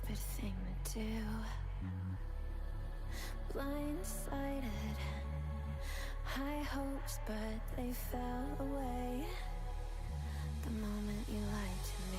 stupid thing to do. Blindsided, high hopes, but they fell away the moment you lied to me.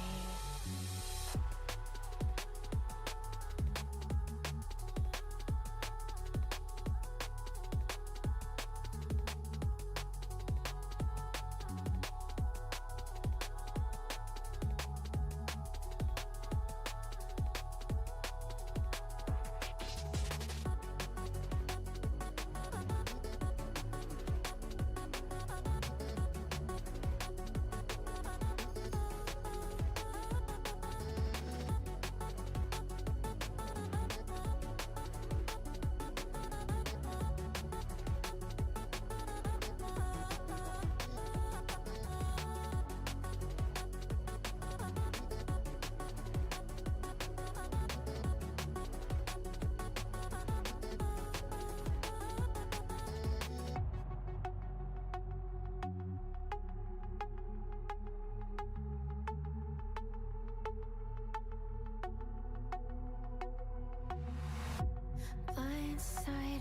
Blindsided,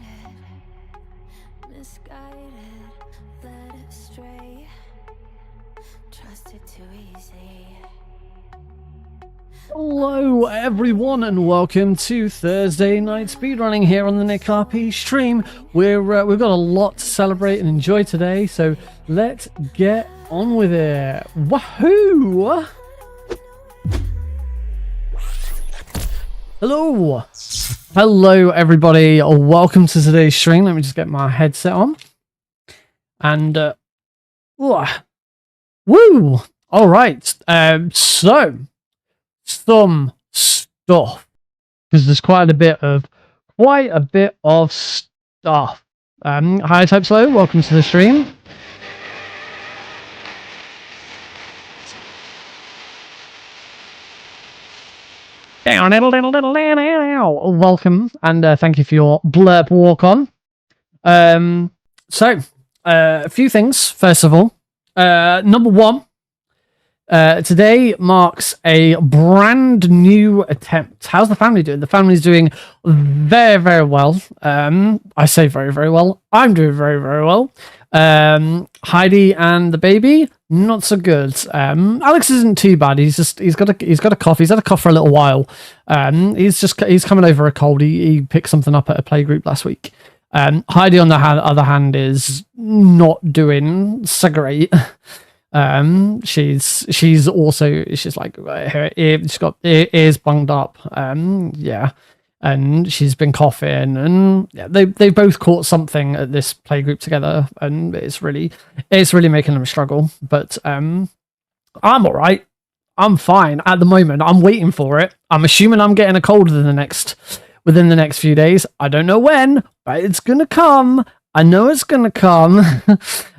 misguided, led astray, trusted too easy. Hello everyone and welcome to Thursday night speedrunning here on the Nick RP stream. We've got a lot to celebrate and enjoy today, so let's get on with it. Wahoo! Hello everybody, welcome to today's stream. Let me just get my headset on. And woo! Alright, so some stuff, because there's quite a bit of stuff. Hi Type Slow, welcome to the stream. Welcome, and thank you for your blurb walk on. So a few things. First of all, number one, today marks a brand new attempt. How's the family doing? The family's doing very, very well. I say very, very well. I'm doing very, very well. Heidi and the baby, not so good. Alex isn't too bad. He's got a cough. He's had a cough for a little while. He's coming over a cold. He picked something up at a playgroup last week. Heidi on the other hand is not doing so great. She's like she's got ears bunged up. Yeah. And she's been coughing, and yeah, they both caught something at this playgroup together, and it's really making them struggle. But I'm all right. I'm fine at the moment. I'm waiting for it. I'm assuming I'm getting a cold within the next few days. I don't know when, but it's gonna come. I know it's gonna come.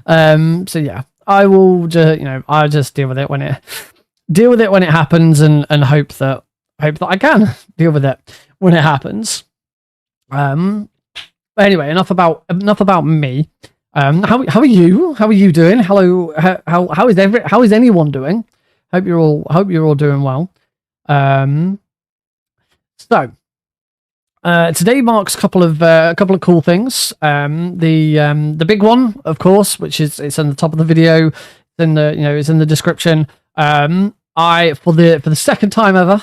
So yeah, I will just I'll just deal with it when it happens, and hope that I can deal with it when it happens. Anyway, enough about me. How are you? How are you doing? Hello. How is anyone doing? Hope you're all doing well. So today marks a couple of cool things. The big one, of course, which is it's in the top of the video. It's in the description. I for the second time ever.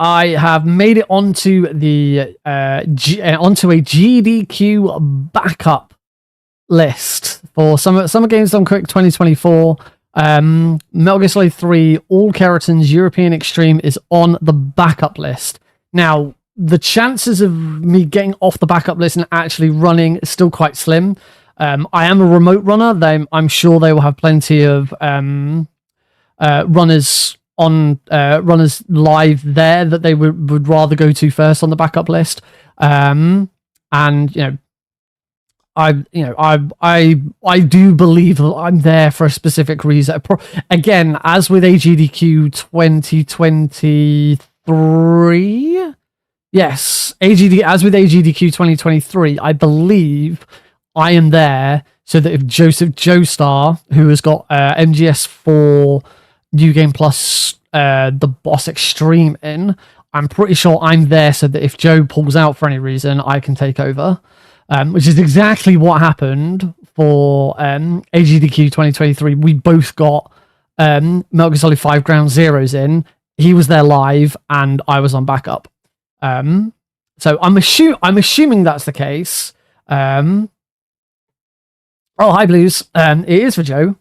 I have made it onto onto a GDQ backup list for Summer Games Done Quick 2024. MGS3 3 All Kerotans European Extreme is on the backup list. Now, the chances of me getting off the backup list and actually running is still quite slim. I am a remote runner. I'm sure they will have plenty of runners live there that they would rather go to first on the backup list. And I do believe that I'm there for a specific reason. Again, as with AGDQ 2023, yes, as with AGDQ 2023, I believe I am there so that if Joseph Joestar, who has got MGS4 New Game Plus the boss extreme in, I'm pretty sure I'm there so that if Joe pulls out for any reason, I can take over, which is exactly what happened for AGDQ 2023. We both got Metal Gear Solid 5 Ground Zeroes in. He was there live, and I was on backup. So I'm assuming that's the case. Oh, hi, Blues. It is for Joe.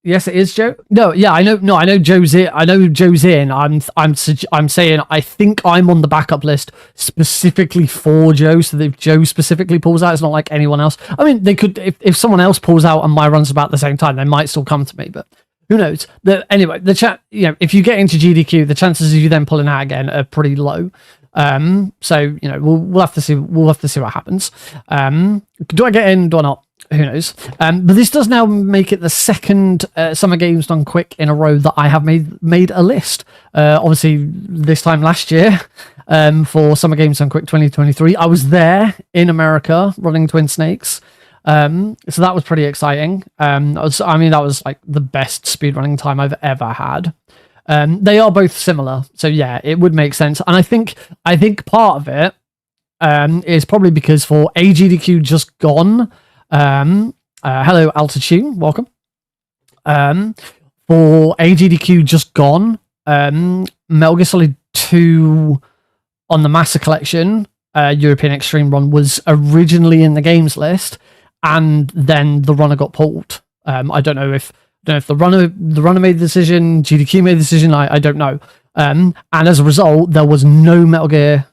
Yes, it is Joe. No, yeah, I know. No, I know Joe's in. I know Joe's in. I'm saying I think I'm on the backup list specifically for Joe, so that if Joe specifically pulls out, it's not like anyone else. I mean, they could if someone else pulls out and my runs about the same time, they might still come to me, but who knows? Anyway, the chat. You know, if you get into GDQ, the chances of you then pulling out again are pretty low. So you know, we'll have to see. We'll have to see what happens. Do I get in? Do I not? Who knows? But this does now make it the second Summer Games Done Quick in a row that I have made a list. Obviously, this time last year for Summer Games Done Quick 2023, I was there in America running Twin Snakes. So that was pretty exciting. That was like the best speedrunning time I've ever had. They are both similar, so yeah, it would make sense. And I think part of it is probably because for AGDQ Just Gone. Hello Altitude, welcome. For AGDQ Just Gone, Metal Gear Solid 2 on the Master Collection European Extreme run was originally in the games list, and then the runner got pulled. I don't know if the runner made the decision, GDQ made the decision, I don't know. And as a result, there was no Metal Gear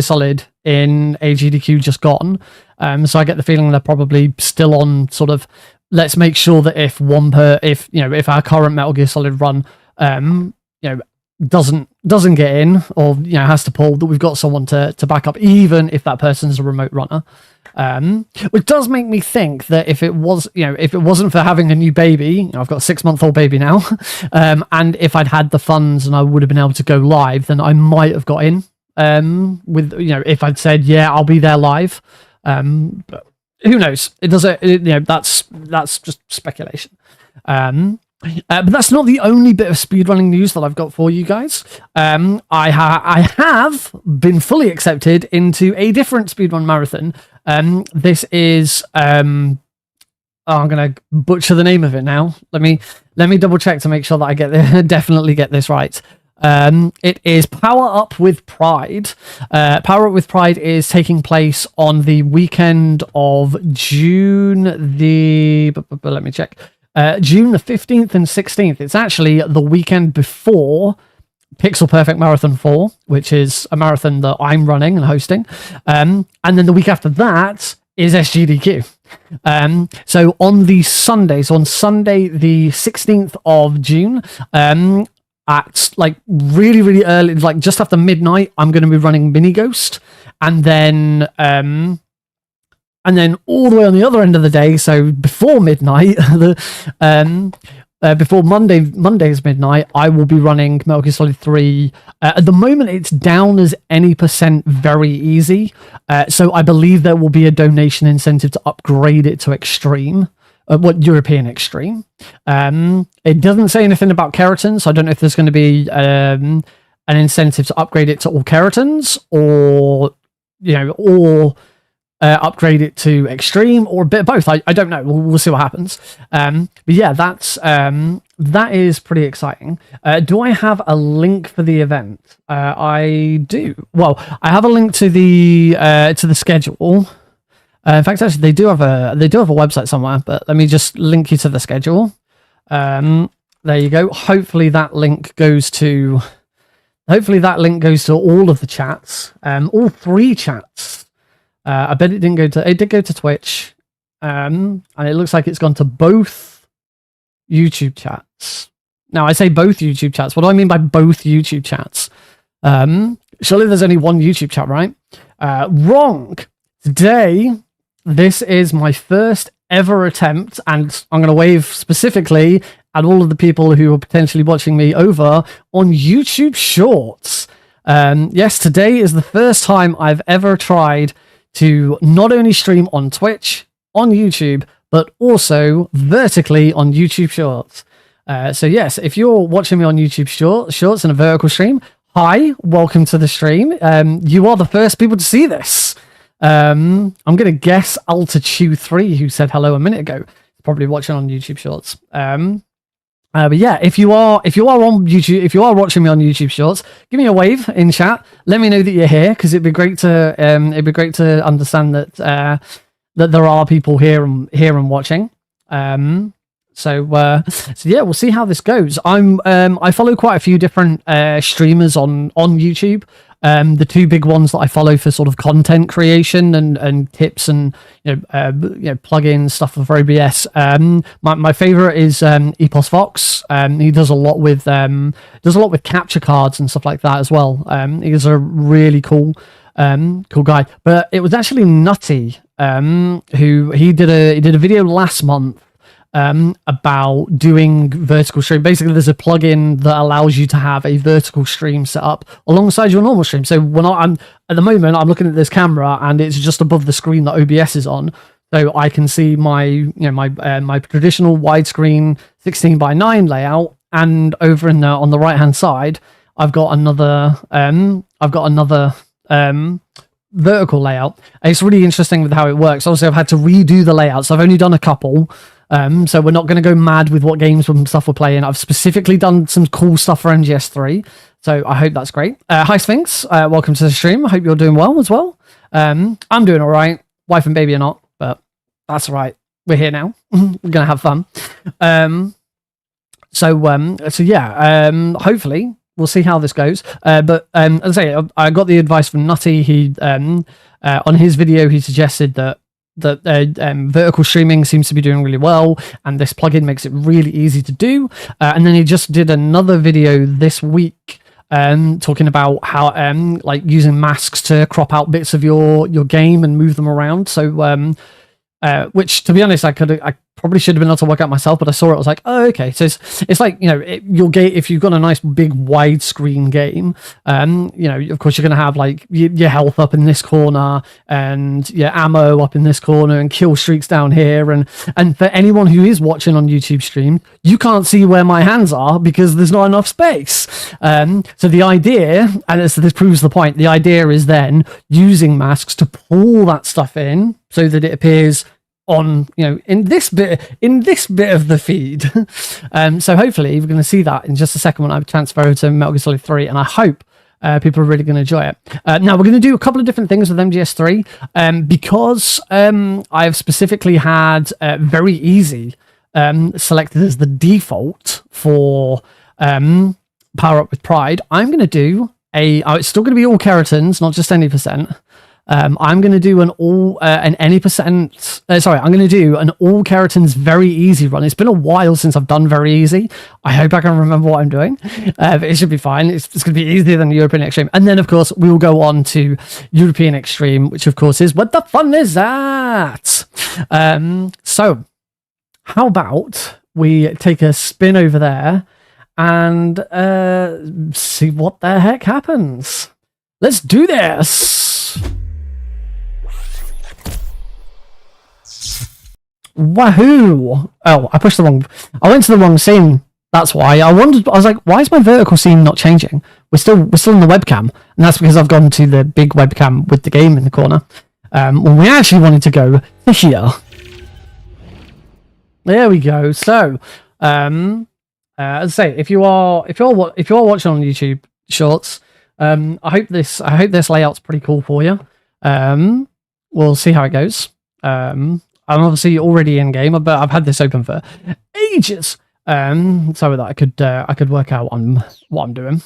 Solid in AGDQ Just Gone. So I get the feeling they're probably still on sort of, let's make sure that if our current Metal Gear Solid run, doesn't get in, or has to pull, that we've got someone to back up, even if that person's a remote runner. Which does make me think that if it wasn't for having a new baby, I've got a 6-month-old baby now, and if I'd had the funds and I would have been able to go live, then I might have got in. If I'd said, yeah, I'll be there live. But who knows? It doesn't. That's just speculation. But that's not the only bit of speedrunning news that I've got for you guys. I have been fully accepted into a different speedrun marathon. This is I'm gonna butcher the name of it now. Let me double check to make sure that I definitely get this right. It is Power Up with Pride. Power Up with Pride is taking place on the weekend of June let me check. June the 15th and 16th. It's actually the weekend before Pixel Perfect Marathon 4, which is a marathon that I'm running and hosting. And then the week after that is SGDQ. So on Sunday the 16th of June, at like really, really early, like just after midnight, I'm going to be running Mini Ghost, and then all the way on the other end of the day, so before midnight, before Monday's midnight, I will be running Metal Gear Solid 3. At the moment, it's down as any % very easy, so I believe there will be a donation incentive to upgrade it to Extreme. European Extreme. It doesn't say anything about Kerotans, so I don't know if there's going to be an incentive to upgrade it to All Kerotans, or upgrade it to Extreme, or a bit of both. I don't know. We'll see what happens. But yeah, that is pretty exciting. Do I have a link for the event? I do. Well, I have a link to the schedule. In fact, actually, they do have a website somewhere, but let me just link you to the schedule. There you go. Hopefully that link goes to all of the chats, all 3 chats. I bet it did go to Twitch, and it looks like it's gone to both YouTube chats. Now, I say both YouTube chats. What do I mean by both YouTube chats? Surely there's only one YouTube chat, right? Wrong. Today, this is my first ever attempt, and I'm going to wave specifically at all of the people who are potentially watching me over on YouTube Shorts. Yes, today is the first time I've ever tried to not only stream on Twitch, on YouTube, but also vertically on YouTube Shorts. So yes, if you're watching me on YouTube shorts in a vertical stream, hi, welcome to the stream. You are the first people to see this. I'm gonna guess Altitude3, who said hello a minute ago, probably watching on YouTube shorts. But yeah, if you are on YouTube, if you are watching me on YouTube shorts, give me a wave in chat. Let me know that you're here, because it'd be great to understand that that there are people here and watching. So yeah, we'll see how this goes. I follow quite a few different streamers on YouTube. The two big ones that I follow for sort of content creation and tips and plugins stuff for OBS. My favorite is Epos Vox. He does a lot with capture cards and stuff like that as well. He's a really cool guy. But it was actually Nutty who he did a video last month about doing vertical stream. Basically, there's a plugin that allows you to have a vertical stream set up alongside your normal stream. So when I'm at the moment, I'm looking at this camera and it's just above the screen that OBS is on, so I can see my my traditional widescreen 16:9 layout, and over in on the right hand side, I've got another vertical layout. And it's really interesting with how it works. Obviously, I've had to redo the layouts. I've only done a couple. So we're not going to go mad with what games and stuff we're playing. I've specifically done some cool stuff for MGS3, so I hope that's great. Hi Sphinx, welcome to the stream. I hope you're doing well as well. I'm doing all right. Wife and baby are not, but that's all right. We're here now. We're gonna have fun. So yeah. Hopefully we'll see how this goes. But as I say, I got the advice from Nutty. He on his video he suggested that vertical streaming seems to be doing really well, and this plugin makes it really easy to do. And then he just did another video this week talking about how like using masks to crop out bits of your game and move them around. So which, to be honest, I probably should have been able to work out myself, but I saw it. I was like, oh, okay. So it's like, your game, if you've got a nice big widescreen game, of course you're going to have like your health up in this corner and your ammo up in this corner and kill streaks down here. And for anyone who is watching on YouTube stream, you can't see where my hands are because there's not enough space. So the idea, and this proves the point, the idea is then using masks to pull that stuff in so that it appears on, in this bit of the feed. So hopefully we're going to see that in just a second when I transfer over to Metal Gear Solid 3, and I hope people are really going to enjoy it. Now we're going to do a couple of different things with MGS3 because I've specifically had very easy selected as the default for Power Up with Pride. I'm going to do it's still going to be all Kerotans, not just any percent. I'm going to do an all Kerotans very easy run. It's been a while since I've done very easy. I hope I can remember what I'm doing, but it should be fine. It's going to be easier than European Extreme. And then, of course, we will go on to European Extreme, which, of course, is what the fun is that. So how about we take a spin over there and see what the heck happens. Let's do this. Wahoo! Oh, I went to the wrong scene. That's why. I was like, why is my vertical scene not changing? We're still in the webcam, and that's because I've gone to the big webcam with the game in the corner. When we actually wanted to go to here. There we go. So, as I say, if you are watching on YouTube Shorts, I hope this layout's pretty cool for you. We'll see how it goes. I'm obviously already in game, but I've had this open for ages, so that I could work out on what I'm doing.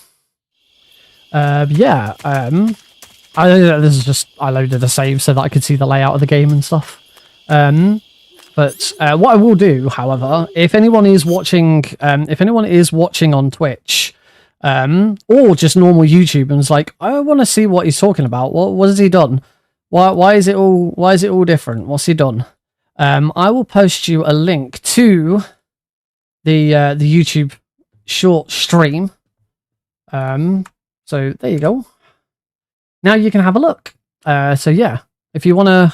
Yeah, this is just, I loaded a save so that I could see the layout of the game and stuff. But what I will do, however, if anyone is watching on Twitch, or just normal YouTube and is like, I want to see what he's talking about. What has he done? Why is it all different? What's he done? I will post you a link to the YouTube short stream. So there you go. Now you can have a look. So yeah, if you wanna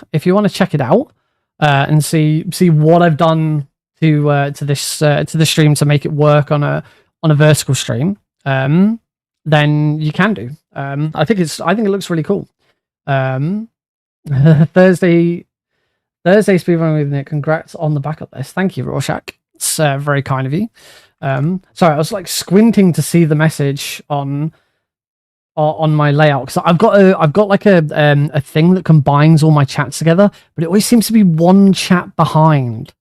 check it out and see what I've done to the stream to make it work on a vertical stream, then you can do. I think it looks really cool. Thursday speedrun with Nick. Congrats on the backup list. Thank you, Rorschach. It's very kind of you. Sorry, I was like squinting to see the message on my layout because I've got like a thing that combines all my chats together, but it always seems to be one chat behind.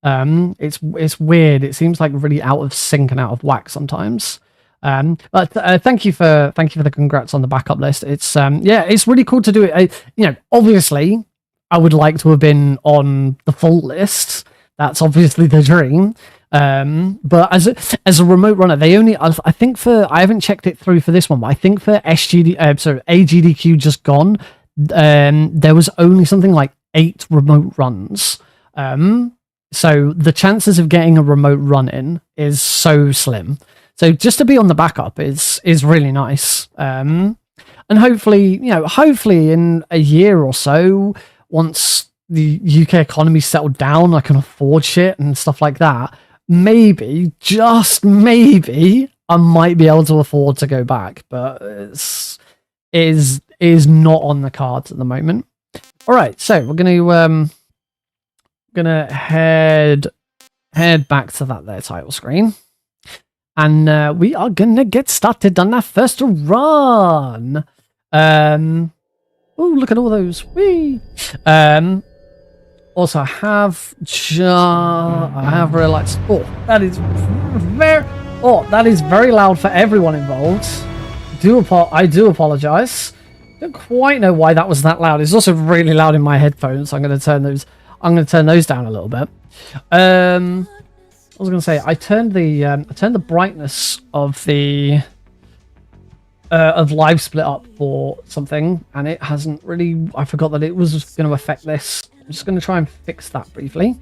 It's weird. It seems like really out of sync and out of whack sometimes. But thank you for the congrats on the backup list. It's it's really cool to do it. Obviously I would like to have been on the full list. That's obviously the dream. But as a remote runner, they only, I think I haven't checked it through for this one, but I think for AGDQ just gone, there was only something like 8 remote runs. So the chances of getting a remote run in is so slim. So just to be on the backup is really nice. And hopefully in a year or so, once the UK economy settled down, I can afford shit and stuff like that. Maybe, just maybe, I might be able to afford to go back, but is not on the cards at the moment. All right, so we're gonna head back to that there title screen, and we are gonna get started on our first run. Oh, look at all those. Whee! Also, I have realized. That is very loud for everyone involved. I do apologize. Don't quite know why that was that loud. It's also really loud in my headphones. So I'm going to turn those down a little bit. I was going to say I turned the brightness of the live split up for something, and it hasn't really. I forgot that it was going to affect this. I'm just going to try and fix that briefly.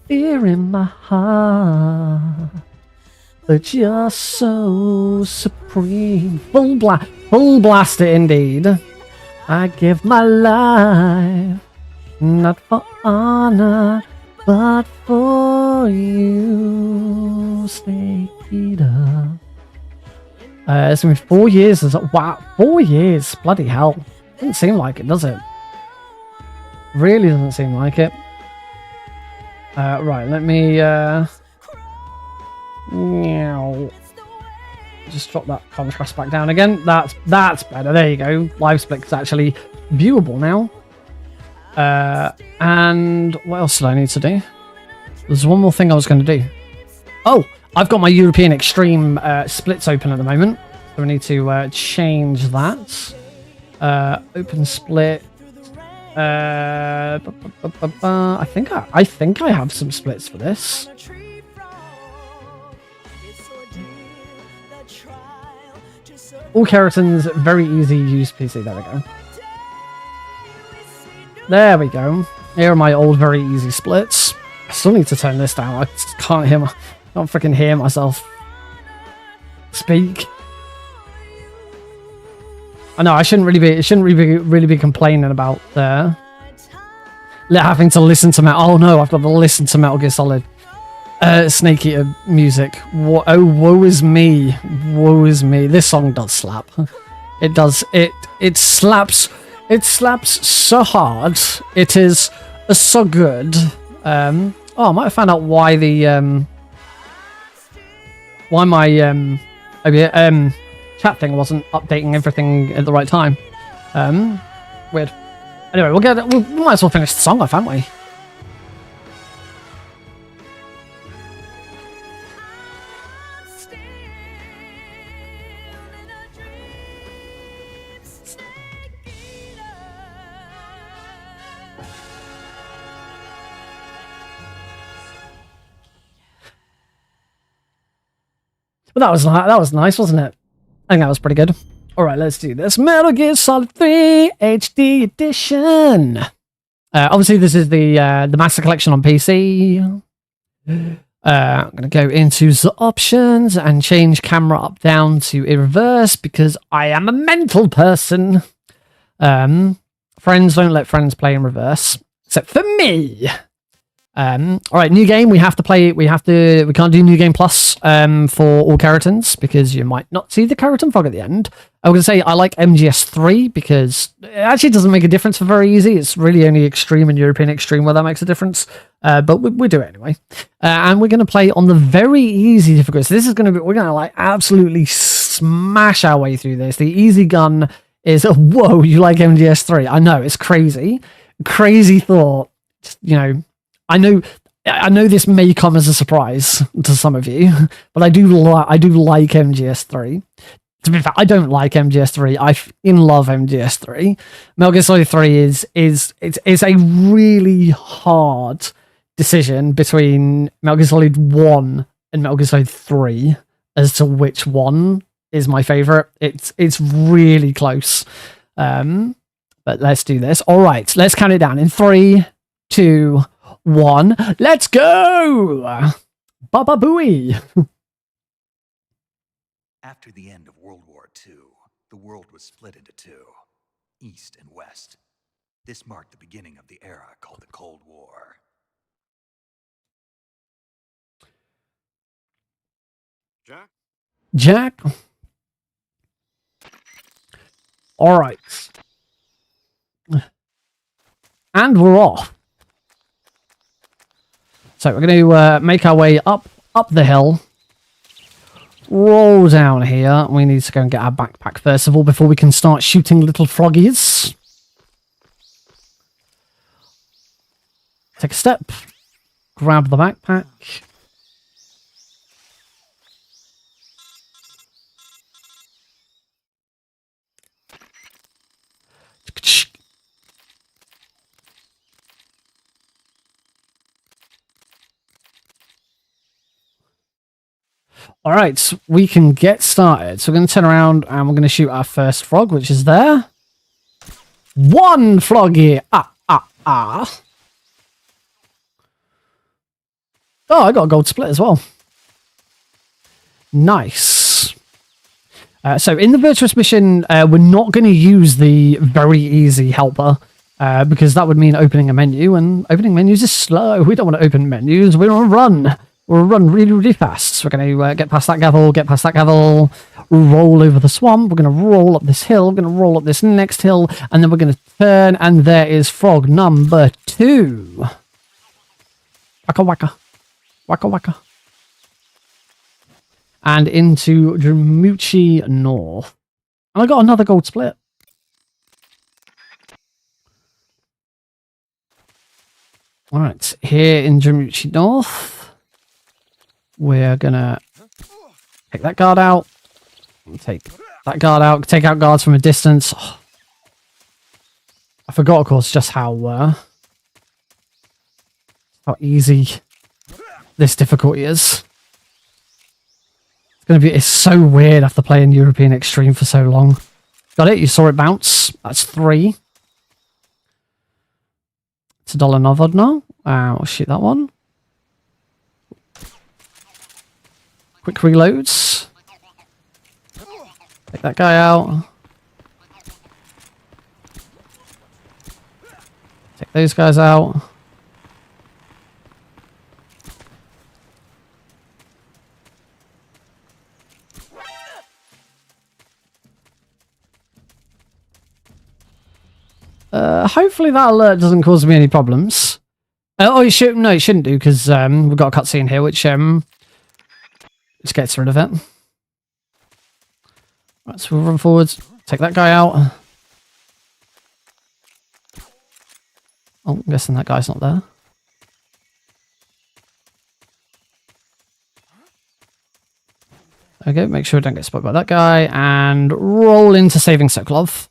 Fear in my heart, but you're so supreme. Full blast it indeed. I give my life, not for honor, but for you. Stay up. It's been 4 years. Wow, 4 years. Bloody hell. Doesn't seem like it, does it? Really doesn't seem like it. Right, let me just drop that contrast back down again. That's better. There you go. Live split is actually viewable now. And what else did I need to do? There's one more thing I was going to do. Oh, I've got my European Extreme splits open at the moment. So we need to change that. Open split. I think I have some splits for this. All Kerotans, very easy use PC. There we go. There we go. Here are my old very easy splits. I still need to turn this down. I just can't freaking hear myself speak. I know I shouldn't really be complaining about having to listen to Metal. Oh no, I've got to listen to Metal Gear Solid Snake Eater music. Woe is me. Woe is me. This song does slap. It does. It slaps. It slaps so hard. It is so good. Oh, I might have found out why my chat thing wasn't updating everything at the right time. Weird. Anyway, we might as well finish the song off, haven't we? But that was nice, wasn't it? I think that was pretty good. All right, let's do this. Metal Gear Solid 3 HD Edition. Obviously, this is the Master Collection on PC. I'm going to go into the options and change camera up down to in reverse because I am a mental person. Friends don't let friends play in reverse. except for me. All right, new game. We can't do new game plus for all Kerotans because you might not see the Kerotan frog at the end. I was gonna say I like MGS3 because it actually doesn't make a difference for very easy. It's really only extreme and European extreme where that makes a difference. But we do it anyway. And we're gonna play on the very easy difficulty. So this is gonna be, we're gonna like absolutely smash our way through this. The easy gun is, whoa, you like MGS3? I know, it's crazy thought. You know, I know this may come as a surprise to some of you, but I do like MGS3. To be fair, I don't like MGS3. I love MGS3. Metal Gear Solid 3 is a really hard decision between Metal Gear Solid 1 and Metal Gear Solid 3 as to which one is my favorite. It's really close. But let's do this. All right, let's count it down in 3, 2, 1. Let's go! Baba Booey! After the end of World War II, the world was split into two, East and West. This marked the beginning of the era called the Cold War. Jack? All right. And we're off. So we're going to make our way up the hill. Roll down here. We need to go and get our backpack first of all before we can start shooting little froggies. Take a step. Grab the backpack. All right, we can get started. So we're going to turn around and we're going to shoot our first frog, which is there. One froggy. Oh, I got a gold split as well. Nice. So in the virtuous mission, we're not going to use the very easy helper because that would mean opening a menu, and opening menus is slow. We don't want to open menus. We want to run. We'll run really, really fast. So we're going to get past that gavel, roll over the swamp. We're going to roll up this hill. We're going to roll up this next hill, and then we're going to turn, and there is frog number 2. Waka waka. Waka waka. And into Dramuchi North. And I got another gold split. Alright, here in Dramuchi North. We're gonna take that guard out. Take that guard out. Take out guards from a distance. Oh. I forgot, of course, just how easy this difficulty is. It's so weird after playing European Extreme for so long. Got it? You saw it bounce. That's 3. It's $1 Novod now. I'll shoot that one. Quick reloads. Take that guy out. Take those guys out. Hopefully that alert doesn't cause me any problems. Oh, it should. No, it shouldn't do because we've got a cutscene here, which gets rid of it. Right, so we'll run forwards. Take that guy out. Oh, I'm guessing that guy's not there. Okay, make sure I don't get spotted by that guy, and roll into saving Sokolov.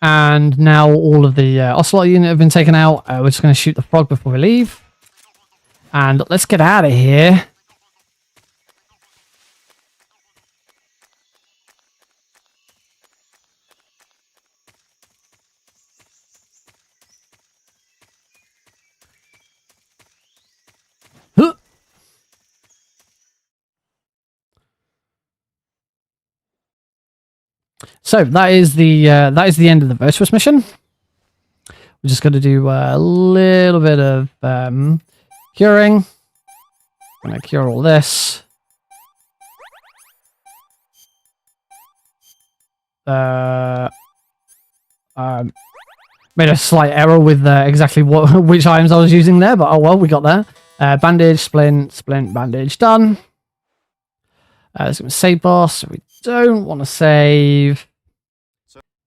And now all of the Ocelot unit have been taken out. We're just going to shoot the frog before we leave. And let's get out of here. So that is the end of the virtuous mission. We're just going to do a little bit of curing. I'm going to cure all this. Made a slight error with exactly which items I was using there, but oh well, we got there. Bandage, splint, bandage, done. Let's go save boss. So we don't want to save.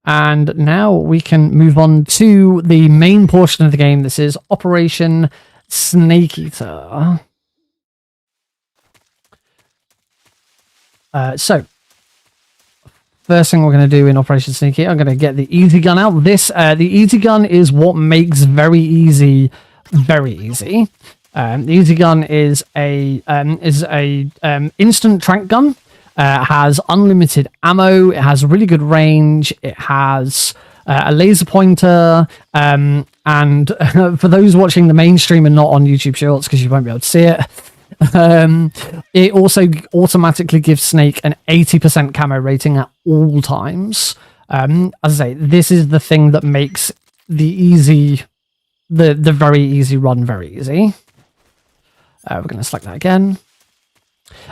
And now we can move on to the main portion of the game. This is Operation Snake Eater. So, first thing we're going to do in Operation Snake Eater, I'm going to get the easy gun out. The easy gun is what makes very easy very easy. The easy gun is a instant trank gun. Has unlimited ammo. It has really good range. It has a laser pointer. And for those watching the mainstream and not on YouTube Shorts, because you won't be able to see it, it also automatically gives Snake an 80% camo rating at all times. As I say, this is the thing that makes the very easy run very easy. We're going to select that again.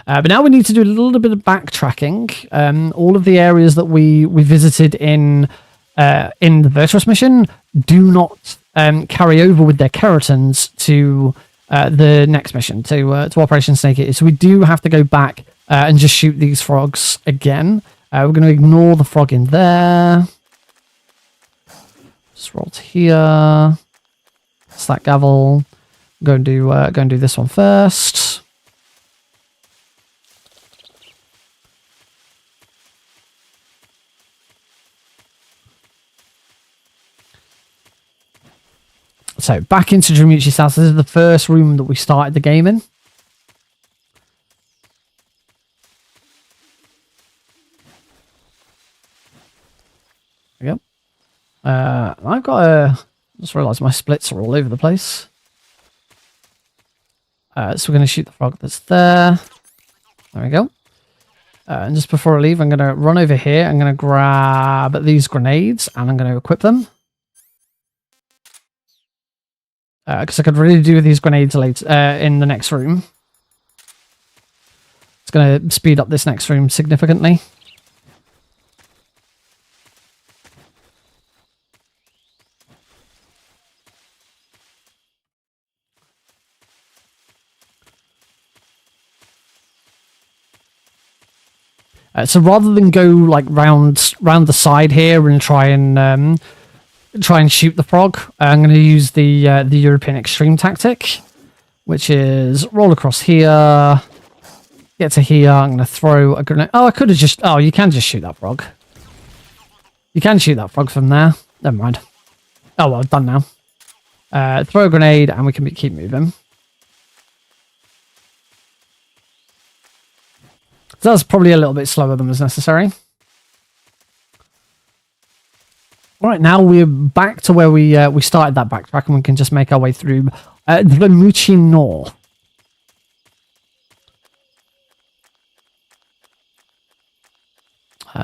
But now we need to do a little bit of backtracking. All of the areas that we visited in the Virtuous mission do not carry over with their Kerotans to the next mission, to Operation Snake Eater. So we do have to go back and just shoot these frogs again. We're going to ignore the frog in there. Just roll to here. Slack gavel. Go and do this one first. So back into Drumuchi's house. This is the first room that we started the game in. There we go. I've got a... just realised my splits are all over the place. So we're going to shoot the frog that's there. There we go. And just before I leave, I'm going to run over here. I'm going to grab these grenades and I'm going to equip them. Because I could really do with these grenades later in the next room. It's going to speed up this next room significantly. So rather than go like round the side here and try and shoot the frog, I'm going to use the European extreme tactic, which is roll across here, get to here. I'm going to throw a grenade. Oh, I could have just... oh, you can just shoot that frog. You can shoot that frog from there. Never mind. Oh well, done now. Throw a grenade and we can keep moving. So that's probably a little bit slower than was necessary. All right, now we're back to where we started that backtrack, and we can just make our way through Drumuchi North.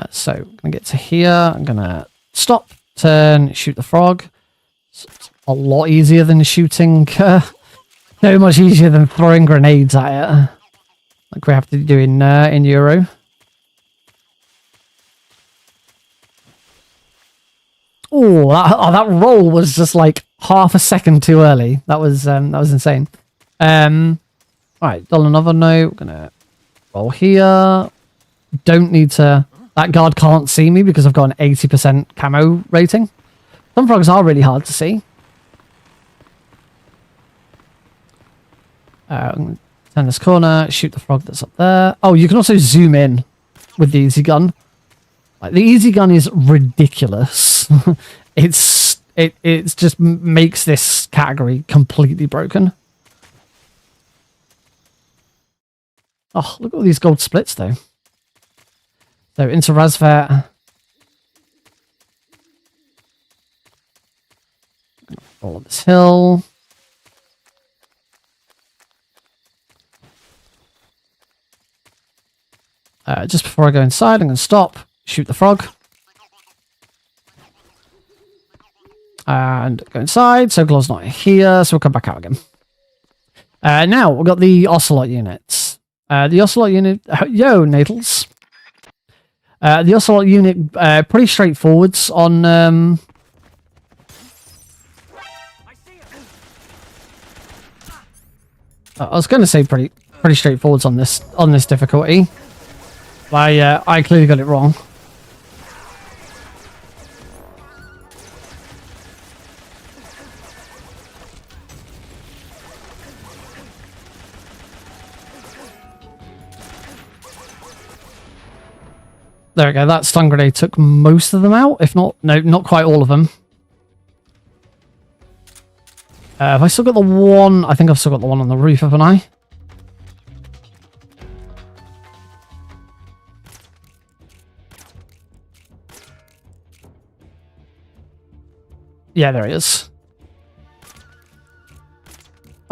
So I'm going to get to here. I'm going to stop, turn, shoot the frog. It's a lot easier than shooting. So much easier than throwing grenades at it, like we have to do in Euro. Oh, that roll was just like half a second too early. That was insane. Right, on another note, we're gonna roll here. Don't need to... that guard can't see me because I've got an 80% camo rating. Some frogs are really hard to see. I'm gonna turn this corner, shoot the frog that's up there. Oh, you can also zoom in with the easy gun. Like, the easy gun is ridiculous. It just makes this category completely broken. Oh, look at all these gold splits though. So into Razvet. Roll up this hill. Just before I go inside, I'm going to stop, shoot the frog. And go inside. So Glaw's not here, so we'll come back out again. Now, we've got the Ocelot units. The Ocelot unit... Yo, Natals. The Ocelot unit, pretty straightforwards on... I was going to say pretty straightforwards on this difficulty. I clearly got it wrong. There we go. That stun grenade took most of them out, if not, no, not quite all of them. Have I still got the one? I think I've still got the one on the roof, haven't I? Yeah, there he is.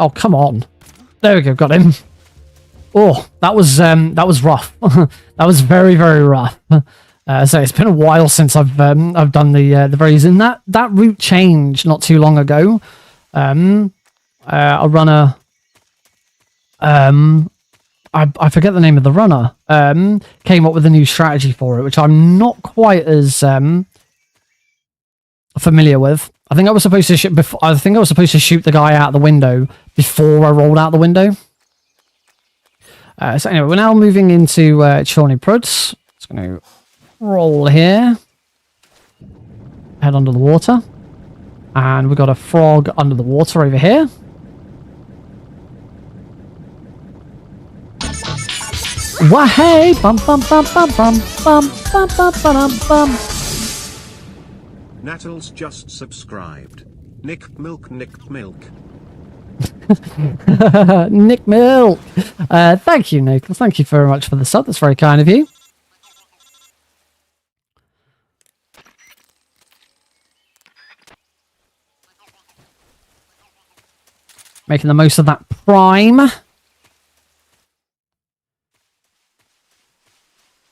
Oh, come on. There we go, got him. Oh, that was rough. That was very, very rough. So it's been a while since I've done the raise in that route changed not too long ago. A runner, I forget the name of the runner, came up with a new strategy for it, which I'm not quite as familiar with. I think I was supposed to shoot the guy out the window before I rolled out the window. So anyway, we're now moving into Chorney Pruds. Just going to roll here, head under the water, and we've got a frog under the water over here. Wah-hey! Bum bum bum bum bum bum bum bum bum bum. Natals just subscribed. Nick Milk. Nick Milk. Thank you, Nick. Thank you very much for the sub. That's very kind of you. Making the most of that Prime.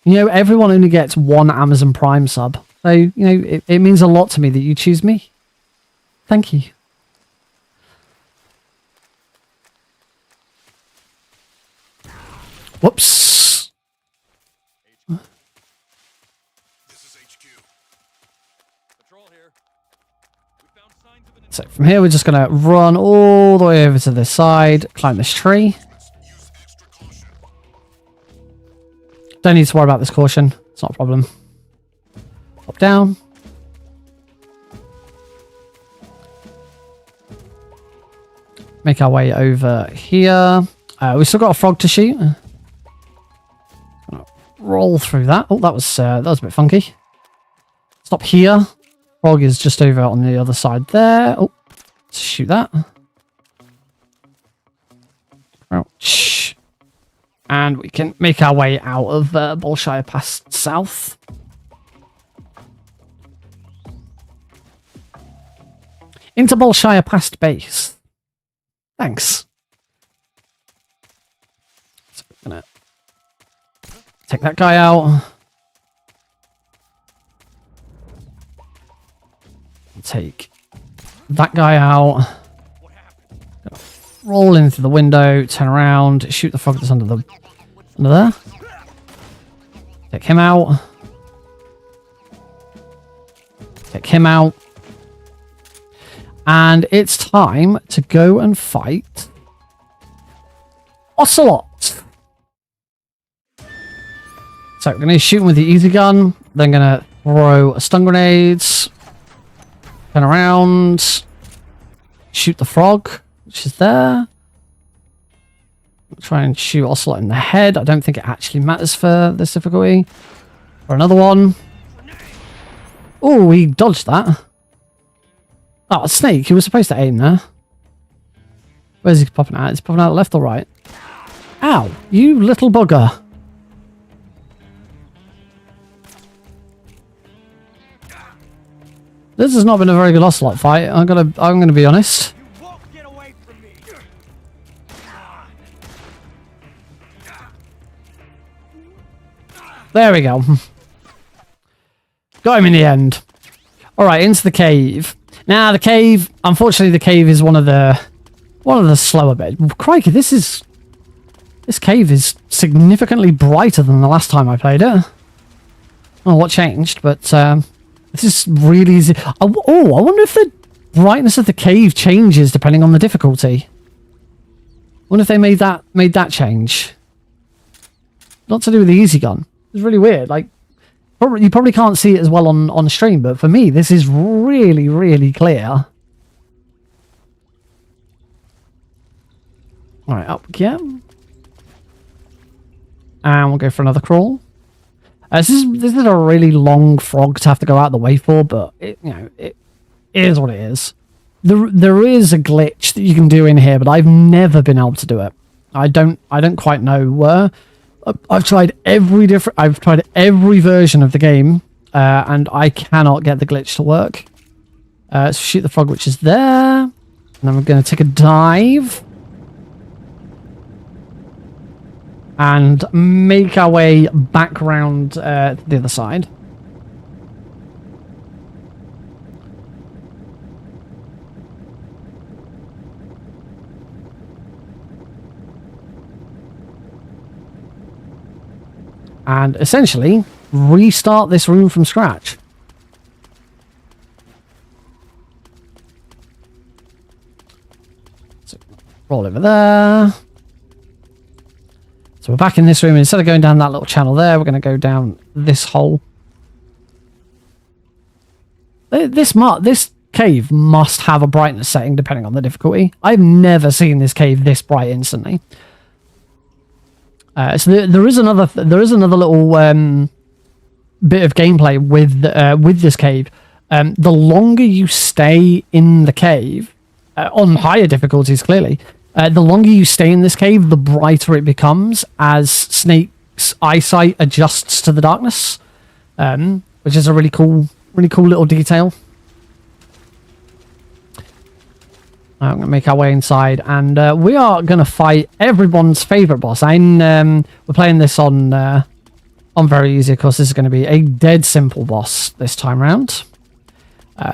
You know, everyone only gets one Amazon Prime sub. So, you know, it means a lot to me that you choose me. Thank you. Whoops. This is HQ. Patrol here. We found signs of an So from here, we're just going to run all the way over to this side, climb this tree. use extra caution. Don't need to worry about this caution. It's not a problem. Hop down. Make our way over here. We've still got a frog to shoot. Roll through that. Oh, that was a bit funky. Stop here. Frog is just over on the other side there. Oh, let's shoot that. Ouch. And we can make our way out of Bolshire Pass south. Into Bolshire Pass base. Thanks. So we're gonna take that guy out. Take that guy out. Roll in through the window, turn around, shoot the frog that's under there. Take him out. Take him out. And it's time to go and fight Ocelot. So we're going to shoot him with the easy gun. Then going to throw stun grenades. Turn around. Shoot the frog, which is there. Try and shoot Ocelot in the head. I don't think it actually matters for this difficulty. For another one. Oh, he dodged that. Oh, a snake. He was supposed to aim there. Where's he popping out? Is he popping out left or right? Ow, you little bugger. This has not been a very good Ocelot fight. I'm gonna be honest. You won't get away from me. There we go. Got him in the end. Alright, into the cave. Now the cave, unfortunately, the cave is one of the slower bits. Crikey, this cave is significantly brighter than the last time I played it. I don't know what changed, but this is really easy. I wonder if the brightness of the cave changes depending on the difficulty. I wonder if they made that change. Not to do with the easy gun. It's really weird. Like, you probably can't see it as well on stream, but for me, this is really, really clear. All right, up again. And we'll go for another crawl. This is a really long frog to have to go out of the way for, but it is what it is. There is a glitch that you can do in here, but I've never been able to do it. I don't quite know where. I've tried every version of the game, and I cannot get the glitch to work. So shoot the frog, which is there, and then we're going to take a dive and make our way back around to the other side. And essentially restart this room from scratch. So roll over there. So we're back in this room, and instead of going down that little channel there, we're going to go down this hole. This cave must have a brightness setting depending on the difficulty. I've never seen this cave this bright instantly. So there is another little bit of gameplay with this cave. The longer you stay in the cave, on higher difficulties clearly, the longer you stay in this cave, the brighter it becomes as Snake's eyesight adjusts to the darkness, which is a really cool little detail. I'm going to make our way inside, and we are going to fight everyone's favourite boss. We're playing this on very easy. Of course, this is going to be a dead simple boss this time round.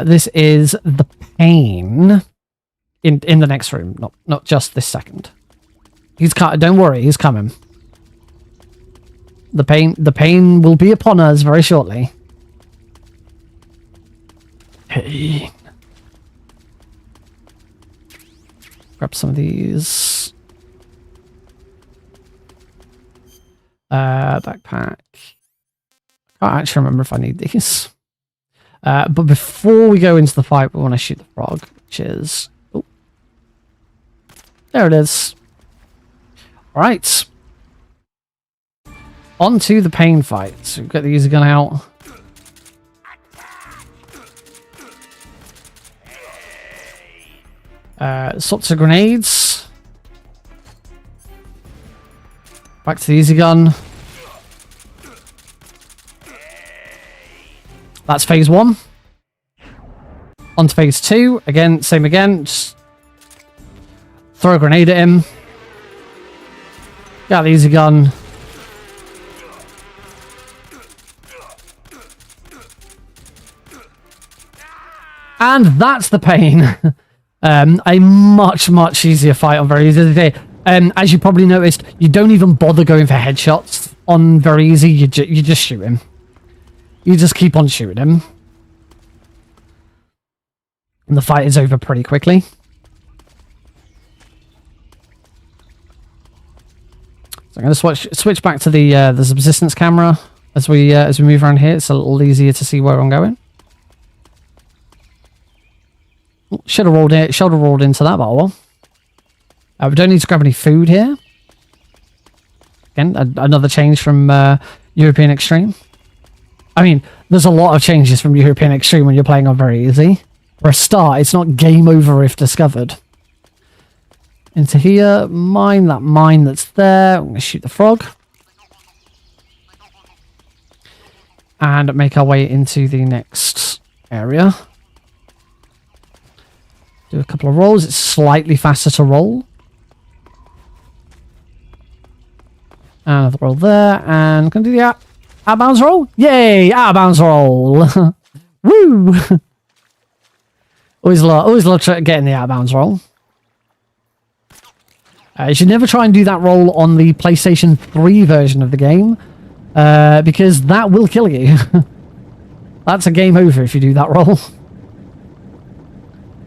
This is the Pain in the next room, not just this second. Don't worry, he's coming. The pain will be upon us very shortly. Hey. Grab some of these. Backpack. I can't actually remember if I need these. But before we go into the fight, we want to shoot the frog, which is... Oh. There it is. Alright. On to the Pain fight. So we've got the easy gun out. Sorts of grenades. Back to the easy gun. That's phase 1. On to phase 2. Again, same again. Just throw a grenade at him. Got the easy gun. And that's the Pain. A much easier fight on very easy today. As you probably noticed, you don't even bother going for headshots on very easy. You just shoot him. You just keep on shooting him. And the fight is over pretty quickly. So I'm going to switch back to the subsistence camera as we move around here. It's a little easier to see where I'm going. Should have rolled into that bottle. We don't need to grab any food here. Again, another change from European Extreme. I mean, there's a lot of changes from European Extreme when you're playing on very easy. For a start, it's not game over if discovered. Into here, mine that mine that's there. I'm going to shoot the frog. And make our way into the next area. Do a couple of rolls. It's slightly faster to roll. Another roll there. And going to do the out of bounds roll. Yay! Out of bounds roll. Woo! Always love getting the out of bounds roll. You should never try and do that roll on the PlayStation 3 version of the game, because that will kill you. That's a game over if you do that roll.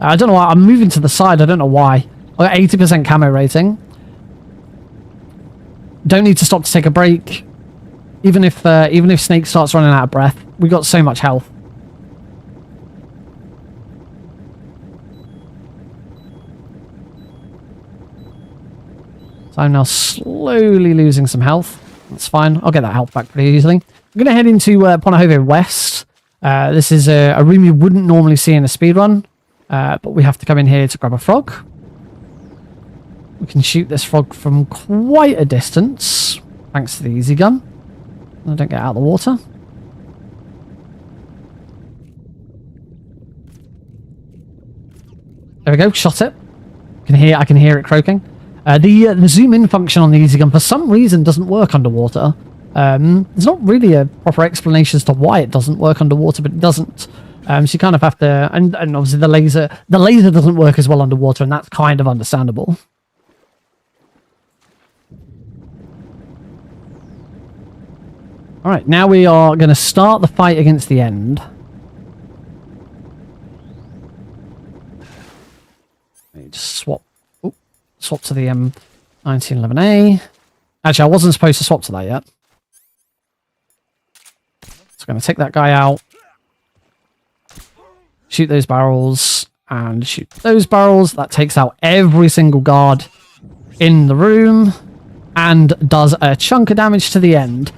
I don't know why. I'm moving to the side. I don't know why. I got 80% camo rating. Don't need to stop to take a break. Even if Snake starts running out of breath, we got so much health. So I'm now slowly losing some health. That's fine. I'll get that health back pretty easily. I'm going to head into Ponahove West. This is a room you wouldn't normally see in a speedrun, but we have to come in here to grab a frog. We can shoot this frog from quite a distance, thanks to the easy gun. I don't get out of the water. There we go, shot it. I can hear it croaking. The zoom in function on the easy gun for some reason doesn't work underwater. There's not really a proper explanation as to why it doesn't work underwater, but it doesn't. So you kind of have to, and obviously the laser doesn't work as well underwater, and that's kind of understandable. All right, now we are going to start the fight against the end. Let me just swap to the M1911A. Actually, I wasn't supposed to swap to that yet. So I'm going to take that guy out. Shoot those barrels. And shoot those barrels. That takes out every single guard in the room. And does a chunk of damage to the end.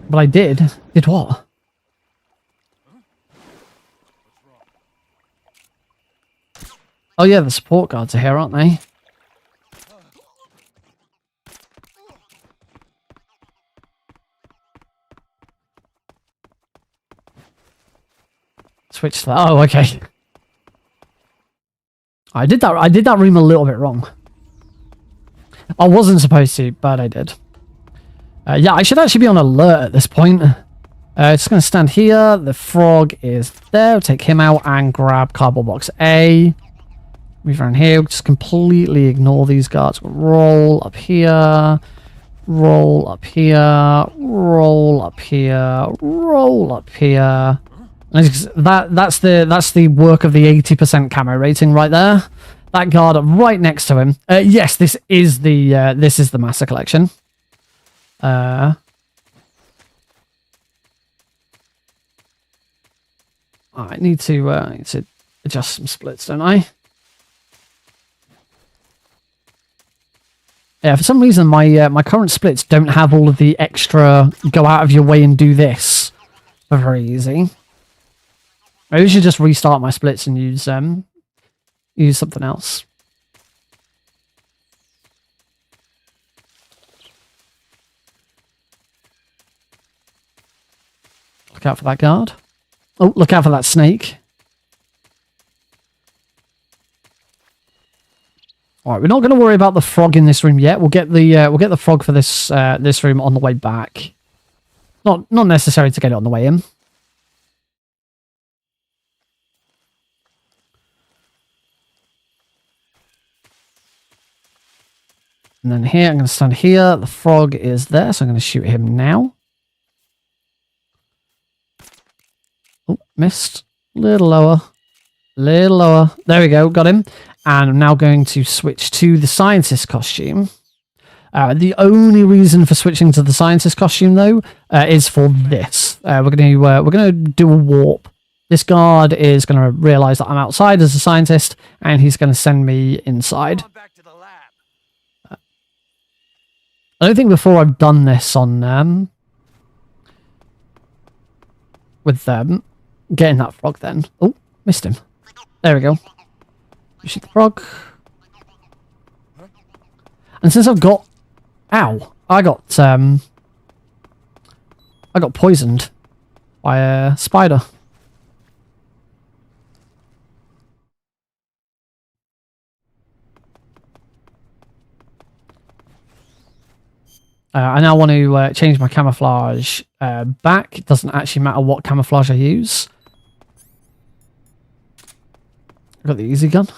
But I did. Did what? Oh yeah, the support guards are here, aren't they? Switch to that. Oh, okay. I did that room a little bit wrong. I wasn't supposed to, but I did. Yeah, I should actually be on alert at this point. Just going to stand here. The frog is there. Take him out and grab cardboard box A. Move around here. Just completely ignore these guards. Roll up here. Roll up here. Roll up here. Roll up here. That's the work of the 80% camo rating right there. That guard right next to him. Yes, this is the master collection. I need to adjust some splits, don't I? Yeah, for some reason my current splits don't have all of the extra go out of your way and do this for very easy. Maybe I should just restart my splits and use something else. Look out for that guard. Oh, look out for that snake. All right, we're not going to worry about the frog in this room yet. We'll get the frog for this this room on the way back. Not necessary to get it on the way in. And then here, I'm going to stand here. The frog is there, so I'm going to shoot him now. Oh, missed. Little lower. Little lower. There we go, got him. And I'm now going to switch to the scientist costume. The only reason for switching to the scientist costume, though, is for this. We're gonna do a warp. This guard is going to realize that I'm outside as a scientist, and he's going to send me inside. Back to the lab. I don't think before I've done this on with getting that frog. Then missed him. There we go. Shoot the frog. And since I've got, I got poisoned by a spider. I now want to change my camouflage back. It doesn't actually matter what camouflage I use. I got the easy gun.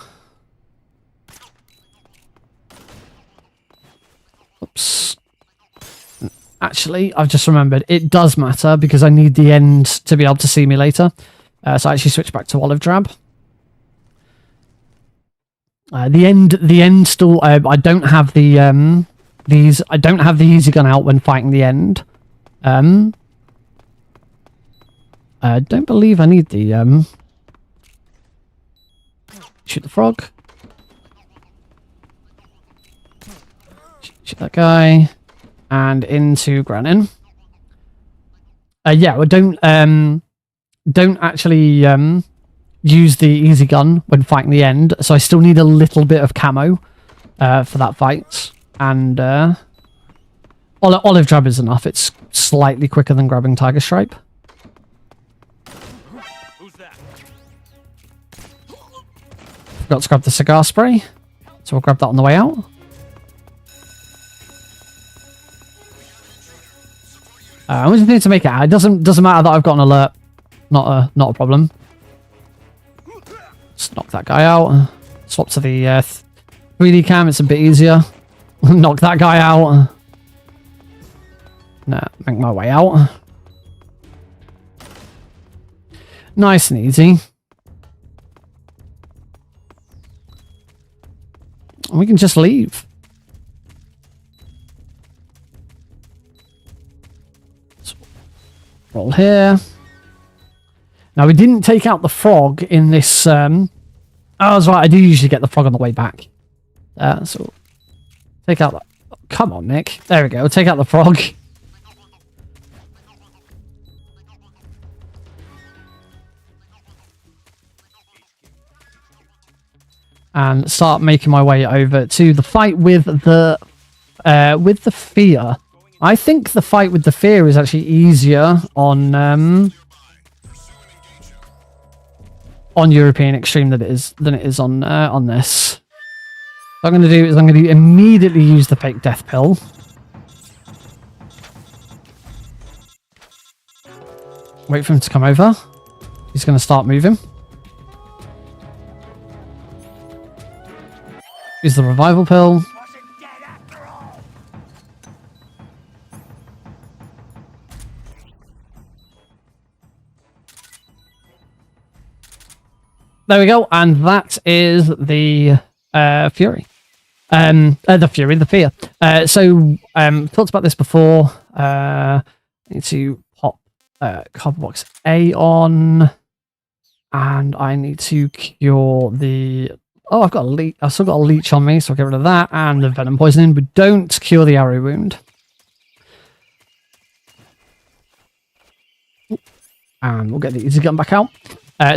Oops. Actually, I've just remembered it does matter because I need the end to be able to see me later. So I actually switch back to olive drab. The end still. I don't have the I don't have the easy gun out when fighting the end. I don't believe I need the shoot the frog. Shoot that guy, and into Granin. Yeah, well, don't actually use the easy gun when fighting the end, so I still need a little bit of camo for that fight. And olive drab is enough. It's slightly quicker than grabbing tiger stripe. Who's that? Forgot to grab the cigar spray, so we'll grab that on the way out. We just need to make it out. It doesn't matter that I've got an alert. Not a problem. Let's knock that guy out. Swap to the 3D cam. It's a bit easier. Knock that guy out. Nah, make my way out. Nice and easy. And we can just leave. So, roll here. Now, we didn't take out the frog in this... Oh, that's right. I do usually get the frog on the way back. So, take out that... Oh, come on, Nick. There we go. Take out the frog. And start making my way over to the fight with the fear. I think the fight with the fear is actually easier on European Extreme than it is on this. What I'm going to do is I'm going to immediately use the fake death pill. Wait for him to come over. He's going to start moving. Use the revival pill. There we go, and that is the Fury. The Fear. So, talked about this before. Need to pop cardboard box A on, and I need to cure the... Oh, I've got a leech. I've still got a leech on me, so I'll get rid of that and the venom poisoning, but don't cure the arrow wound. And we'll get the easy gun back out.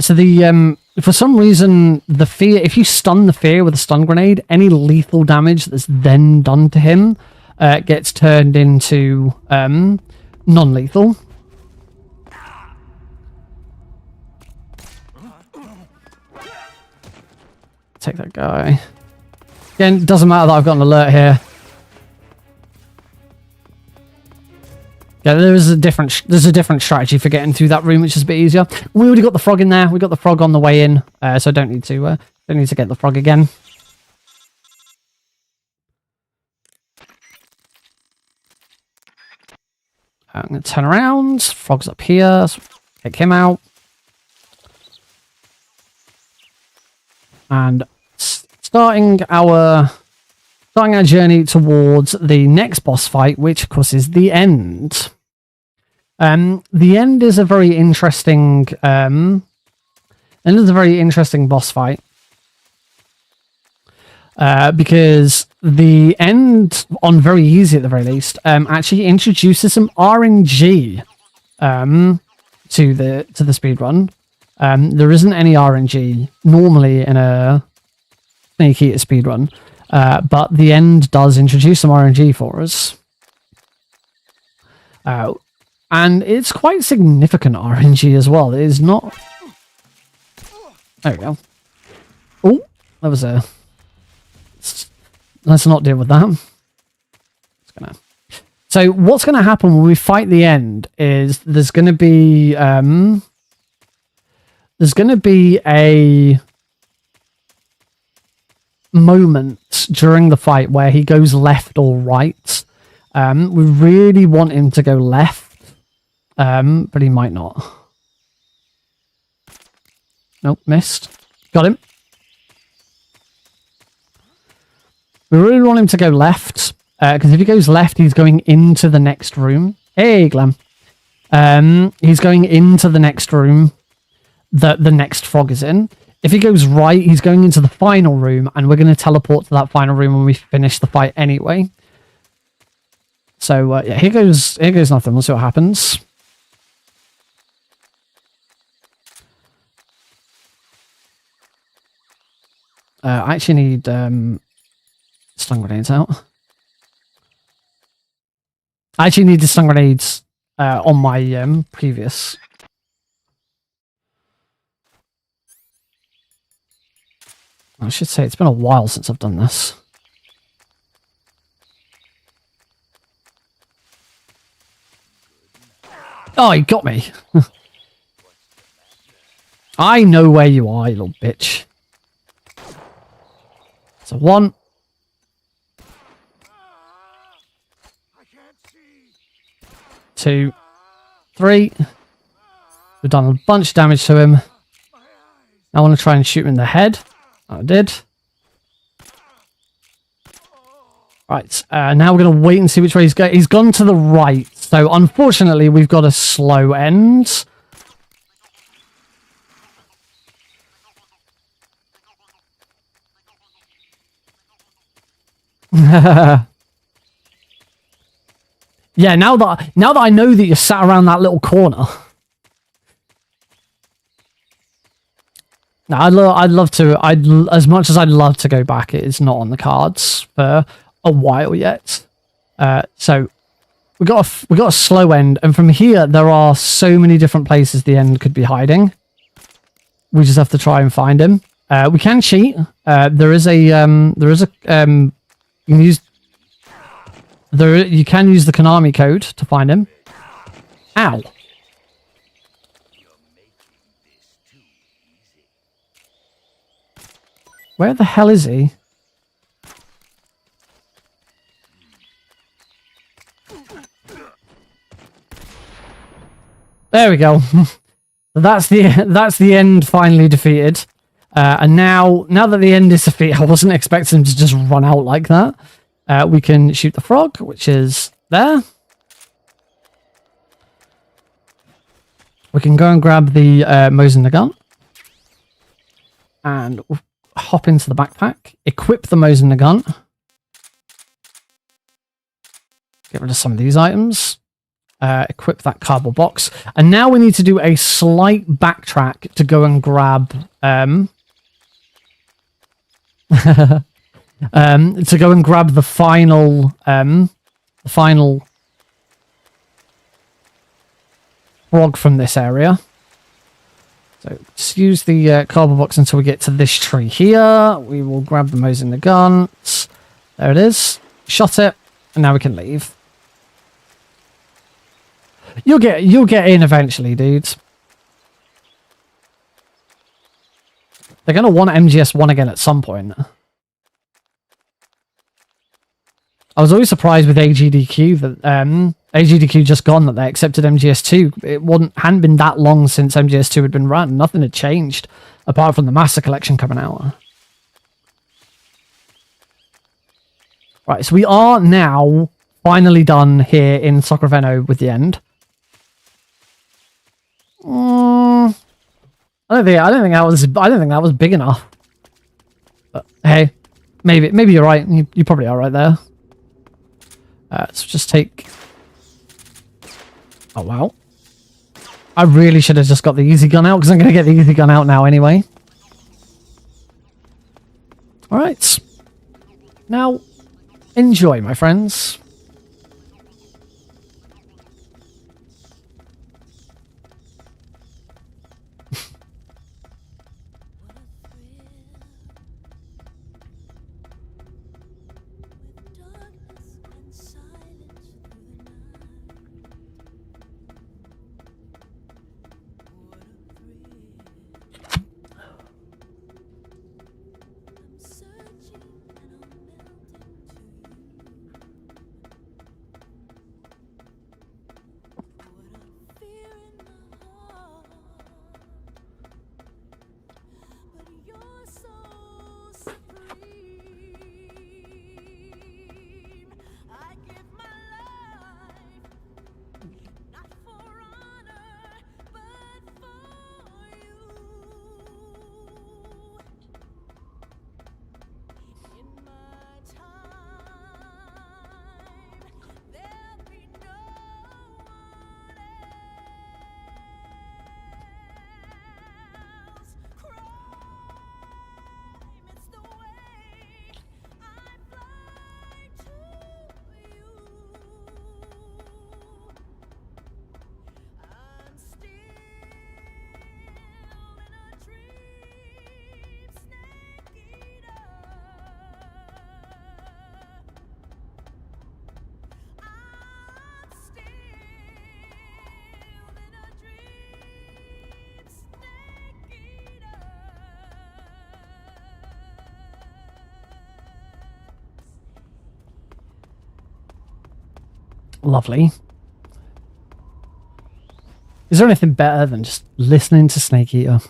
So the for some reason the fear, if you stun the fear with a stun grenade, any lethal damage that's then done to him gets turned into non-lethal. Take that guy. Again, it doesn't matter that I've got an alert here. Yeah, there's a different strategy for getting through that room, which is a bit easier. We already got the frog in there. We got the frog on the way in, so I don't need to get the frog again. I'm gonna turn around. Frog's up here. So take him out. And starting our journey towards the next boss fight, which of course is the end. The end is a very interesting boss fight. Because the end, on very easy at the very least, actually introduces some RNG to the speedrun. There isn't any RNG normally in a Snake Eater speedrun, but the end does introduce some RNG for us. And it's quite significant RNG as well. It is not... There we go. Oh, that was a... Let's not deal with that. So what's going to happen when we fight the end is there's going to be... moment during the fight where he goes left or right. We really want him to go left, but he might not. Nope, missed. Got him. We really want him to go left, because if he goes left, he's going into the next room. Hey, Glam. He's going into the next room that the next frog is in. If he goes right, he's going into the final room, and we're going to teleport to that final room when we finish the fight anyway. So, yeah, here goes nothing. We'll see what happens. I actually need stun grenades out. I actually need the stun grenades on my previous. I should say it's been a while since I've done this. Oh, he got me. I know where you are, you little bitch. So 1. 2. 3. We've done a bunch of damage to him. I want to try and shoot him in the head. I did. Right, now we're going to wait and see which way he's going. He's gone to the right. So, unfortunately, we've got a slow end. Yeah, now that I know that you're sat around that little corner. Now, as much as I'd love to go back, it is not on the cards for a while yet. So we got a slow end, and from here there are so many different places the end could be hiding. We just have to try and find him. We can cheat. You can use the Konami code to find him. Ow. Where the hell is he? There we go. That's the end finally defeated. And now that the end is defeated, I wasn't expecting him to just run out like that. We can shoot the frog, which is there. We can go and grab the Mosin gun. And hop into the backpack. Equip the Mosin gun. Get rid of some of these items. Equip that cardboard box. And now we need to do a slight backtrack to go and grab... to go and grab the final frog from this area. So just use the cardboard box until we get to this tree here. We will grab the Mosin gun. There it is. Shot it, and now we can leave. You'll get in eventually, dudes. They're gonna want MGS1 again at some point. I was always surprised with AGDQ that AGDQ just gone that they accepted MGS2. It hadn't been that long since MGS2 had been run. Nothing had changed apart from the Master Collection coming out. Right, so we are now finally done here in Sacravento with the end. I don't think that was big enough. But hey, maybe you're right. You probably are right there. So just take... Oh, wow. I really should have just got the easy gun out, because I'm going to get the easy gun out now anyway. Alright. Now, enjoy, my friends. Searching Lovely. Is there anything better than just listening to Snake Eater?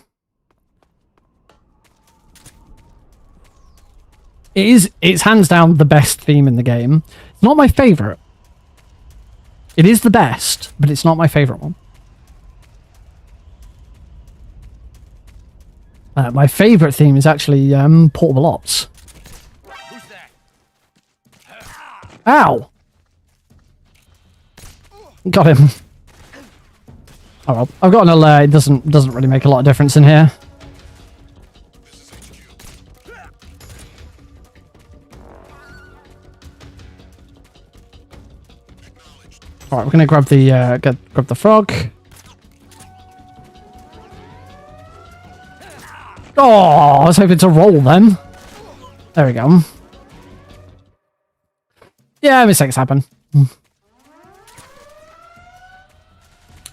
It's hands down the best theme in the game. It's not my favourite. It is the best, but it's not my favourite one. My favourite theme is actually Portable Ops. Who's that? Ow! Got him. Oh well, I've got an alert. It doesn't really make a lot of difference in here. All right, we're gonna grab the frog. Oh, I was hoping to roll then. There we go. Yeah, mistakes happen.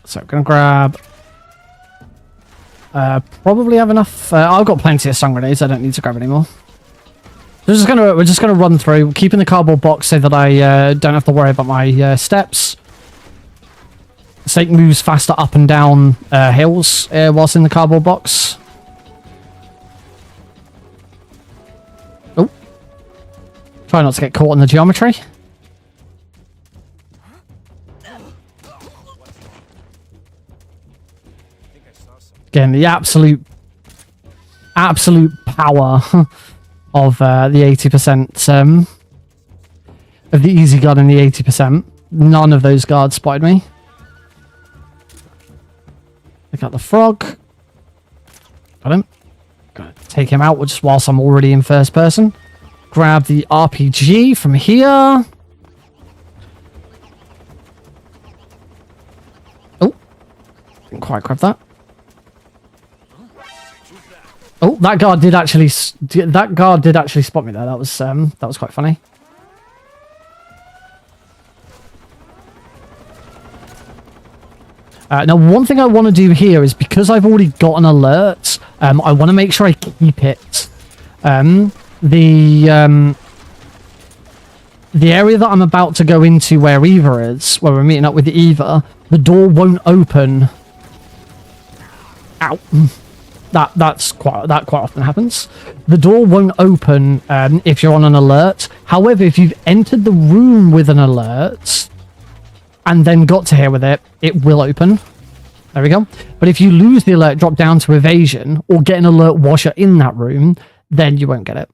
So, gonna grab. Probably have enough. I've got plenty of stun grenades. I don't need to grab any more. We're just gonna run through, keeping the cardboard box so that I don't have to worry about my steps. Snake moves faster up and down hills whilst in the cardboard box. Oh, try not to get caught in the geometry. Again, the absolute power of the 80% of the easy gun and the 80%. None of those guards spotted me. Look at the frog. Got him. Gonna take him out just whilst I'm already in first person. Grab the RPG from here. Oh, didn't quite grab that. Oh, that guard did actually spot me there. That was quite funny. Now, one thing I want to do here is, because I've already got an alert, I want to make sure I keep it. The area that I'm about to go into, where Eva is, where we're meeting up with Eva, the door won't open. Ow. That quite often happens. The door won't open if you're on an alert. However, if you've entered the room with an alert and then got to here with it, it will open. There we go. But if you lose the alert, drop down to evasion, or get an alert whilst you're in that room, then you won't get it.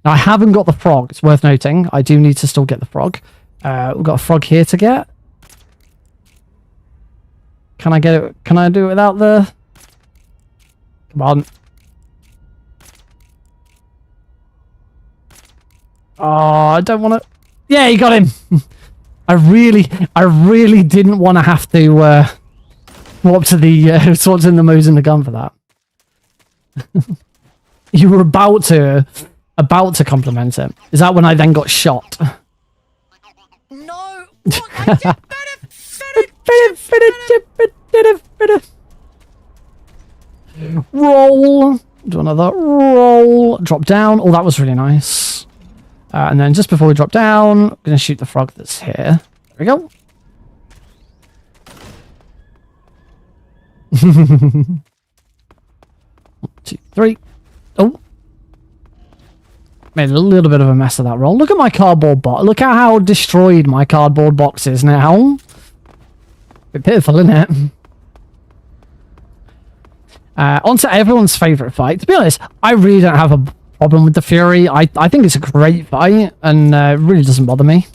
Now, I haven't got the frog. It's worth noting. I do need to still get the frog. We've got a frog here to get. Can I get it? Can I do it without the... Come on. Oh, I don't want to... Yeah, you got him. I really didn't want to have to swap to the swap in the Mosin the gun for that. You were about to compliment it. Is that when I then got shot? No! Roll. Do another roll. Drop down. Oh, that was really nice. And then just before we drop down, I'm going to shoot the frog that's here. There we go. 1, 2, 3. Oh. Made a little bit of a mess of that roll. Look at my cardboard box. Look at how destroyed my cardboard box is now. Bit pitiful, isn't it? On to everyone's favourite fight. To be honest, I really don't have a problem with the Fury. I think it's a great fight, and it really doesn't bother me.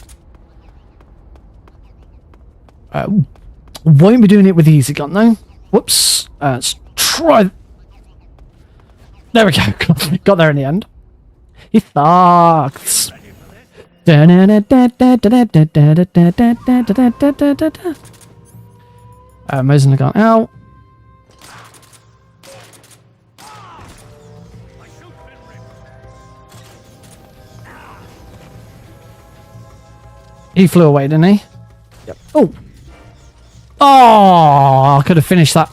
Won't be doing it with the easy gun, though. Whoops. Let's try... There we go. Got there in the end. He sucks. Mosin the gun out. He flew away, didn't he? Yep. Oh! Oh! I could have finished that.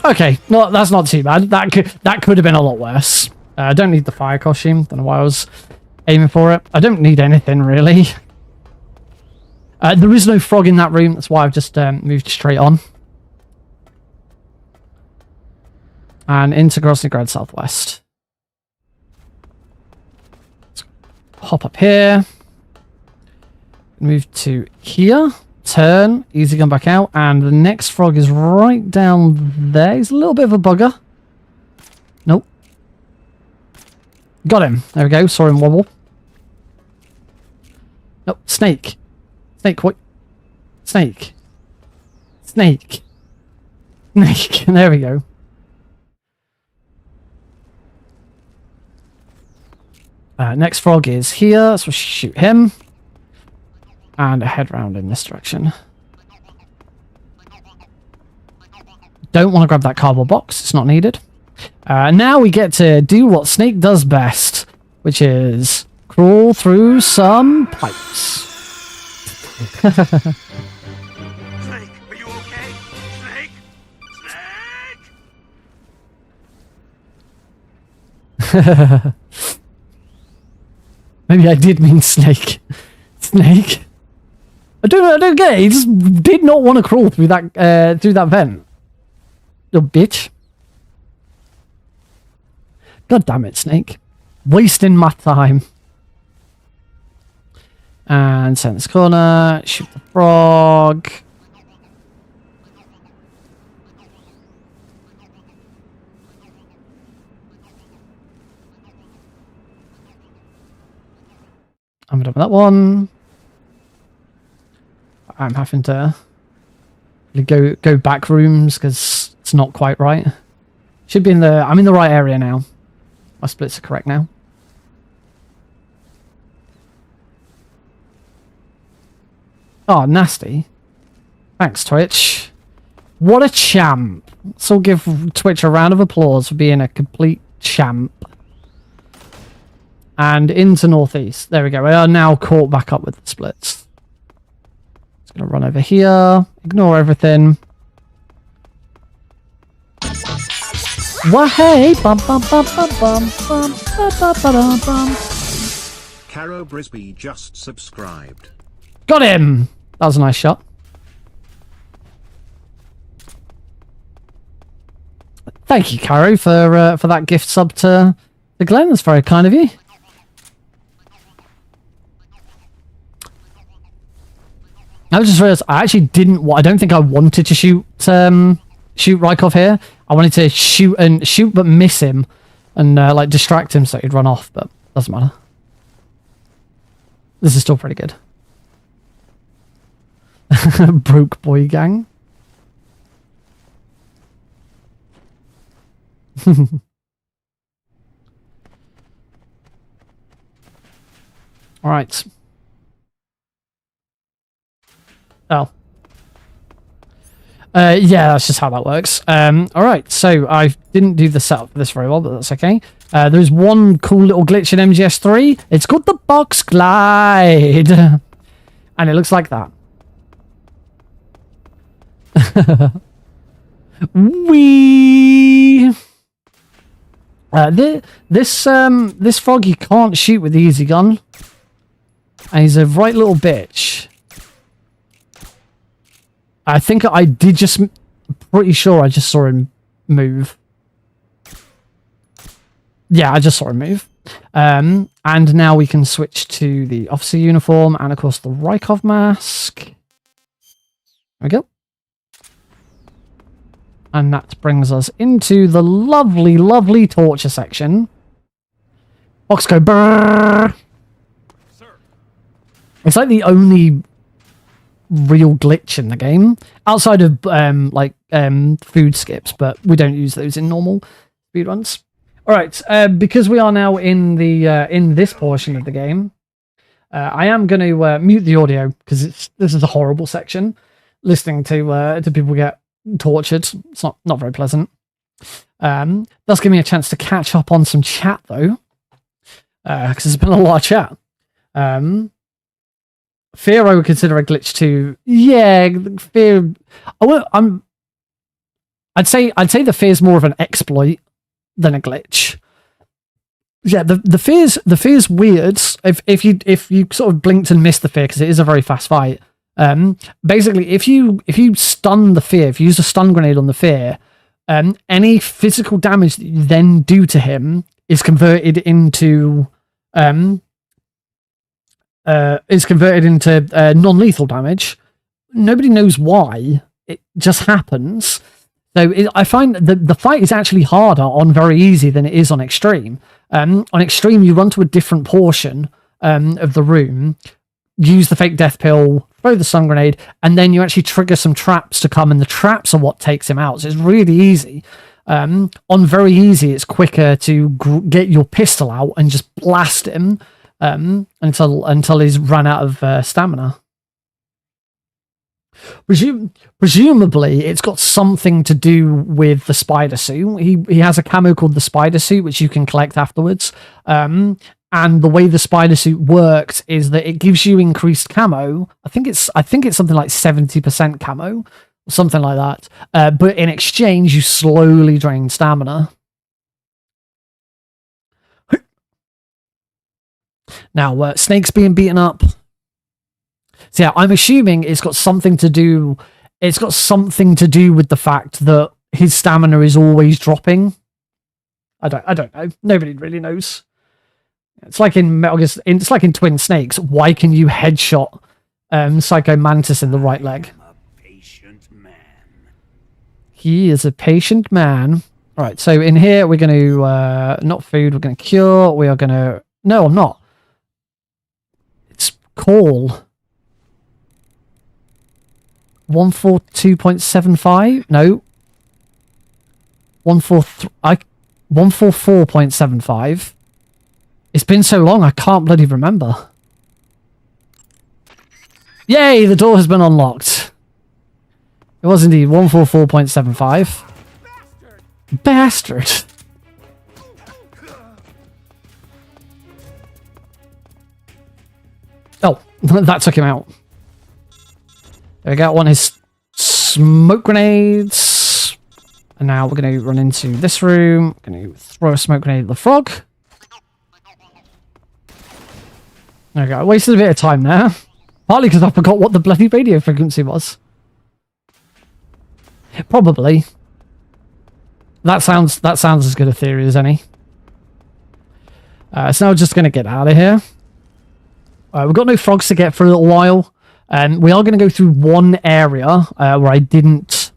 Okay, no, that's not too bad. That could have been a lot worse. I don't need the fire costume. Don't know why I was aiming for it. I don't need anything, really. There is no frog in that room. That's why I've just moved straight on. And into Grosnygrad Southwest. Let's hop up here. Move to here. Turn. Easy gun back out. And the next frog is right down there. He's a little bit of a bugger. Nope. Got him. There we go. Saw him wobble. Nope. Snake. Snake. What? Snake. Snake. Snake. There we go. Next frog is here, so we'll shoot him. And head round in this direction. Don't want to grab that cardboard box, it's not needed. Now we get to do what Snake does best, which is crawl through some pipes. Snake, are you okay? Snake? Snake? Maybe I did mean snake. Snake. I don't get it. He just did not want to crawl through that vent. Little bitch. God damn it, Snake. Wasting my time. And send this corner. Shoot the frog. I'm done with that one. I'm having to go back rooms because it's not quite right. Should be in the... I'm in the right area now. My splits are correct now. Oh, nasty. Thanks, Twitch. What a champ. So give Twitch a round of applause for being a complete champ. And into northeast. There we go. We are now caught back up with the splits. Just going to run over here. Ignore everything. Well, hey! Bum, bum, bum, bum, bum, bum, bum, bum, bum, bum. Caro Brisby just subscribed. Got him! That was a nice shot. Thank you, Caro, for that gift sub to Glenn. That's very kind of you. I just realized I actually didn't. I don't think I wanted to shoot Rykov here. I wanted to shoot but miss him, and like distract him so he'd run off. But doesn't matter. This is still pretty good. Broke boy gang. All right. Oh. Yeah, that's just how that works. Alright, so I didn't do the setup for this very well, but that's okay. There's one cool little glitch in MGS3. It's called the box glide. And it looks like that. Wee. This frog you can't shoot with the easy gun. And he's a right little bitch. I think I did just... Pretty sure I just saw him move. Yeah, I just saw him move. And now we can switch to the officer uniform and, of course, the Rykov mask. There we go. And that brings us into the lovely, lovely torture section. Box go brrrr. Sir. It's like the only real glitch in the game outside of food skips, but we don't use those in normal speedruns. All right, because we are now in the in this portion of the game, I am going to mute the audio because this is a horrible section. Listening to people get tortured, it's not very pleasant. Does give me a chance to catch up on some chat though, because there's been a lot of chat. Fear I would consider a glitch too. Yeah, fear. I'd say the fear is more of an exploit than a glitch. yeah, the fear's weird. If you sort of blinked and missed the fear, because it is a very fast fight. Basically, if you stun the fear, if you use a stun grenade on the fear, any physical damage that you then do to him is converted into non-lethal damage. Nobody knows why. It just happens. So I find that the fight is actually harder on very easy than it is on extreme. On extreme, you run to a different portion of the room, use the fake death pill, throw the stun grenade, and then you actually trigger some traps to come, and the traps are what takes him out. So it's really easy. On very easy, it's quicker to get your pistol out and just blast him until he's run out of stamina. Presumably, it's got something to do with the spider suit. He has a camo called the spider suit, which you can collect afterwards. And the way the spider suit works is that it gives you increased camo. I think it's something like 70% camo, or something like that. But in exchange, you slowly drain stamina. Now, Snake's being beaten up. So yeah, I'm assuming it's got something to do. It's got something to do with the fact that his stamina is always dropping. I don't know. Nobody really knows. It's like in Metal Gear. It's like in Twin Snakes. Why can you headshot Psycho Mantis in the right leg? I'm a patient man. He is a patient man. All right. So in here we're going to not food. We're going to cure. We are going to. No, I'm not. It's call. 142.75? No. 144.75. It's been so long, I can't bloody remember. Yay, the door has been unlocked. It was indeed 144.75. Bastard. Oh, that took him out. There we go, one his smoke grenades. And now we're going to run into this room. Going to throw a smoke grenade at the frog. There we go, I wasted a bit of time there. Partly because I forgot what the bloody radio frequency was. Probably. That sounds as good a theory as any. So now we're just going to get out of here. We've got no frogs to get for a little while. We are going to go through one area where I didn't...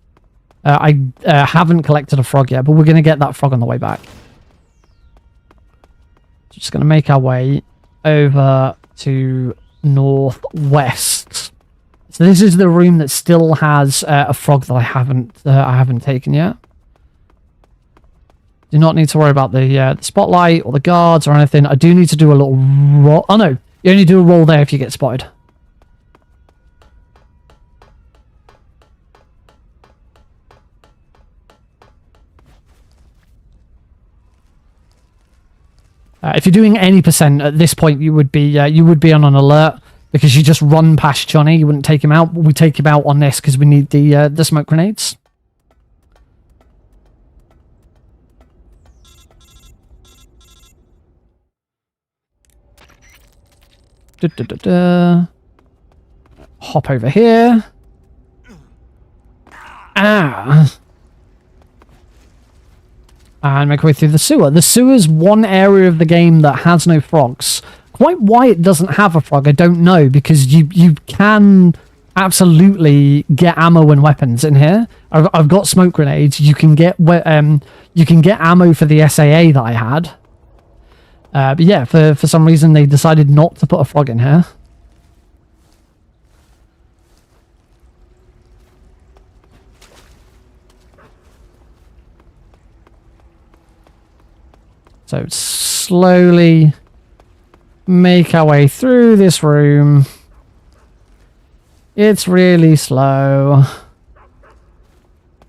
I haven't collected a frog yet, but we're going to get that frog on the way back. Just going to make our way over to northwest. So this is the room that still has a frog that I haven't taken yet. Do not need to worry about the spotlight or the guards or anything. I do need to do a little roll. Oh no, you only do a roll there if you get spotted. If you're doing any percent at this point, you would be on an alert because you just run past Johnny. You wouldn't take him out. We take him out on this because we need the smoke grenades. Hop over here. Ah. And make our way through the sewer. The sewer's one area of the game that has no frogs. Quite why it doesn't have a frog, I don't know, because you can absolutely get ammo and weapons in here. I've got smoke grenades. You can get ammo for the SAA that I had. But yeah, for some reason they decided not to put a frog in here. So slowly make our way through this room. It's really slow.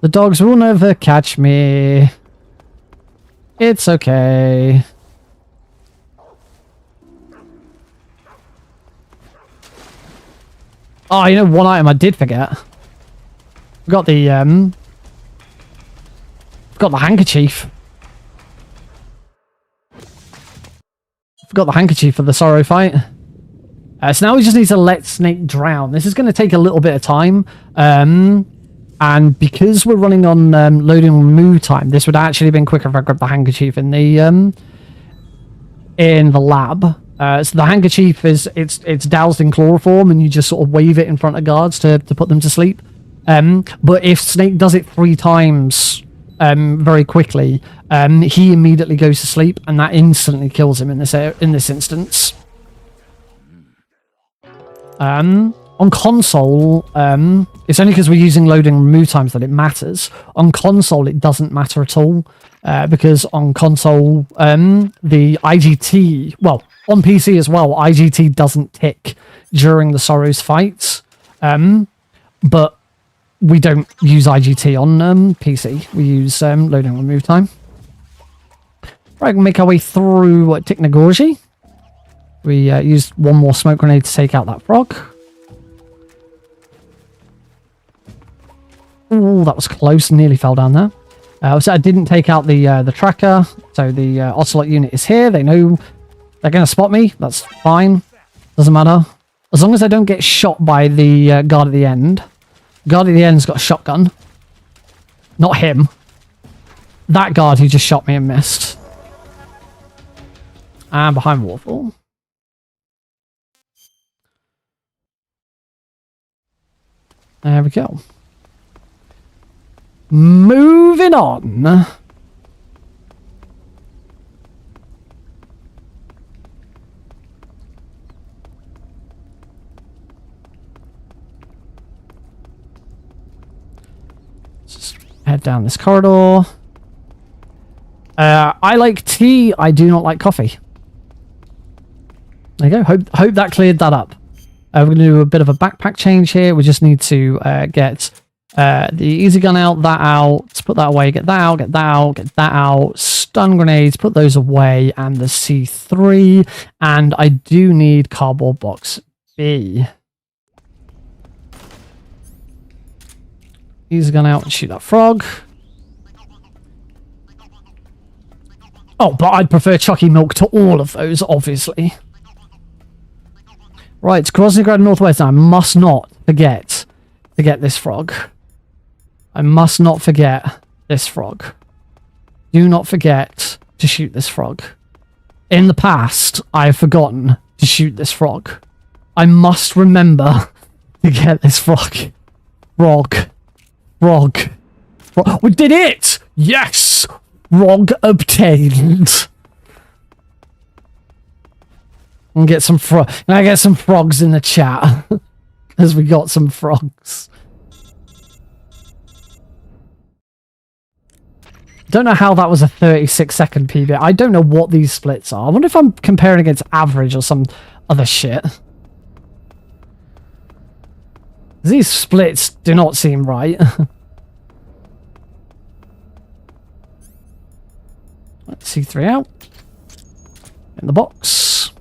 The dogs will never catch me. It's okay. Oh, you know one item I did forget. Got the handkerchief. forgot the handkerchief for the sorrow fight. So now we just need to let Snake drown. This is going to take a little bit of time. And because we're running on loading and remove time, this would actually have been quicker if I grabbed the handkerchief in the lab. So the handkerchief it's doused in chloroform, and you just sort of wave it in front of guards to put them to sleep. But if Snake does it 3 times very quickly, he immediately goes to sleep, and that instantly kills him in this instance. On console, it's only because we're using loading and remove times that it matters. On console, it doesn't matter at all, because on console, the IGT, well, on PC as well, IGT doesn't tick during the Sorrows fights, but we don't use IGT on PC. We use loading and remove time. Right, we'll make our way through Tiknagorji. We used one more smoke grenade to take out that frog. Ooh, that was close. Nearly fell down there. So I didn't take out the tracker. So the Ocelot unit is here. They know they're going to spot me. That's fine. Doesn't matter. As long as I don't get shot by the guard at the end. Guard at the end's got a shotgun. Not him. That guard who just shot me and missed. And behind waterfall. There we go. Moving on. Just head down this corridor. I like tea. I do not like coffee. There you go. Hope that cleared that up. We're going to do a bit of a backpack change here. We just need to get the easy gun out, that out, put that away, get that out, get that out, get that out, stun grenades, put those away, and the C3. And I do need cardboard box B. Easy gun out and shoot that frog. Oh, but I'd prefer Chucky Milk to all of those, obviously. Right, it's Groznygrad Northwest. I must not forget to get this frog. I must not forget this frog. Do not forget to shoot this frog. In the past, I have forgotten to shoot this frog. I must remember to get this frog. Frog. We did it! Yes! Frog obtained. And get some I get some frogs in the chat as we got some frogs. Don't know how that was a 36-second PB. I don't know what these splits are. I wonder if I'm comparing against average or some other shit. These splits do not seem right. Let's C3 out. In the box.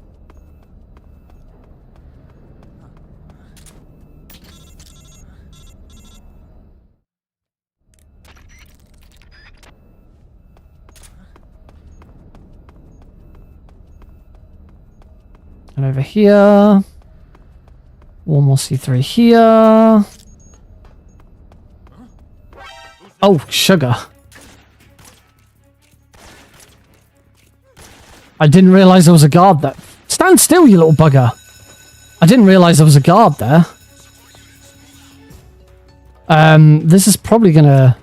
And over here. One more C3 here. Oh, sugar. I didn't realize there was a guard there. Stand still, you little bugger. I didn't realize there was a guard there. This is probably gonna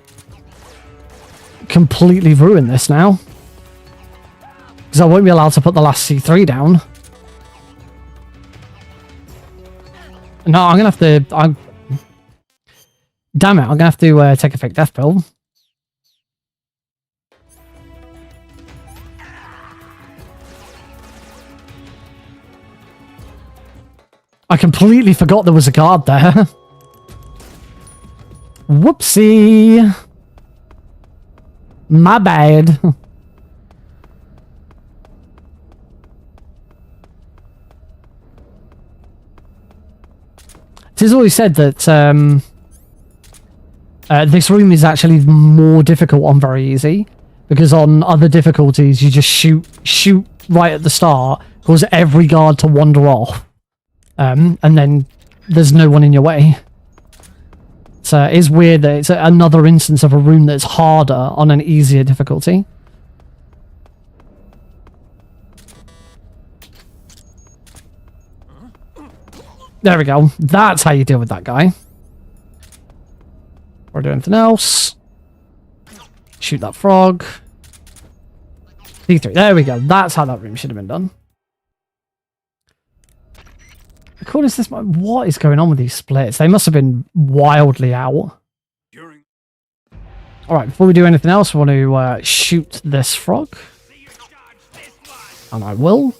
completely ruin this now. Because I won't be allowed to put the last C3 down. No, I'm gonna have to... Damn it, I'm gonna have to take a fake death pill. I completely forgot there was a guard there. Whoopsie. My bad. It is always said that this room is actually more difficult on very easy, because on other difficulties you just shoot right at the start cause every guard to wander off. And then there's no one in your way. So it's weird that it's another instance of a room that's harder on an easier difficulty. There we go. That's how you deal with that guy. Or do anything else. Shoot that frog. D3. There we go. That's how that room should have been done. According to this, what is going on with these splits? They must have been wildly out. Alright, before we do anything else, we want to shoot this frog. And I will.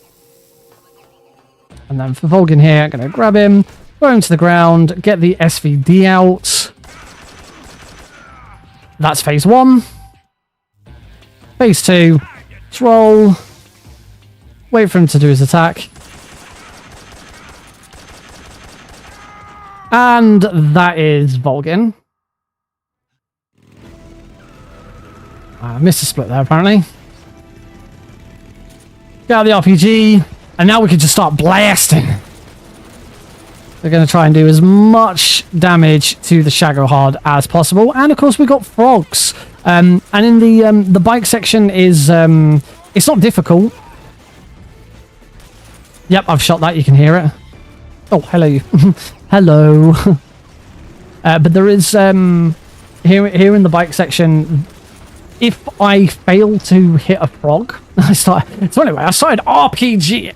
And then for Volgin here, I'm going to grab him, throw him to the ground, get the SVD out. That's phase 1. Phase 2. Troll. Wait for him to do his attack. And that is Volgin. I missed a split there, apparently. Get out the RPG. And now we can just start blasting. We're going to try and do as much damage to the Shagohard as possible. And of course we got frogs. And in the bike section is it's not difficult. Yep, I've shot that. You can hear it. Oh, hello. Hello. But there is here in the bike section. If I fail to hit a frog, so anyway, I started RPG.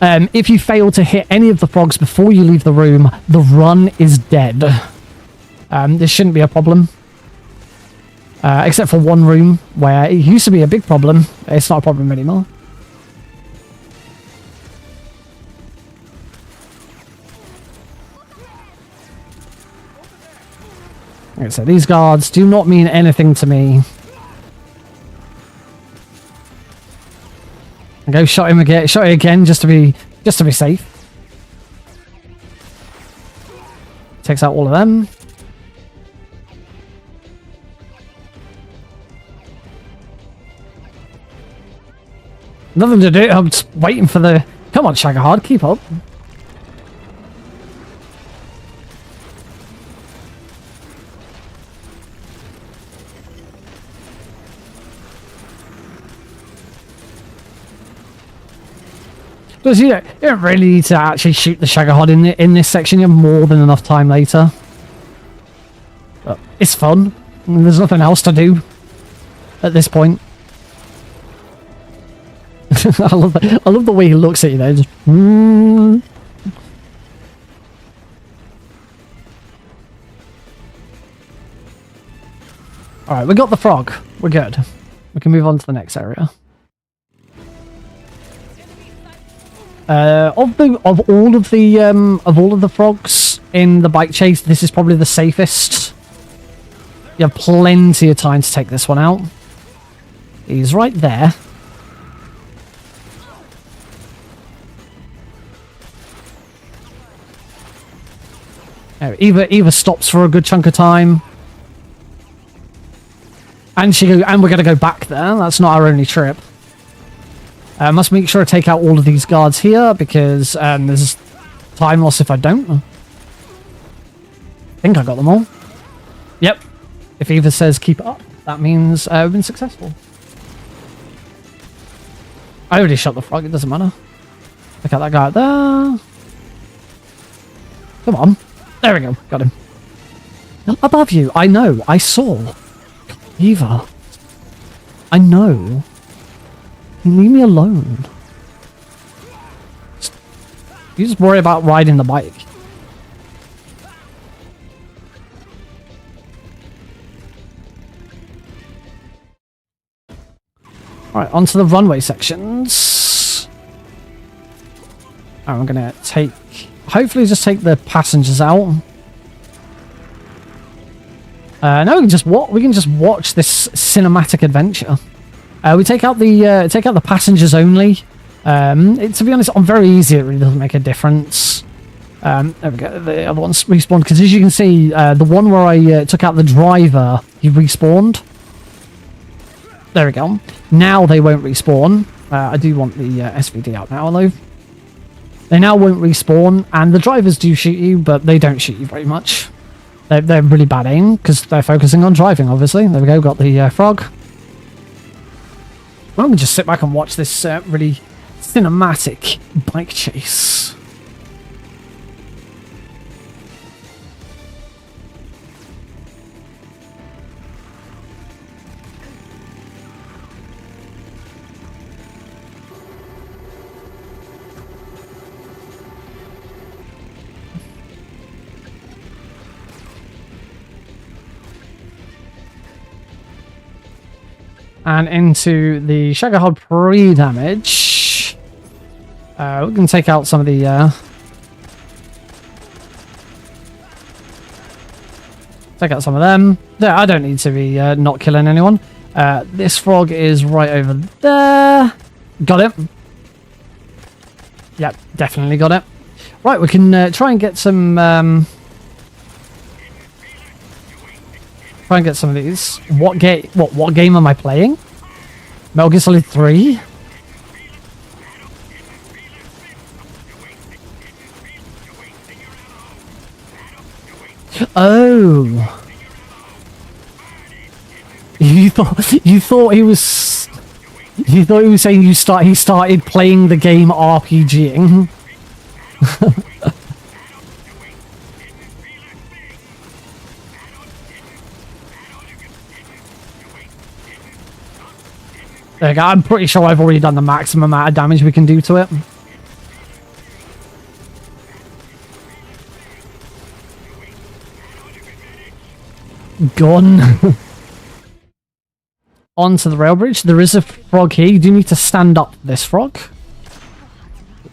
If you fail to hit any of the frogs before you leave the room, the run is dead. This shouldn't be a problem. Except for one room where it used to be a big problem. It's not a problem anymore. Like I said, these guards do not mean anything to me. I go shot him again just to be safe. Takes out all of them. Nothing to do. I'm just waiting for the. Come on, Shagohard, keep up. Because you don't really need to actually shoot the Shagohard in this section. You have more than enough time later. But it's fun. There's nothing else to do at this point. I love the way he looks at you there. Just, Alright, we got the frog. We're good. We can move on to the next area. Of all of the frogs in the bike chase, this is probably the safest. You have plenty of time to take this one out. He's right there. Eva stops for a good chunk of time. And we're gonna go back there. That's not our only trip. Must make sure to take out all of these guards here because there's time loss if I don't. I think I got them all. Yep. If Eva says keep it up, that means we've been successful. I already shot the frog, it doesn't matter. Look at that guy out there. Come on. There we go. Got him. Above you. I know. I saw. Eva. I know. Leave me alone. You just worry about riding the bike. Alright, onto the runway sections. I'm gonna hopefully just take the passengers out. Now we can just watch this cinematic adventure. We take out the passengers only. To be honest, I'm very easy. It really doesn't make a difference. There we go. The other one's respawned because, as you can see, the one where I took out the driver, he respawned. There we go. Now they won't respawn. I do want the SVD out now, though. They now won't respawn, and the drivers do shoot you, but they don't shoot you very much. They're really bad aim, because they're focusing on driving, obviously. There we go, got the frog. Why don't we just sit back and watch this really cinematic bike chase? And into the Shagahod pre-damage. We can take out some of the... take out some of them. Yeah, I don't need to be not killing anyone. This frog is right over there. Got it. Yep, definitely got it. Right, we can try and get some... try and get some of these. What game am I playing? Metal Gear Solid 3? Oh. You thought he was saying he started playing the game RPGing. There you go. I'm pretty sure I've already done the maximum amount of damage we can do to it. Gone. Onto the rail bridge. There is a frog here. You do need to stand up this frog.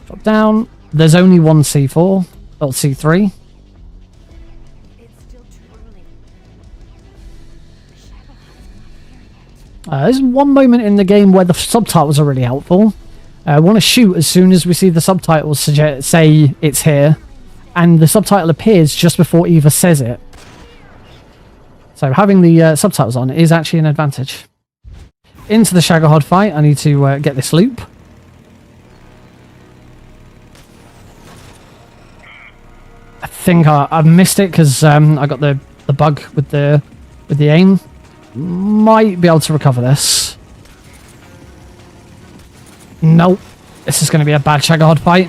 Drop down. There's only one C4. Or C3. There's one moment in the game where the subtitles are really helpful. I want to shoot as soon as we see the subtitles say it's here. And the subtitle appears just before Eva says it. So having the subtitles on is actually an advantage. Into the Shagahod fight. I need to get this loop. I think I've missed it because I got the bug with the aim. Might be able to recover this. Nope. This is going to be a bad Shagahod fight.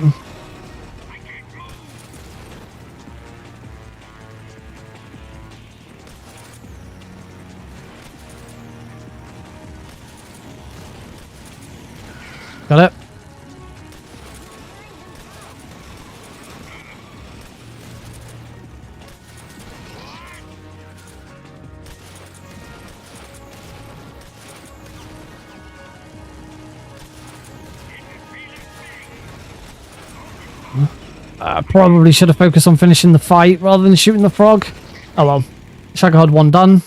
Got it. Probably should have focused on finishing the fight rather than shooting the frog. Oh well. Shagahod 1 done.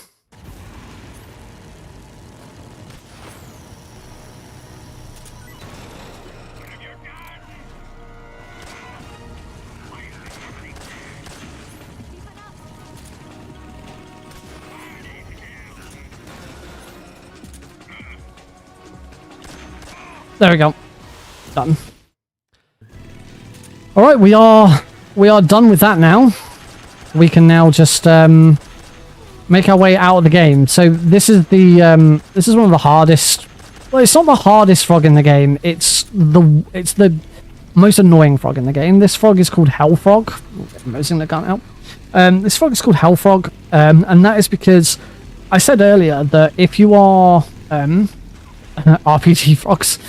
There we go. Done. Alright, we are done with that now. We can now just make our way out of the game. So this is the this is one of the hardest. Well, it's not the hardest frog in the game. It's the most annoying frog in the game. This frog is called Hell Frog. I'm using the gun out. This frog is called Hell Frog, and that is because I said earlier that if you are RPG frogs,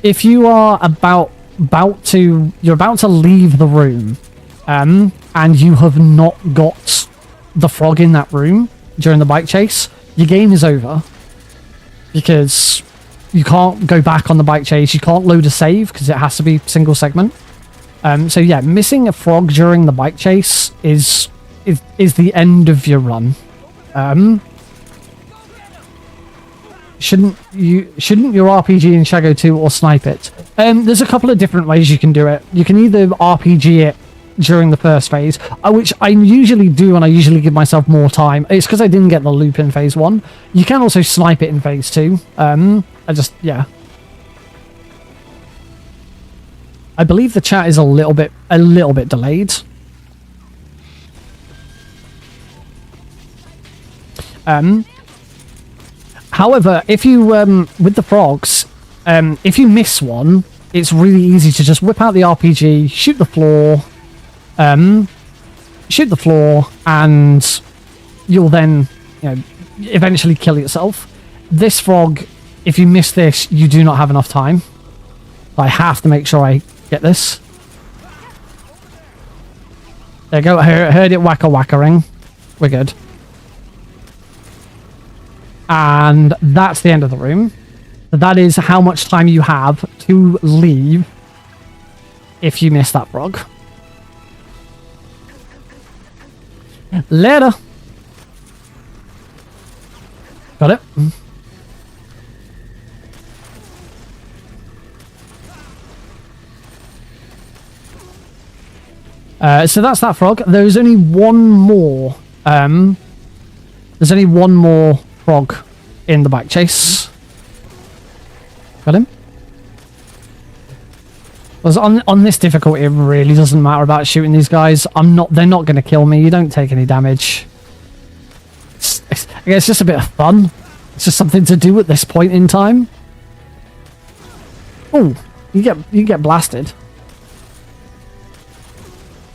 if you are about to leave the room, and you have not got the frog in that room during the bike chase, your game is over because you can't go back on the bike chase. You can't load a save because it has to be single segment. So yeah, missing a frog during the bike chase is the end of your run. Shouldn't your RPG in Shago 2 or snipe it? There's a couple of different ways you can do it. You can either RPG it during the first phase, which I usually do, and I usually give myself more time. It's because I didn't get the loop in phase 1. You can also snipe it in phase 2. I believe the chat is a little bit delayed. However, if you with the frogs, if you miss one, it's really easy to just whip out the RPG, shoot the floor, and you'll then, you know, eventually kill yourself. This frog, if you miss this, you do not have enough time. I have to make sure I get this. There you go. I heard it whacker-whackering. We're good. And that's the end of the room. That is how much time you have to leave if you miss that frog. Later. Got it? So that's that frog. There's only one more. There's only one more frog in the back chase. Got him? Because on this difficulty, it really doesn't matter about shooting these guys. They're not going to kill me. You don't take any damage. It's just a bit of fun. It's just something to do at this point in time. Oh, you get blasted.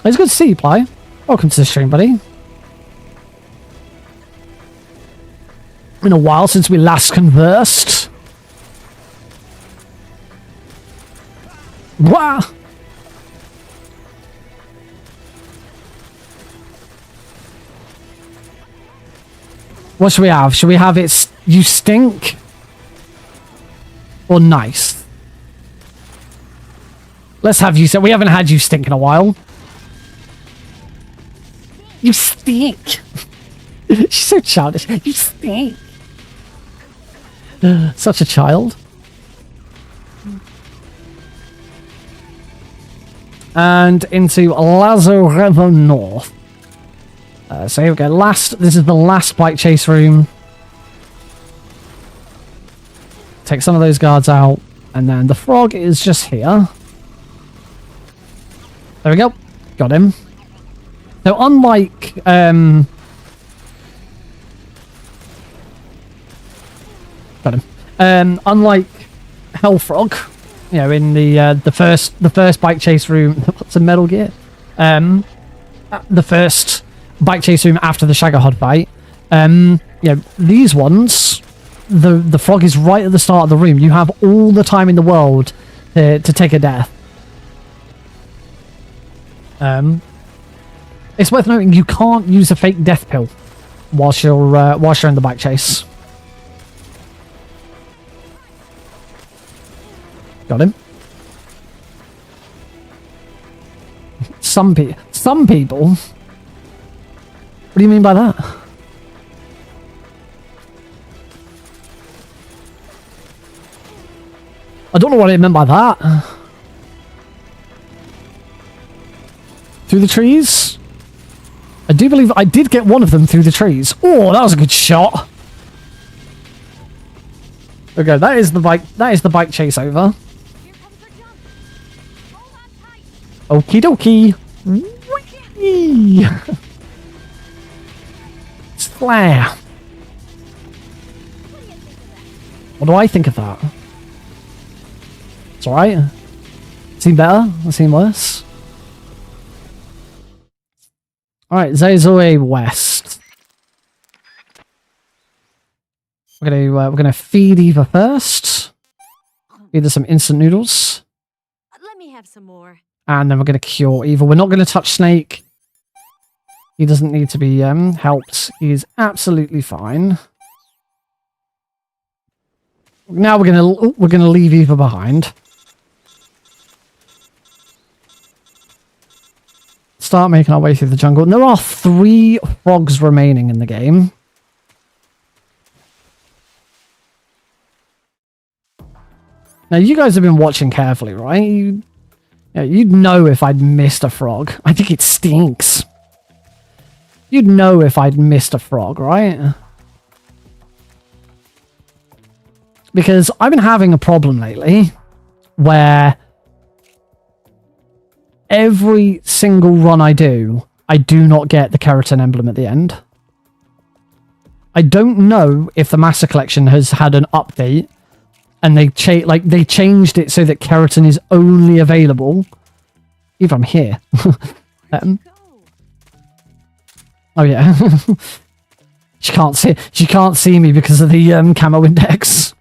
It's good to see you, Ply. Welcome to the stream, buddy. Been a while since we last conversed. Wah! What should we have? Should we have it's you stink? Or nice? Let's have you. So we haven't had you stink in a while. You stink. She's so childish. You stink. Such a child. And into Lazarevo North. So here we go. This is the last bike chase room. Take some of those guards out. And then the frog is just here. There we go. Got him. So unlike got him. Unlike Hellfrog, you know, in the first bike chase room, what's a Metal Gear? The first bike chase room after the Shagahod fight. You know, these ones, the frog is right at the start of the room. You have all the time in the world to take a death. It's worth noting you can't use a fake death pill whilst you're in the bike chase. Got him. Some people. What do you mean by that? I don't know what it meant by that. Through the trees? I do believe I did get one of them through the trees. Oh, that was a good shot. Okay, that is the bike chase over. Okie dokie. Whee! Flare. What do I think of that? It's alright. Seen better? I've seen worse. Alright, Zazoi West. We're gonna feed Eva first. Feed her some instant noodles. Let me have some more. And then we're gonna cure Eva. We're not gonna touch Snake. He doesn't need to be helped. He is absolutely fine. Now we're gonna leave Eva behind. Start making our way through the jungle. And there are 3 frogs remaining in the game. Now, you guys have been watching carefully, right? You'd know if I'd missed a frog. I think it stinks. You'd know if I'd missed a frog, right? Because I've been having a problem lately where every single run I do not get the keratin emblem at the end. I don't know if the Master Collection has had an update and they changed it so that keratin is only available if I'm here. Oh yeah. She can't see me because of the camo index.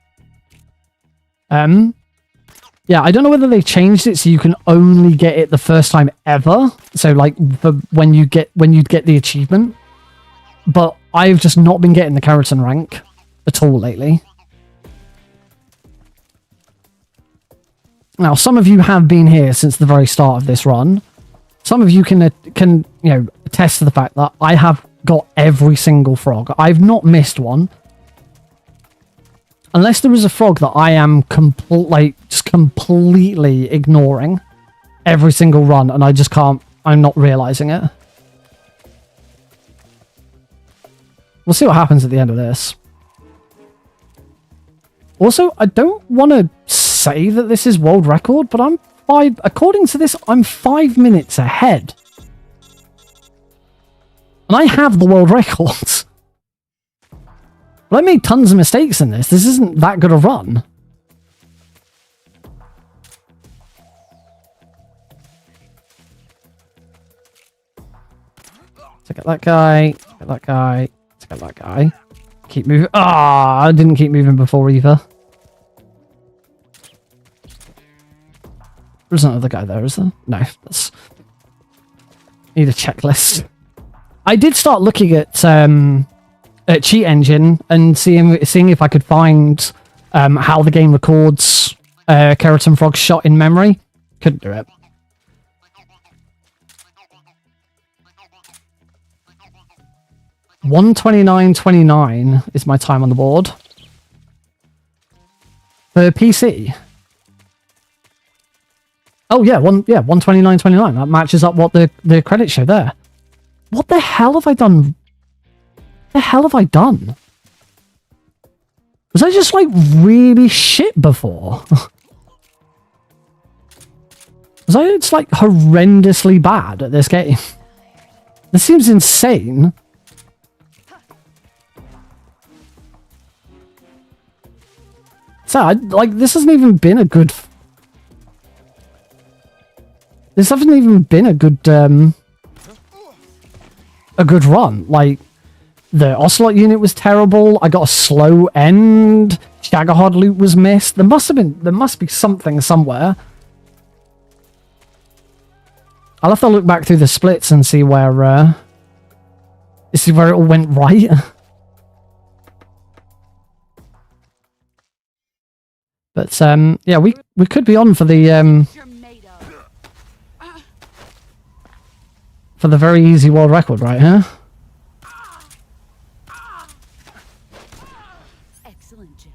Yeah, I don't know whether they changed it so you can only get it the first time ever. So like when you get the achievement. But I've just not been getting the keratin rank at all lately. Now, some of you have been here since the very start of this run. Some of you can attest to the fact that I have got every single frog. I've not missed one. Unless there is a frog that I am just completely ignoring every single run, and I just can't, I'm not realizing it. We'll see what happens at the end of this. Also, I don't want to say that this is world record, but according to this, I'm 5 minutes ahead. And I have the world records. But I made tons of mistakes in this. This isn't that good a run. Take out that guy. Take out that guy. Take out that guy. Keep moving. Ah, I didn't keep moving before either. There's another guy there, is there? No, that's... Need a checklist. I did start looking at Cheat Engine and seeing if I could find how the game records keratin frog shot in memory. Couldn't do it. $1:29.29 is my time on the board. For PC. Oh yeah, 1:29.29. That matches up what the credits show there. What the hell have I done? What the hell have I done? Was I just like really shit before? Was I just like horrendously bad at this game? This seems insane. So, this hasn't even been a good... This hasn't even been a good run. Like, the Ocelot unit was terrible. I got a slow end. Shagahod loot was missed. There must be something somewhere. I'll have to look back through the splits and see where it all went right. But yeah, we could be on for the very easy world record, right? Huh? Excellent, Jack.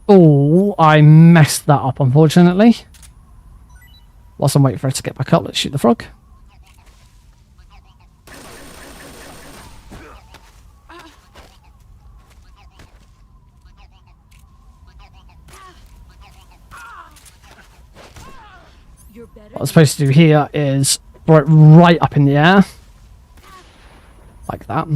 Oh, I messed that up, unfortunately. Whilst I'm waiting for her to get back up, let's shoot the frog. What I'm supposed to do here is throw it right up in the air. Like that.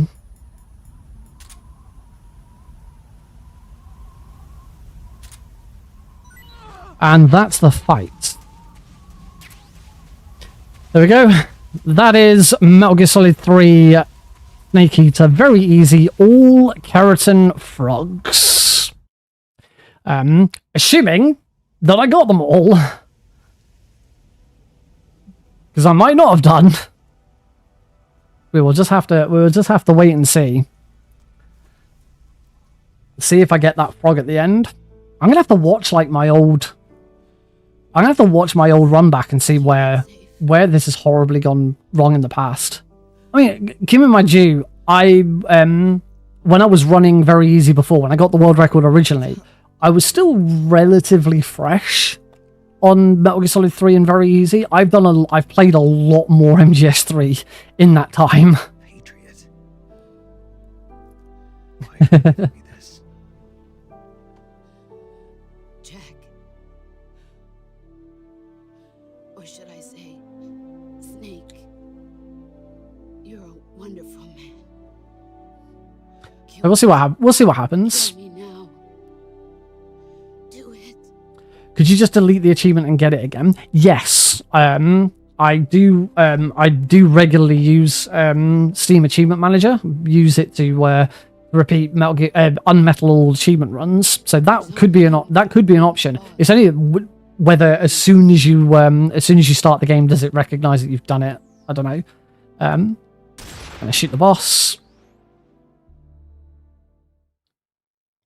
And that's the fight. There we go. That is Metal Gear Solid 3 Snake Eater. Very easy. All keratin frogs. Assuming that I got them all. Because I might not have done. We will just have to wait and see. See if I get that frog at the end. I'm gonna have to watch like my old run back and see where this has horribly gone wrong in the past. I mean, give me my due. When I was running very easy before, when I got the world record originally, I was still relatively fresh on Metal Gear Solid 3 and very easy. I've played a lot more MGS3 in that time. Patriot. Why did you do me this? Jack, we'll see what happens. Kill me now. Do it. Could you just delete the achievement and get it again? Yes. I do regularly use Steam Achievement Manager. Use it to repeat unmetal all achievement runs. So that could be an option. It's only whether as soon as you start the game does it recognize that you've done it. I don't know. I'm gonna shoot the boss.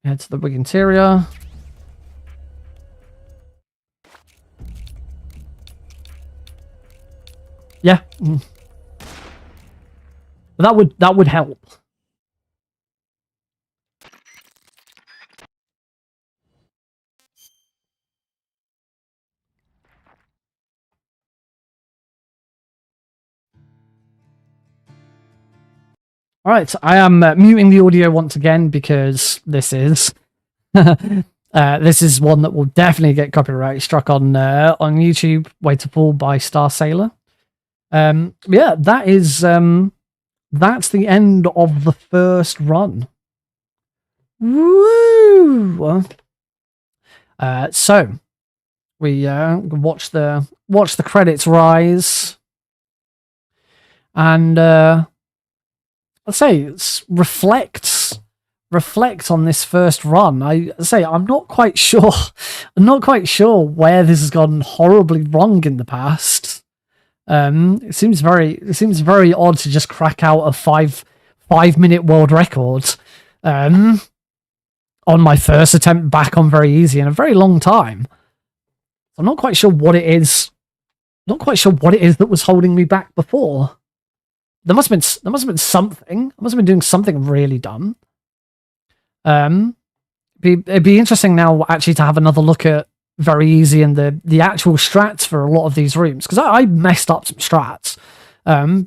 Head to the big interior. Yeah. But that would help. All right, I am muting the audio once again because this is this is one that will definitely get copyright struck on YouTube. Way to Fall by Star Sailor. Yeah, that is that's the end of the first run. Woo! So we watch the credits rise, and I'd say it's reflect on this first run. I'm not quite sure. I'm not quite sure where this has gone horribly wrong in the past. It seems very odd to just crack out a 5-minute world record on my first attempt back on very easy in a very long time. I'm not quite sure what it is. Not quite sure what it is that was holding me back before. There must have been something. I must have been doing something really dumb. It'd be interesting now actually to have another look at very easy and the actual strats for a lot of these rooms, because I messed up some strats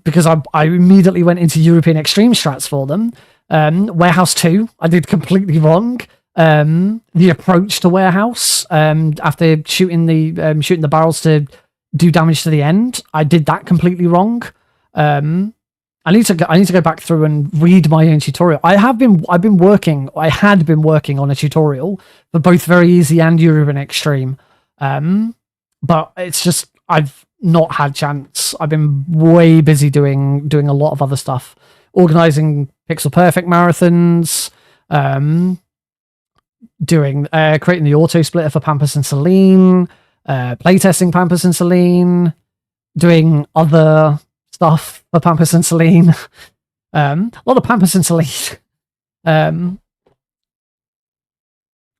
because I immediately went into European Extreme strats for them. Warehouse 2 I did completely wrong. The approach to Warehouse after shooting the barrels to do damage to the end, I did that completely wrong. I need to go back through and read my own tutorial. I had been working on a tutorial for both Very Easy and European Extreme. But it's just I've not had chance. I've been way busy doing a lot of other stuff. Organizing Pixel Perfect marathons, creating the auto splitter for Pampas and Celine, playtesting Pampas and Celine, doing other stuff for Pampas and Celine. A lot of Pampas and Celine.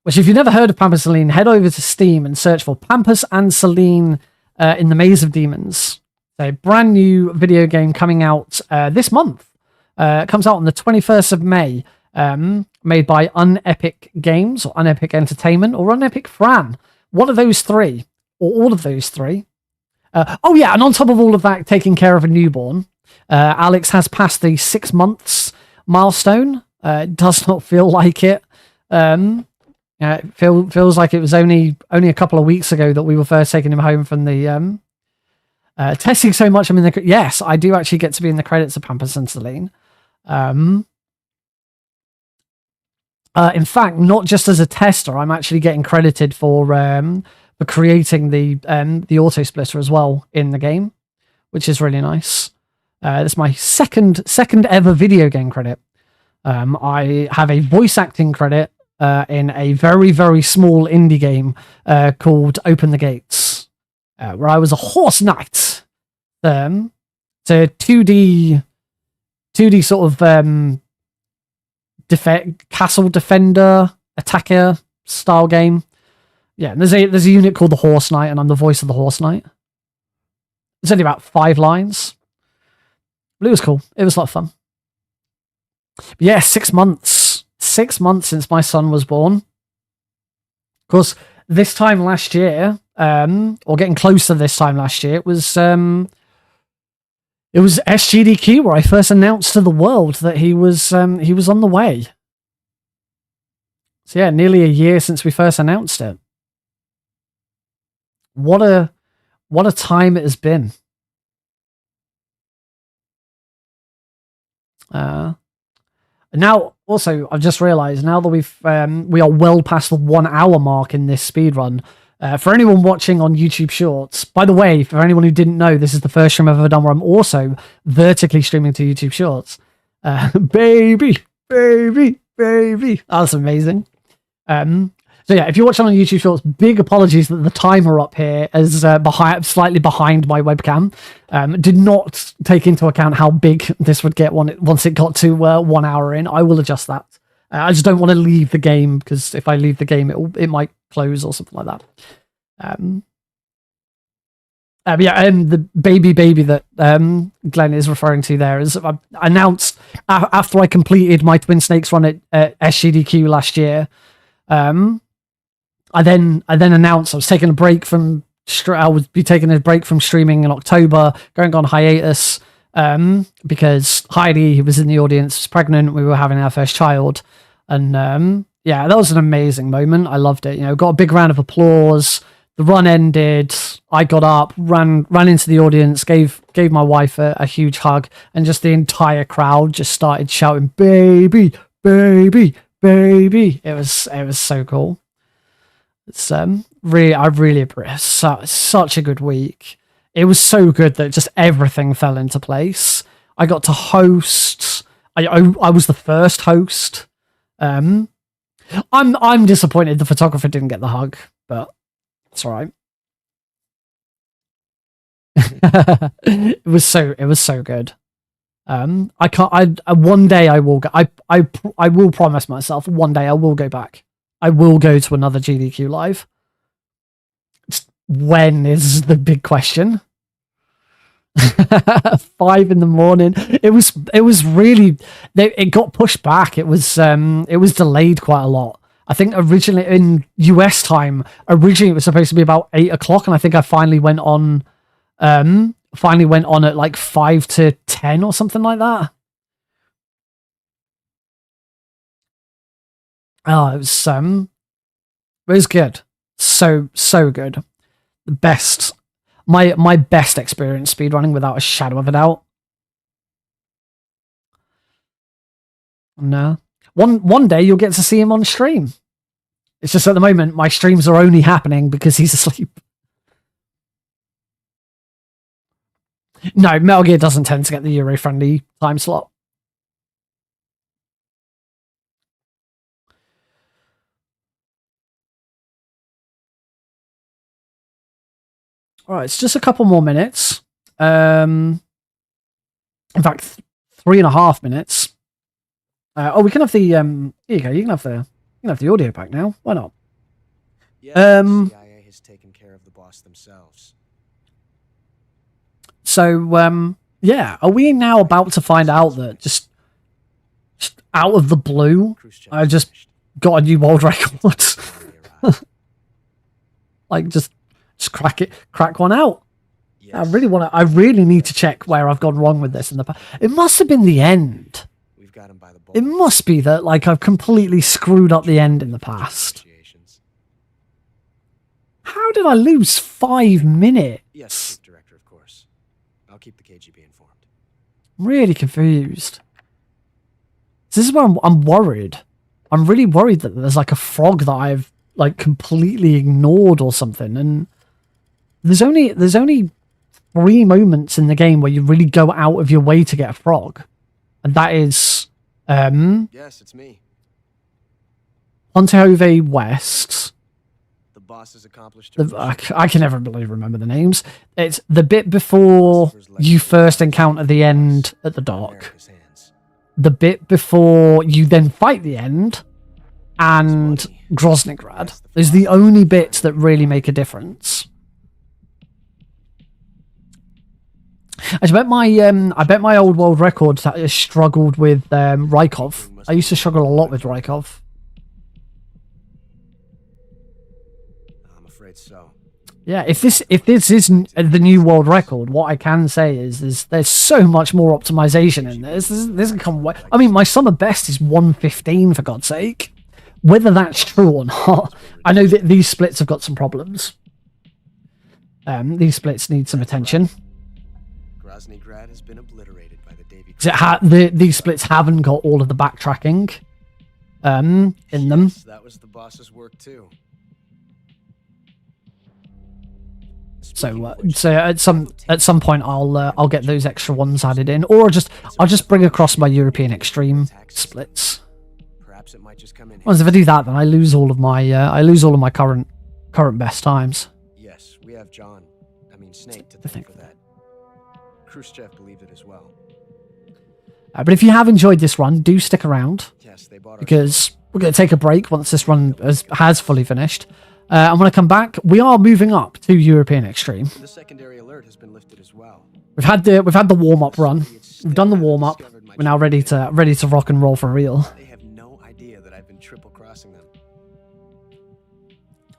Which, if you've never heard of Pampas and Celine, head over to Steam and search for Pampas and Celine in the Maze of Demons. A brand new video game coming out this month. It comes out on the 21st of May. Made by Unepic Games, or Unepic Entertainment, or Unepic Fran. One of those three, or all of those three. Oh yeah, and on top of all of that, taking care of a newborn, Alex has passed the 6 months milestone. It does not feel like it. It feels like it was only a couple of weeks ago that we were first taking him home from the testing so much. I'm in the yes, I do actually get to be in the credits of Pampas and Celine. In fact, not just as a tester, I'm actually getting credited for creating the auto splitter as well in the game, which is really nice. This is my second ever video game credit. I have a voice acting credit in a very, very small indie game called Open the Gates, where I was a horse knight. It's a 2D sort of castle defender attacker style game. Yeah, and there's a unit called the Horse Knight, and I'm the voice of the Horse Knight. It's only about 5 lines, but it was cool. It was a lot of fun. But yeah, 6 months. 6 months since my son was born. Of course, this time last year, or getting close to this time last year, it was SGDQ where I first announced to the world that he was on the way. So yeah, nearly a year since we first announced it. What a time it has been. Now, also, I've just realised now that we are well past the 1 hour mark in this speedrun. For anyone watching on YouTube Shorts, by the way, for anyone who didn't know, this is the first stream I've ever done where I'm also vertically streaming to YouTube Shorts. Baby, that's amazing. So yeah, if you're watching on YouTube Shorts, big apologies that the timer up here is slightly behind my webcam. Did not take into account how big this would get once it got to 1 hour in. I will adjust that. I just don't want to leave the game, because if I leave the game, it might close or something like that. The baby that Glenn is referring to there is I announced after I completed my Twin Snakes run at SGDQ last year. I then announced I was taking a break from. I would be taking a break from streaming in October, going on hiatus because Heidi, who was in the audience, was pregnant. We were having our first child, and yeah, that was an amazing moment. I loved it. You know, got a big round of applause. The run ended. I got up, ran into the audience, gave my wife a huge hug, and just the entire crowd just started shouting, "Baby, baby, baby!" It was so cool. It's really appreciate such a good week. It was so good that just everything fell into place. I got to host. I was the first host. I'm disappointed the photographer didn't get the hug, but it's all right. it was so good. I can't. One day I will go. I will promise myself one day I will go back. I will go to another GDQ live. When is the big question? 5 in the morning. It was really. It got pushed back. It was delayed quite a lot. I think originally in US time, it was supposed to be about 8 o'clock, and I think I finally went on at like 5 to 10 or something like that. Oh, it was good. So good. The best, my best experience speedrunning without a shadow of a doubt. No. One day you'll get to see him on stream. It's just at the moment my streams are only happening because he's asleep. No, Metal Gear doesn't tend to get the Euro-friendly time slot. All right, it's just a couple more minutes. In fact, 3.5 minutes. We can have the here you go. You can have the audio back now. Why not? Yeah, the CIA has taken care of the boss themselves. So yeah, are we now about to find out that just out of the blue, I just got a new world record? Like just crack one out. Yes. I really need to check where I've gone wrong with this in the past. It must have been the end. We've got him by the It must be that like I've completely screwed up the end in the past. How did I lose 5 minutes? Yes, Director, of course. I'll keep the KGB informed. I'm really confused. This is where I'm worried. I'm really worried that there's like a frog that I've like completely ignored or something, and there's only 3 moments in the game where you really go out of your way to get a frog, and that is yes, it's me. Ponte West. The boss has accomplished. I can never really remember the names. It's the bit before you first encounter the end at the dock. The bit before you then fight the end, and Groznygrad. Those are the only bits that really make a difference. I bet my old world record struggled with Rykov. I used to struggle a lot with Rykov. I'm afraid so. Yeah, if this isn't the new world record, what I can say is there's so much more optimization in this. This can come. I mean, my summer best is 115 for God's sake. Whether that's true or not, I know that these splits have got some problems. These splits need some attention. Groznygrad has been obliterated by the Davy because these splits haven't got all of the backtracking in them. Yes, that was the boss's work too. So at some point I'll get those extra ones added in, or I'll just bring across my European Extreme splits. Perhaps it might just come in. Once if I do that, then I lose all of my current best times. Yes, we have Snake to thank for that. Khrushchev believed it as well. But if you have enjoyed this run, do stick around, Yes, they bought because we're going to take a break once this run has fully finished. And when I come back, we are moving up to European Extreme. The secondary alert has been lifted as well. We've had the warm up run. We've done the warm up. We're now ready to rock and roll for real. They have no idea that I've been triple crossing them.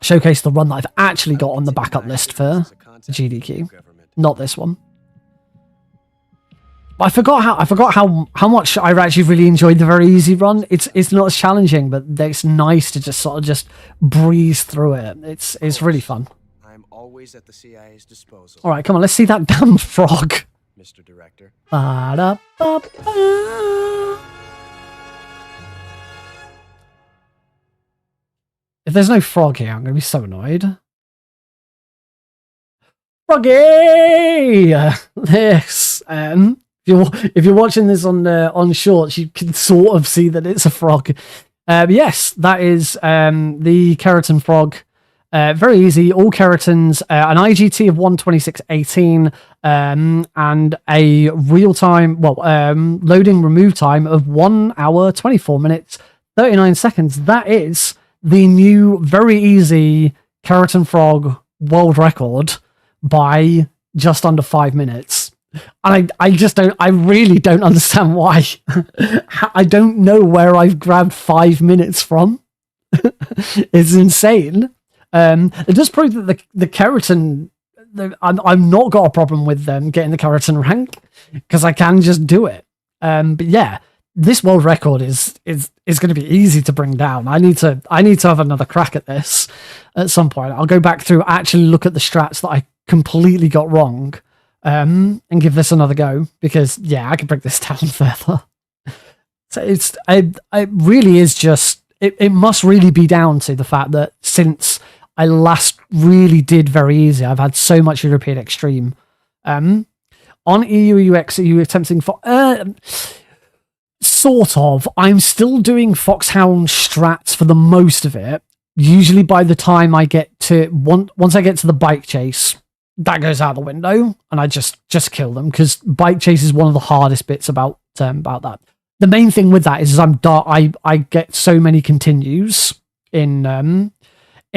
Showcase the run that I've actually got on the backup list for the GDQ, not this one. But I forgot how much I actually really enjoyed the very easy run. It's not as challenging, but it's nice to just sort of just breeze through it. It's really fun. I'm always at the CIA's disposal. All right, come on, let's see that damn frog. Mr. Director. Ba-da-ba-ba. If there's no frog here, I'm going to be so annoyed. Froggy! This. If you're watching this on shorts, you can sort of see that it's a frog. Yes, that is the keratin frog. Very easy. All keratins, an IGT of 126.18, and a real-time, loading remove time of 1 hour, 24 minutes, 39 seconds. That is the new, very easy keratin frog world record by just under 5 minutes. And I really don't understand why. I don't know where I've grabbed 5 minutes from. It's insane. It does prove that the keratin, I'm not got a problem with them getting the keratin rank, because I can just do it. But yeah, this world record is going to be easy to bring down. I need to have another crack at this at some point. I'll go back through, actually look at the strats that I completely got wrong, and give this another go, because yeah, I can break this down further. So it really is just, it must really be down to the fact that since I last really did very easy, I've had so much European Extreme. On EUUX, are you attempting for sort of? I'm still doing Foxhound strats for the most of it. Usually by the time I get to once I get to the bike chase, that goes out the window, and I just kill them, because bike chase is one of the hardest bits about that. The main thing with that is I get so many continues in a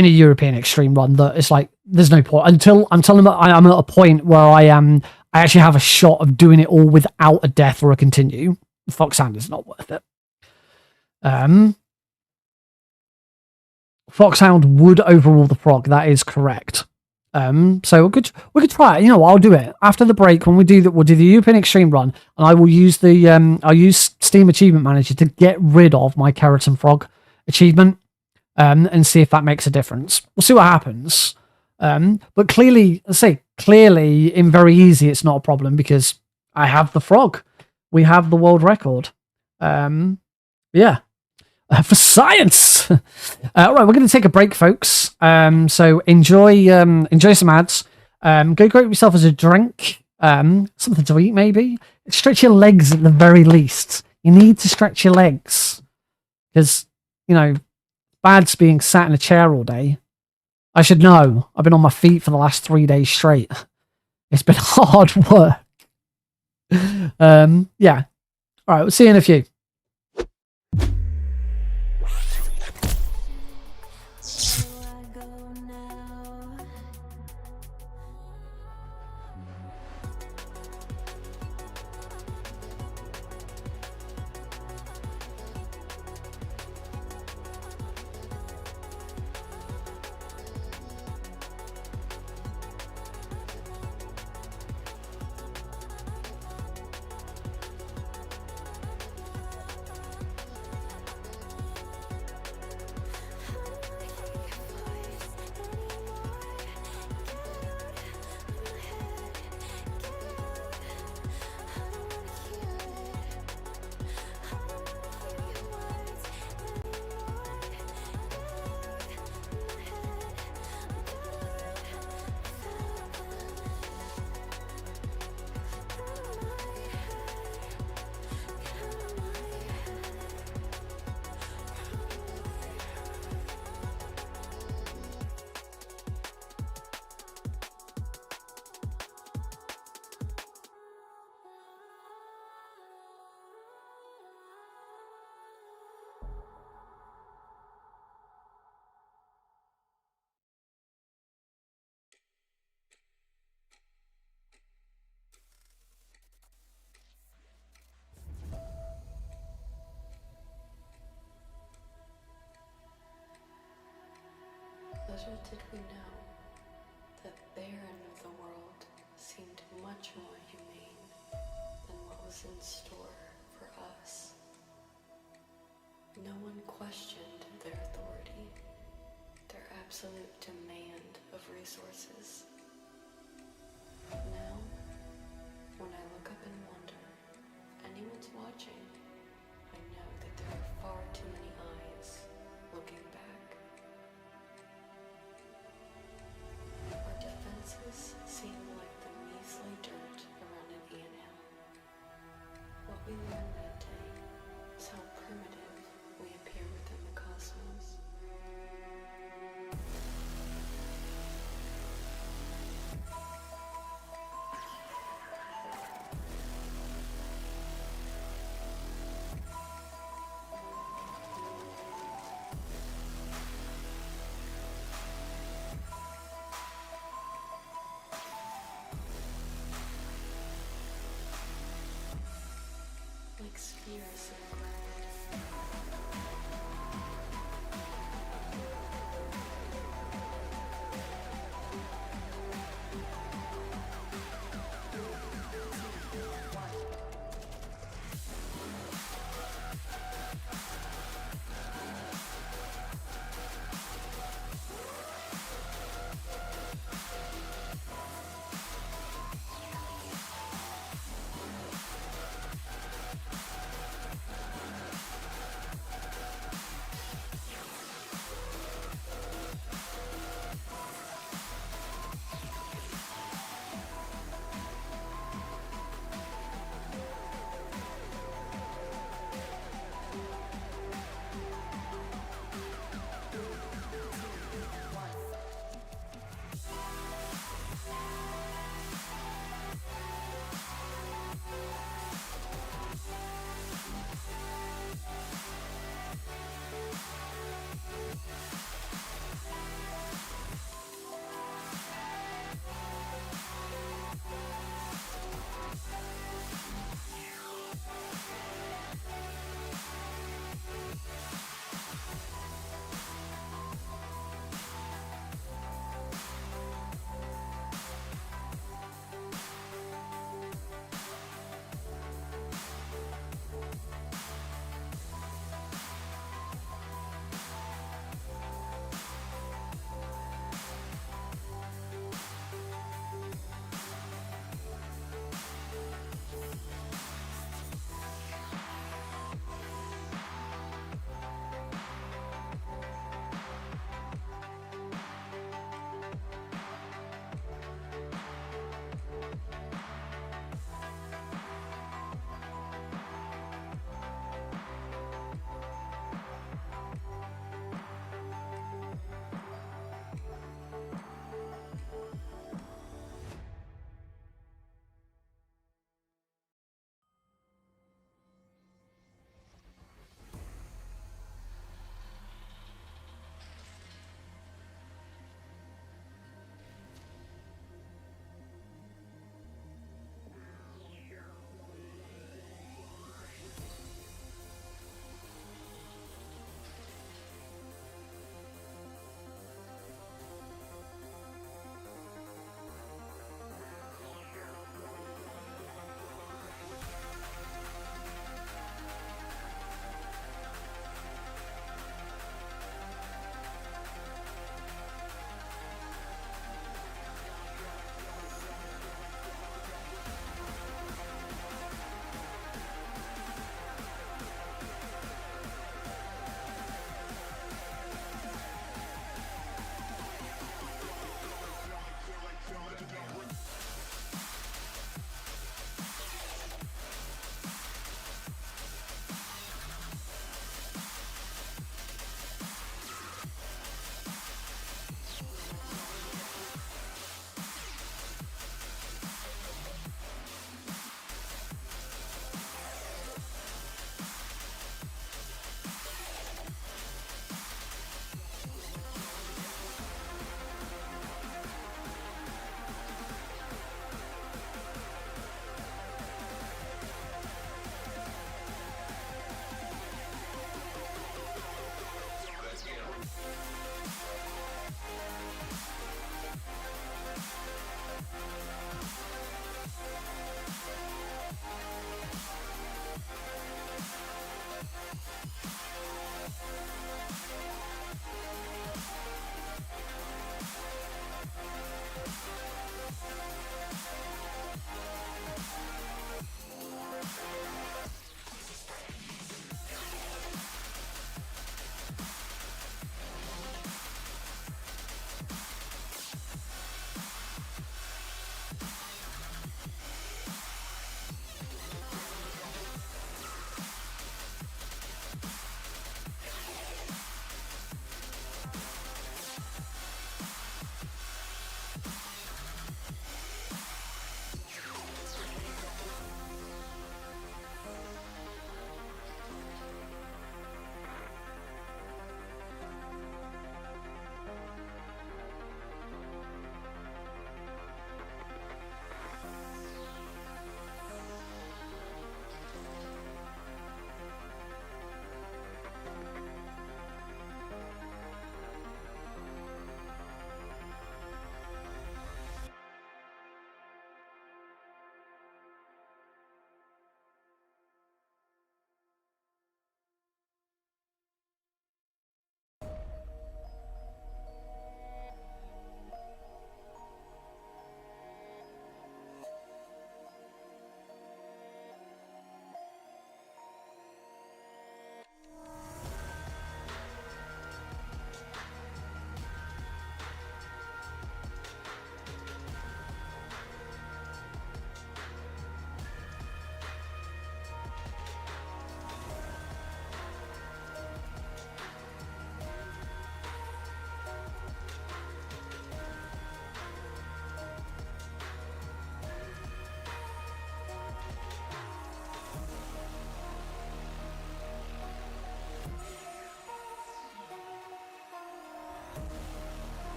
European Extreme run that it's like there's no point until I'm at a point where I actually have a shot of doing it all without a death or a continue. Foxhound is not worth it. Foxhound would overrule the frog. That is correct. So we could try it. You know what, I'll do it after the break. When we do that, we'll do the European Extreme run, and I will use I'll use Steam Achievement Manager to get rid of my Keratin Frog achievement, and see if that makes a difference. We'll see what happens. But clearly in very easy, it's not a problem, because I have the frog. We have the world record. Yeah. For science. All right, we're going to take a break, folks. So enjoy some ads. Go grab yourself as a drink, something to eat, maybe. Stretch your legs at the very least. You need to stretch your legs, because bad's being sat in a chair all day. I should know. I've been on my feet for the last 3 days straight. It's been hard work. Yeah. All right, we'll see you in a few. Little did we know that Baron of the world seemed much more humane than what was in store for us. No one questioned their authority, their absolute demand of resources. Now, when I look up and wonder if anyone's watching, I know that there are far too many eyes looking back. Our defenses seem like the measly dirt around an anthill. What we learned that day is how primitive we appear within the cosmos.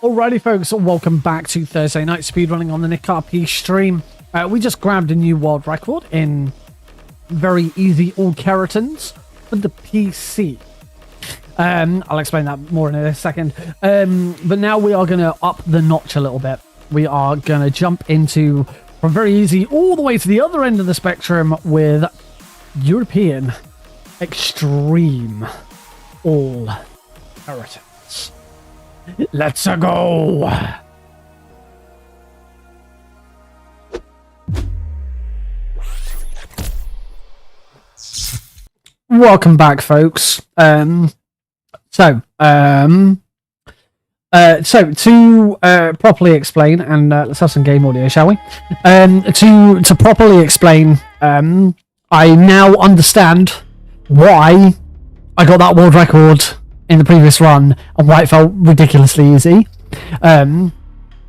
Alrighty, folks, welcome back to Thursday Night Speedrunning on the Nick RP stream. We just grabbed a new world record in very easy All Kerotans for the PC. I'll explain that more in a second. But now we are going to up the notch a little bit. We are going to jump into from very easy all the way to the other end of the spectrum with European Extreme All Kerotans. Let's go! Welcome back, folks. So to properly explain, and let's have some game audio, shall we? To properly explain, I now understand why I got that world record in the previous run and why it felt ridiculously easy.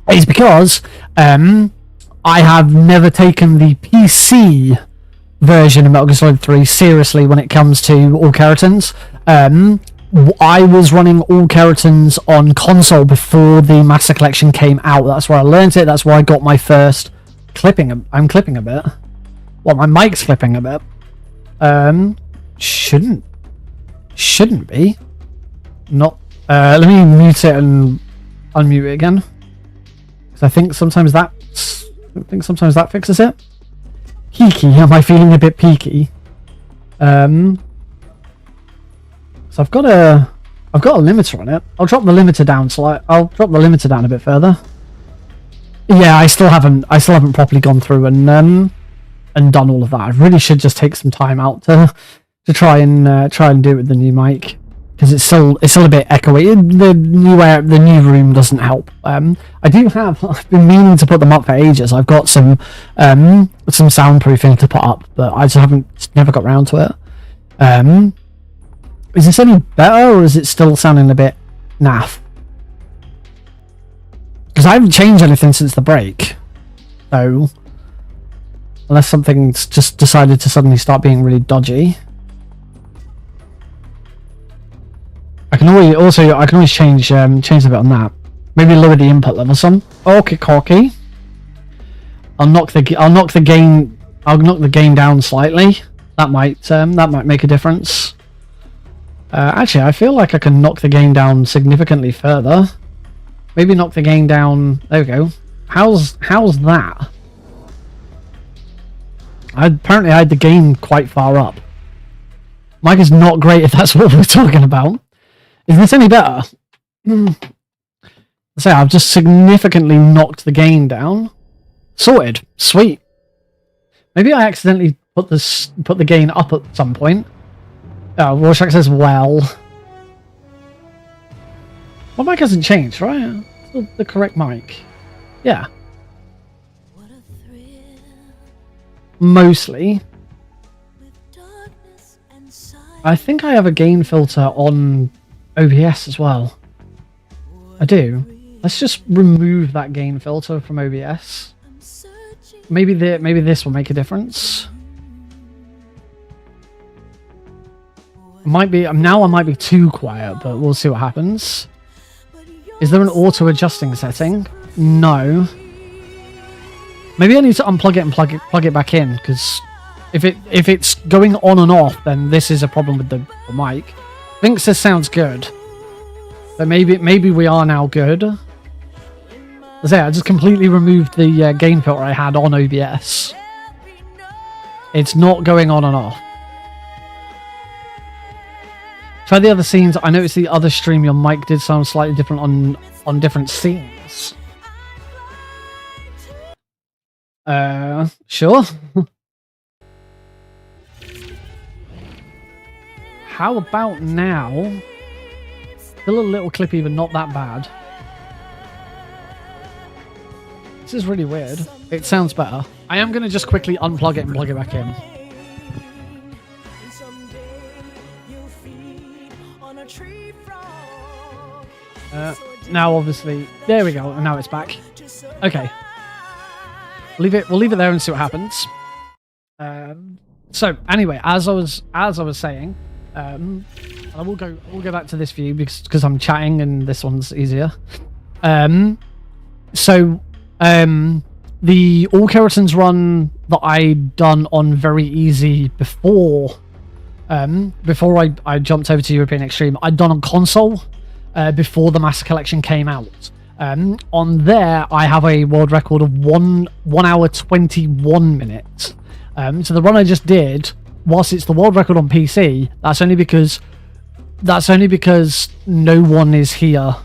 Is because I have never taken the PC version of Metal Gear Solid 3 seriously when it comes to All Kerotans. I was running All Kerotans on console before the Master Collection came out. That's where I learned it. That's where I got my first clipping. I'm clipping a bit. Well, my mic's clipping a bit. Shouldn't be. Not. Let me mute it and unmute it again. Because I think sometimes that fixes it. Peaky. Am I feeling a bit peaky? So I've got a limiter on it. I'll drop the limiter down. I'll drop the limiter down a bit further. Yeah, I still haven't properly gone through and done all of that. I really should just take some time out to try and do it with the new mic, because it's still a bit echoey. The new room doesn't help. I've been meaning to put them up for ages. I've got some soundproofing to put up, but I just never got around to it. Is this any better, or is it still sounding a bit naff? Because I haven't changed anything since the break, so unless something's just decided to suddenly start being really dodgy. I can always change a bit on that. Maybe lower the input level some. Okay, cocky. I'll knock the gain down slightly. That might make a difference. Actually, I feel like I can knock the gain down significantly further. Maybe knock the gain down. There we go. How's that? Apparently I had the gain quite far up. Mic is not great if that's what we're talking about. Is this any better? So I've just significantly knocked the gain down. Sorted. Sweet. Maybe I accidentally put the gain up at some point. Oh, Rorschach says, well. My mic hasn't changed, right? Still the correct mic. Yeah. Mostly. I think I have a gain filter on OBS as well. I do. Let's just remove that gain filter from OBS. Maybe this will make a difference. I might be too quiet, but we'll see what happens. Is there an auto adjusting setting? No. Maybe I need to unplug it and plug it back in, because if it's going on and off, then this is a problem with the mic. Thinks this sounds good. So maybe we are now good. I just completely removed the gain filter I had on OBS. It's not going on and off. Try the other scenes. I noticed the other stream your mic did sound slightly different on different scenes. Sure. How about now? Still a little clippy, but not that bad. This is really weird. It sounds better. I am going to just quickly unplug it and plug it back in. Now obviously, there we go, and now it's back. Okay, we'll leave it there and see what happens. So anyway, as I was saying, I will go back to this view because I'm chatting and this one's easier. So the All Kerotans run that I done on very easy before I jumped over to European Extreme, I'd done on console before the Master Collection came out. On there, I have a world record of 1 hour 21 minutes. So the run I just did, whilst it's the world record on PC, that's only because no one is here.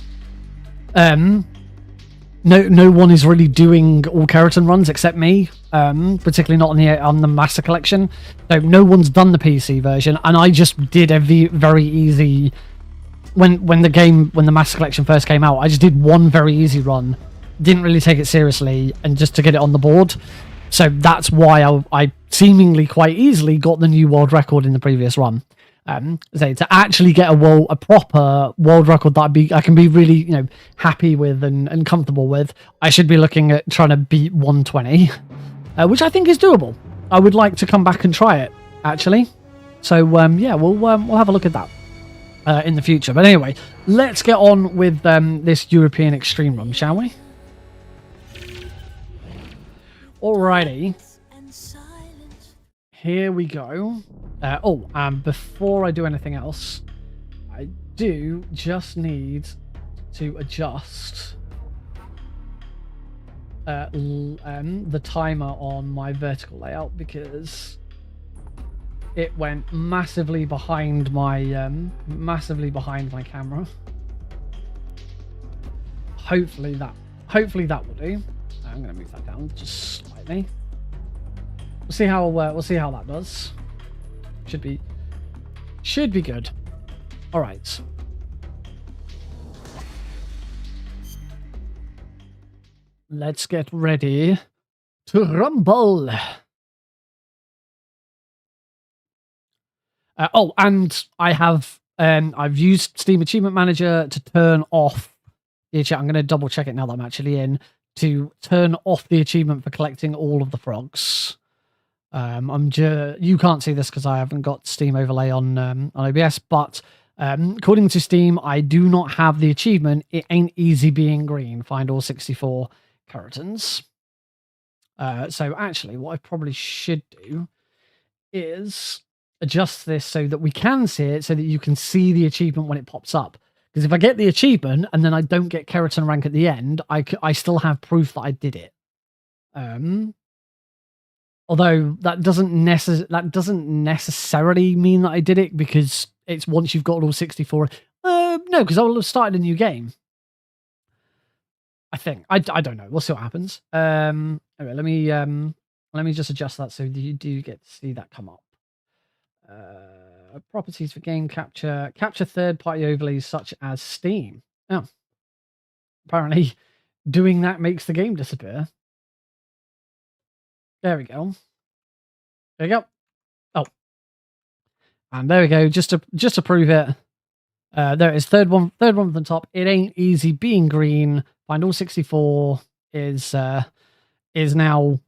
No one is really doing all Kerotan runs except me, particularly not on the Master Collection. So no one's done the PC version, and I just did a very easy. When the Master Collection first came out, I just did one very easy run, didn't really take it seriously, and just to get it on the board. So that's why I seemingly quite easily got the new world record in the previous run. So to actually get a proper world record that I can be really happy with and comfortable with, I should be looking at trying to beat 120, which I think is doable. I would like to come back and try it actually. So yeah, we'll have a look at that in the future. But anyway, let's get on with this European Extreme run, shall we? Alrighty. Here we go. Before I do anything else, I do just need to adjust the timer on my vertical layout because it went massively behind my camera. Hopefully that will do. I'm going to move that down just slightly. We'll see how that does. Should be good. All right. Let's get ready to rumble. And I've used Steam Achievement Manager to turn off the achievement. I'm going to double check it now that I'm actually in, to turn off the achievement for collecting all of the frogs. You can't see this because I haven't got Steam overlay on OBS, but according to Steam, I do not have the achievement. It ain't easy being green. Find all 64 Kerotans. So actually, what I probably should do is adjust this so that we can see it, so that you can see the achievement when it pops up. Because if I get the achievement and then I don't get Kerotan rank at the end, I still have proof that I did it. Although that doesn't necessarily mean that I did it, because it's once you've got all 64. No, because I will have started a new game. I think. I don't know. We'll see what happens. Anyway, let me just adjust that so you do get to see that come up. Properties for game capture. Capture third-party overlays such as Steam. Oh. Apparently, doing that makes the game disappear. There we go. There we go. Oh. And there we go. Just to prove it. There it is. Third one from the top. It ain't easy being green. Find all 64 is now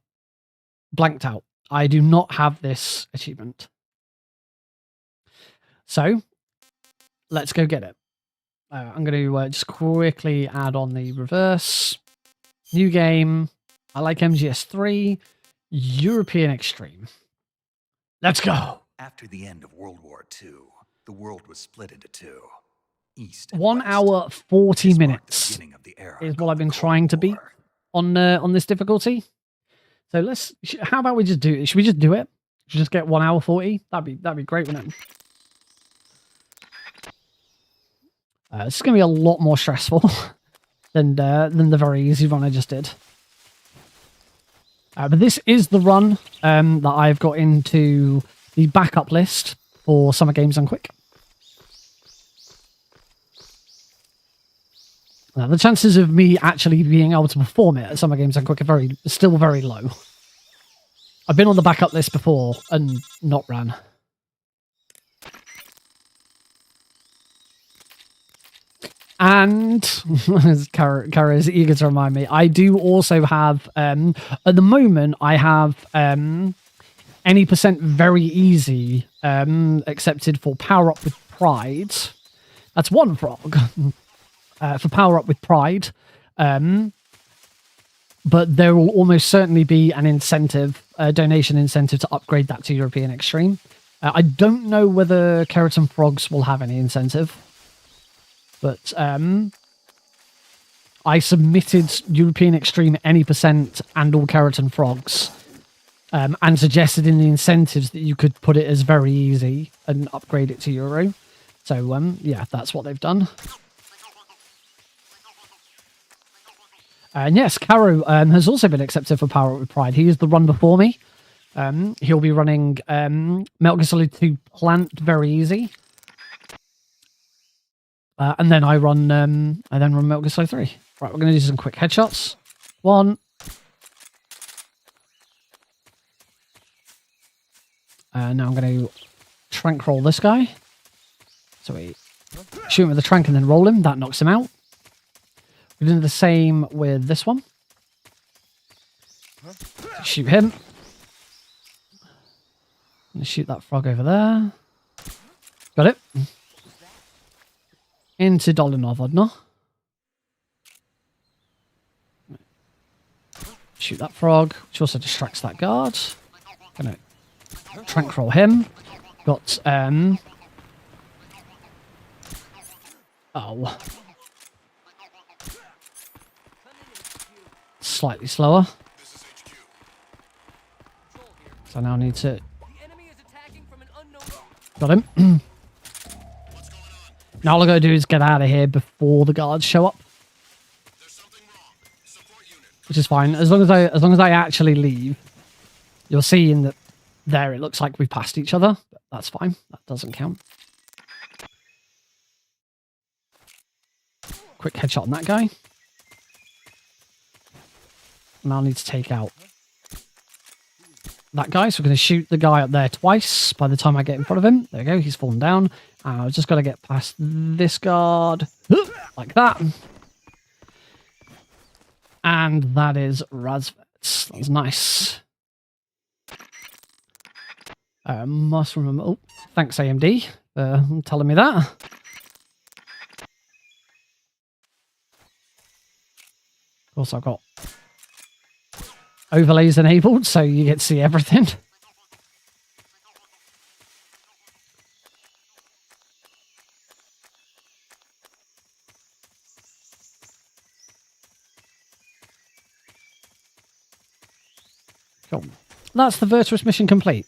blanked out. I do not have this achievement. So let's go get it. I'm going to just quickly add on the reverse. New game. I like MGS3. European Extreme. Let's go. After the end of World War II, the world was split into two. East and 1 West. hour 40 This marked the minutes beginning of the era is what called I've the been Cold trying to beat War. on this difficulty. So how about we just do it? Should we just do it? Should we just get 1 hour 40? That'd be great, wouldn't it? This is going to be a lot more stressful than the very easy run I just did. But this is the run that I've got into the backup list for Summer Games Done Quick. Now, the chances of me actually being able to perform it at Summer Games Done Quick are still very low. I've been on the backup list before and not ran. And Kara is eager to remind me, I do also have, at the moment, I have any percent very easy accepted for Power Up with Pride. That's one frog. For Power Up with Pride. But there will almost certainly be an incentive, a donation incentive to upgrade that to European Extreme. I don't know whether Keratin Frogs will have any incentive, but I submitted European Extreme any percent and all Keratin Frogs, and suggested in the incentives that you could put it as very easy and upgrade it to Euro. So yeah, that's what they've done. And yes, Caro has also been accepted for Power Up with Pride. He is the run before me. He'll be running Metal Gear Solid 2 Plant very easy. And then I run Metal Gear Solid 3. Right, we're going to do some quick headshots. One. Now I'm going to trank roll this guy. So we shoot him with the trank and then roll him. That knocks him out. We're doing the same with this one. Shoot him. Shoot that frog over there. Got it. Into Dolinovodno. Shoot that frog, which also distracts that guard. Gonna trank roll him. Got oh. Slightly slower. So now I need to... Got him. Now all I gotta do is get out of here before the guards show up. Which is fine. As long as I actually leave, you'll see in that there it looks like we've passed each other. But that's fine. That doesn't count. Quick headshot on that guy. Now I need to take out that guy. So we're going to shoot the guy up there twice by the time I get in front of him. There we go. He's fallen down. And I've just got to get past this guard. Like that. And that is Razvets. That's nice. Must remember... Oh, thanks AMD for telling me that. Of course, I've got overlays enabled, so you get to see everything. Cool. That's the Virtuous mission complete.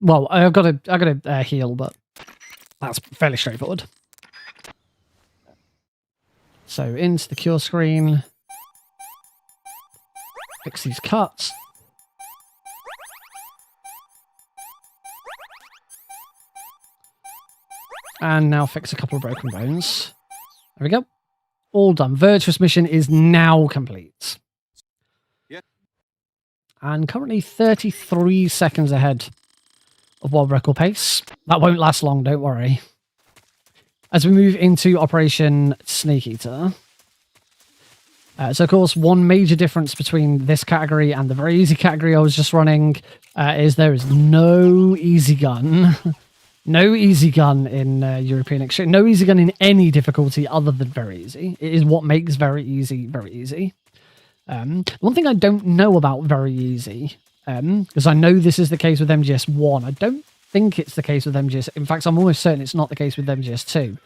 Well, I've got to heal, but that's fairly straightforward. So into the cure screen. Fix these cuts. And now fix a couple of broken bones. There we go. All done. Virtuous mission is now complete. Yeah. And currently 33 seconds ahead of world record pace. That won't last long, don't worry. As we move into Operation Snake Eater. So, of course, one major difference between this category and the very easy category I was just running is there is no easy gun. No easy gun in European Extreme. No easy gun in any difficulty other than very easy. It is what makes very easy very easy. One thing I don't know about very easy, because I know this is the case with MGS1. I don't think it's the case with MGS. In fact, I'm almost certain it's not the case with MGS2.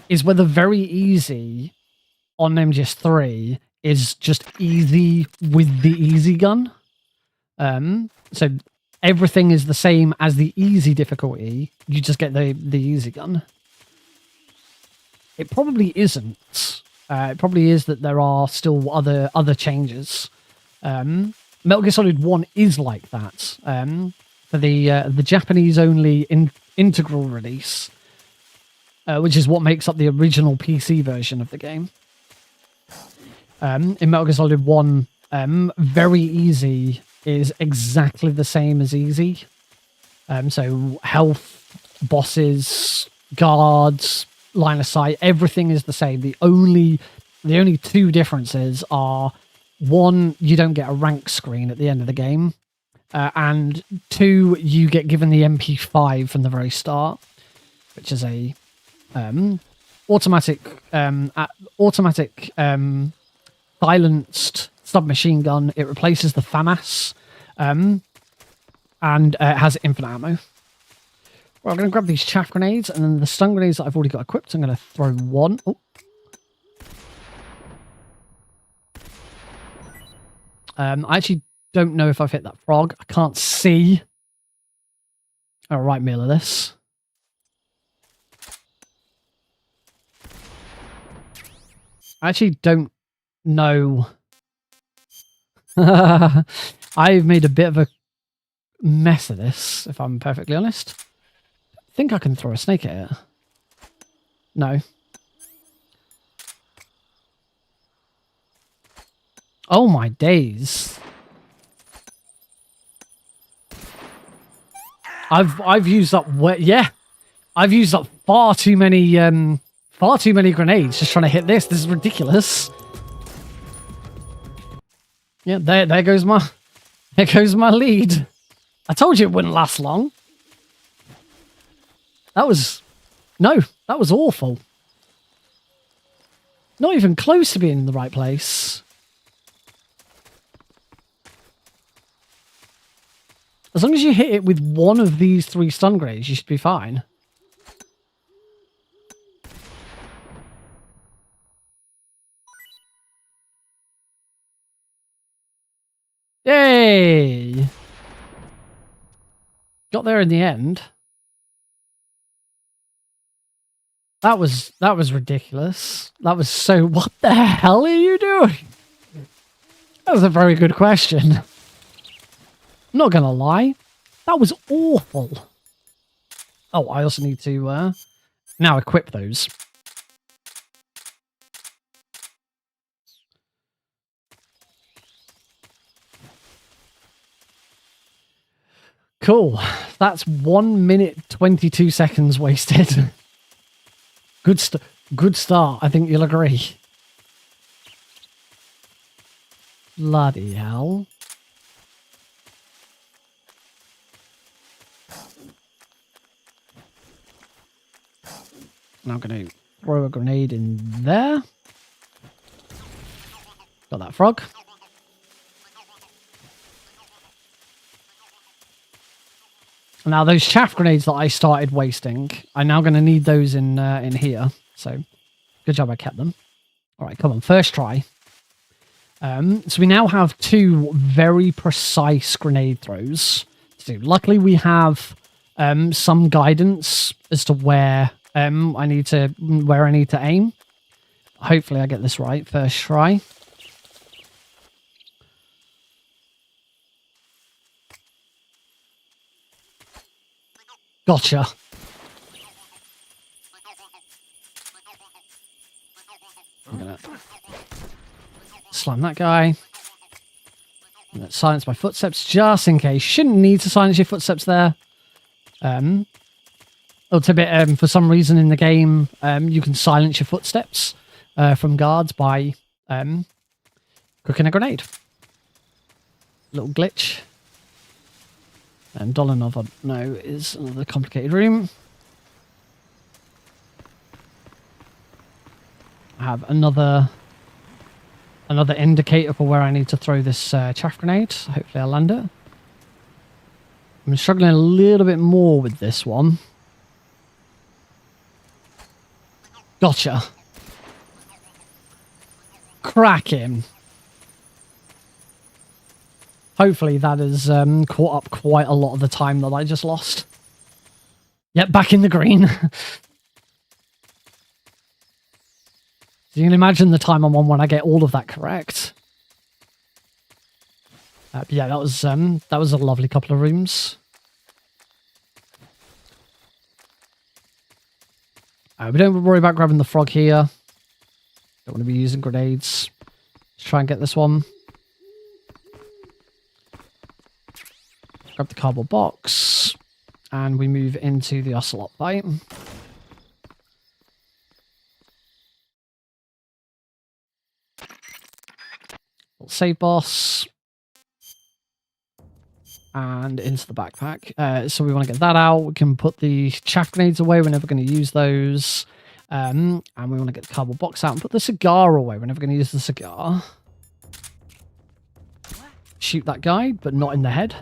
Is whether very easy on MGS3 is just easy with the easy gun. So everything is the same as the easy difficulty. You just get the easy gun. It probably isn't. It probably is that there are still other changes. Metal Gear Solid 1 is like that. For the Japanese only integral release, which is what makes up the original PC version of the game. In Metal Gear Solid 1, very easy is exactly the same as easy. So health, bosses, guards, line of sight, everything is the same. The only two differences are, one, you don't get a rank screen at the end of the game, and two, you get given the MP5 from the very start, which is a automatic silenced submachine gun. It replaces the FAMAS, and it has infinite ammo. Well, I'm going to grab these chaff grenades, and then the stun grenades that I've already got equipped, I'm going to throw one. Oh. I actually don't know if I've hit that frog. I can't see a right meal of this. I actually don't know. I've made a bit of a mess of this, if I'm perfectly honest. I think I can throw a snake at it. No. Oh my days. I've used up I've used up far too many grenades just trying to hit this. This is ridiculous. Yeah, there goes my lead. I told you it wouldn't last long. That was awful. Not even close to being in the right place. As long as you hit it with one of these 3 stun grenades, you should be fine. Yay! Got there in the end. That was ridiculous. That was so... What the hell are you doing? That was a very good question. I'm not gonna lie. That was awful. Oh, I also need to now equip those. Cool. That's 1 minute 22 seconds wasted. Good start. I think you'll agree. Bloody hell. Now I'm going to throw a grenade in there. Got that frog. Now those chaff grenades that I started wasting, I'm now going to need those in here. So good job I kept them. All right, come on, first try. So we now have 2 very precise grenade throws to do. Luckily, we have some guidance as to where I need to aim. Hopefully, I get this right first try. Gotcha. I'm gonna slam that guy. I'm gonna silence my footsteps just in case. Shouldn't need to silence your footsteps there. Ultimate, for some reason in the game, you can silence your footsteps from guards by cooking a grenade. Little glitch. And Dolanova, no, is another complicated room. I have another indicator for where I need to throw this chaff grenade. Hopefully I'll land it. I'm struggling a little bit more with this one. Gotcha. Cracking. Hopefully that has caught up quite a lot of the time that I just lost. Yep, back in the green. So you can imagine the time I'm on when I get all of that correct. Yeah, that was a lovely couple of rooms. We don't worry about grabbing the frog here. Don't want to be using grenades. Let's try and get this one. Grab the cardboard box. And we move into the ocelot fight. Save boss. And into the backpack. So we want to get that out. We can put the chaff grenades away. We're never going to use those. And we want to get the cardboard box out and put the cigar away. We're never going to use the cigar. Shoot that guy, but not in the head.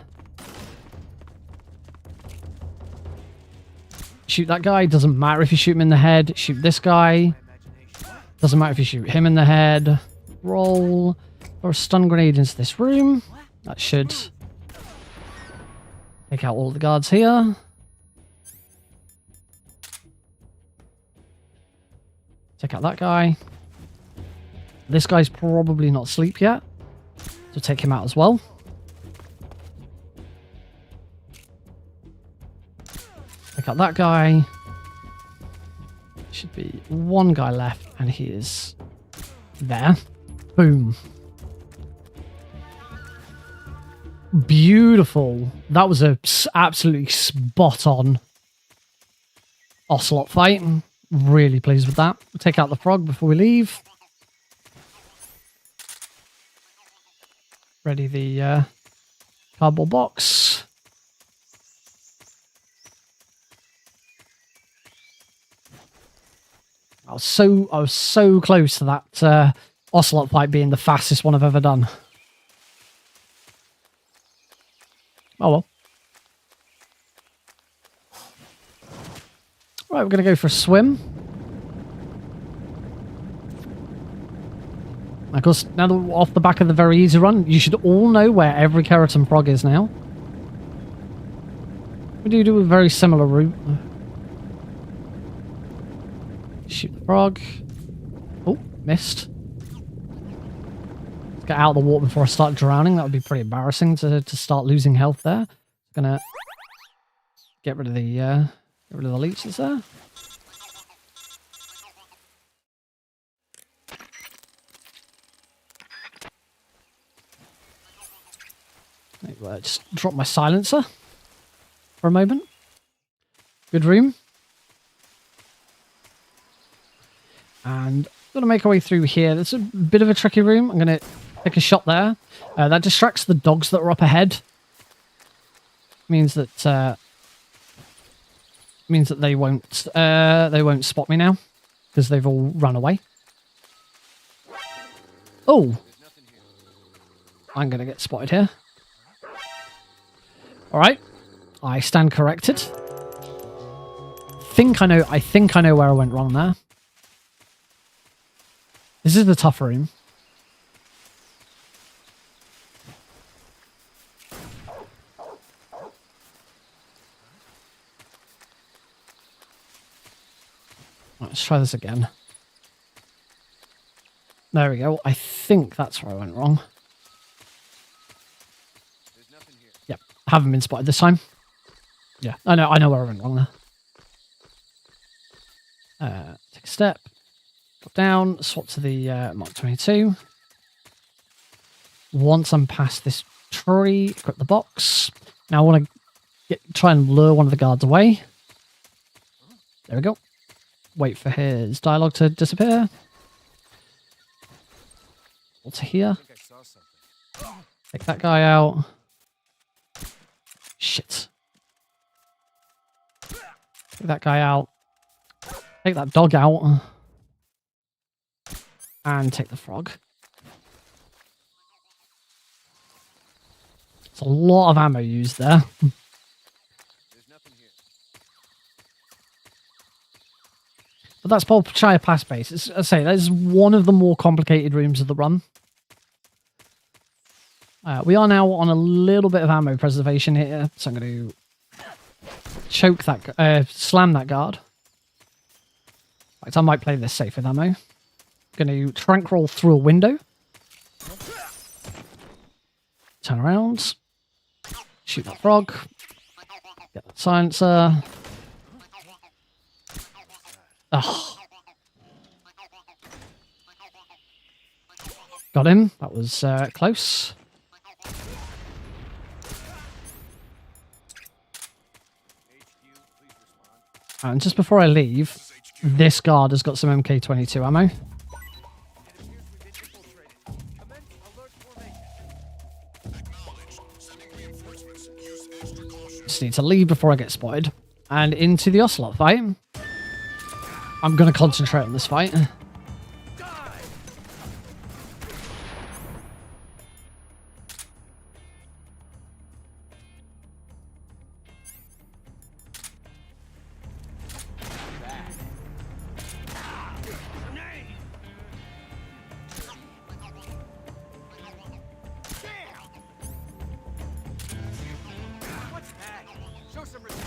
Shoot that guy. Doesn't matter if you shoot him in the head. Shoot this guy. Doesn't matter if you shoot him in the head. Roll or a stun grenade into this room. That should take out all the guards here. Take out that guy. This guy's probably not asleep yet, so take him out as well. Take out that guy. Should be one guy left, and he is there. Boom. Beautiful. That was a absolutely spot on Ocelot fight. Really pleased with that. We'll take out the frog before we leave. Ready the cardboard box. I was so close to that Ocelot fight being the fastest one I've ever done. Oh well. Right, we're going to go for a swim. Of course, now that we're off the back of the very easy run, you should all know where every Kerotan frog is now. We do a very similar route. Shoot the frog. Oh, missed. Let's get out of the water before I start drowning. That would be pretty embarrassing to start losing health there. Gonna get rid of the leeches there. Just drop my silencer for a moment. Good room. And I'm going to make our way through here. It's a bit of a tricky room. I'm going to take a shot there. That distracts the dogs that are up ahead. Means that they won't spot me now because they've all run away. Oh, I'm going to get spotted here. All right, I stand corrected. I think I know where I went wrong there. This is the tough room. Let's try this again. There we go. I think that's where I went wrong. Yep, haven't been spotted this time. Yeah, I know where I went wrong there. Take a step. Drop down, swap to the Mark 22. Once I'm past this tree, equip the box. Now I want to try and lure one of the guards away. There we go. Wait for his dialogue to disappear. What's here? Take that guy out. Shit. Take that guy out. Take that dog out. And take the frog. It's a lot of ammo used there. But that's Paul Shire Pass base. As I say, that is one of the more complicated rooms of the run. We are now on a little bit of ammo preservation here, so I'm going to choke that, slam that guard. In fact, I might play this safe with ammo. Going to trank roll through a window. Turn around. Shoot that frog. Get that silencer. Ugh. Got him. That was close. And just before I leave, this guard has got some MK22 ammo. Just need to leave before I get spotted. And into the Ocelot fight. I'm going to concentrate on this fight. Show some respect.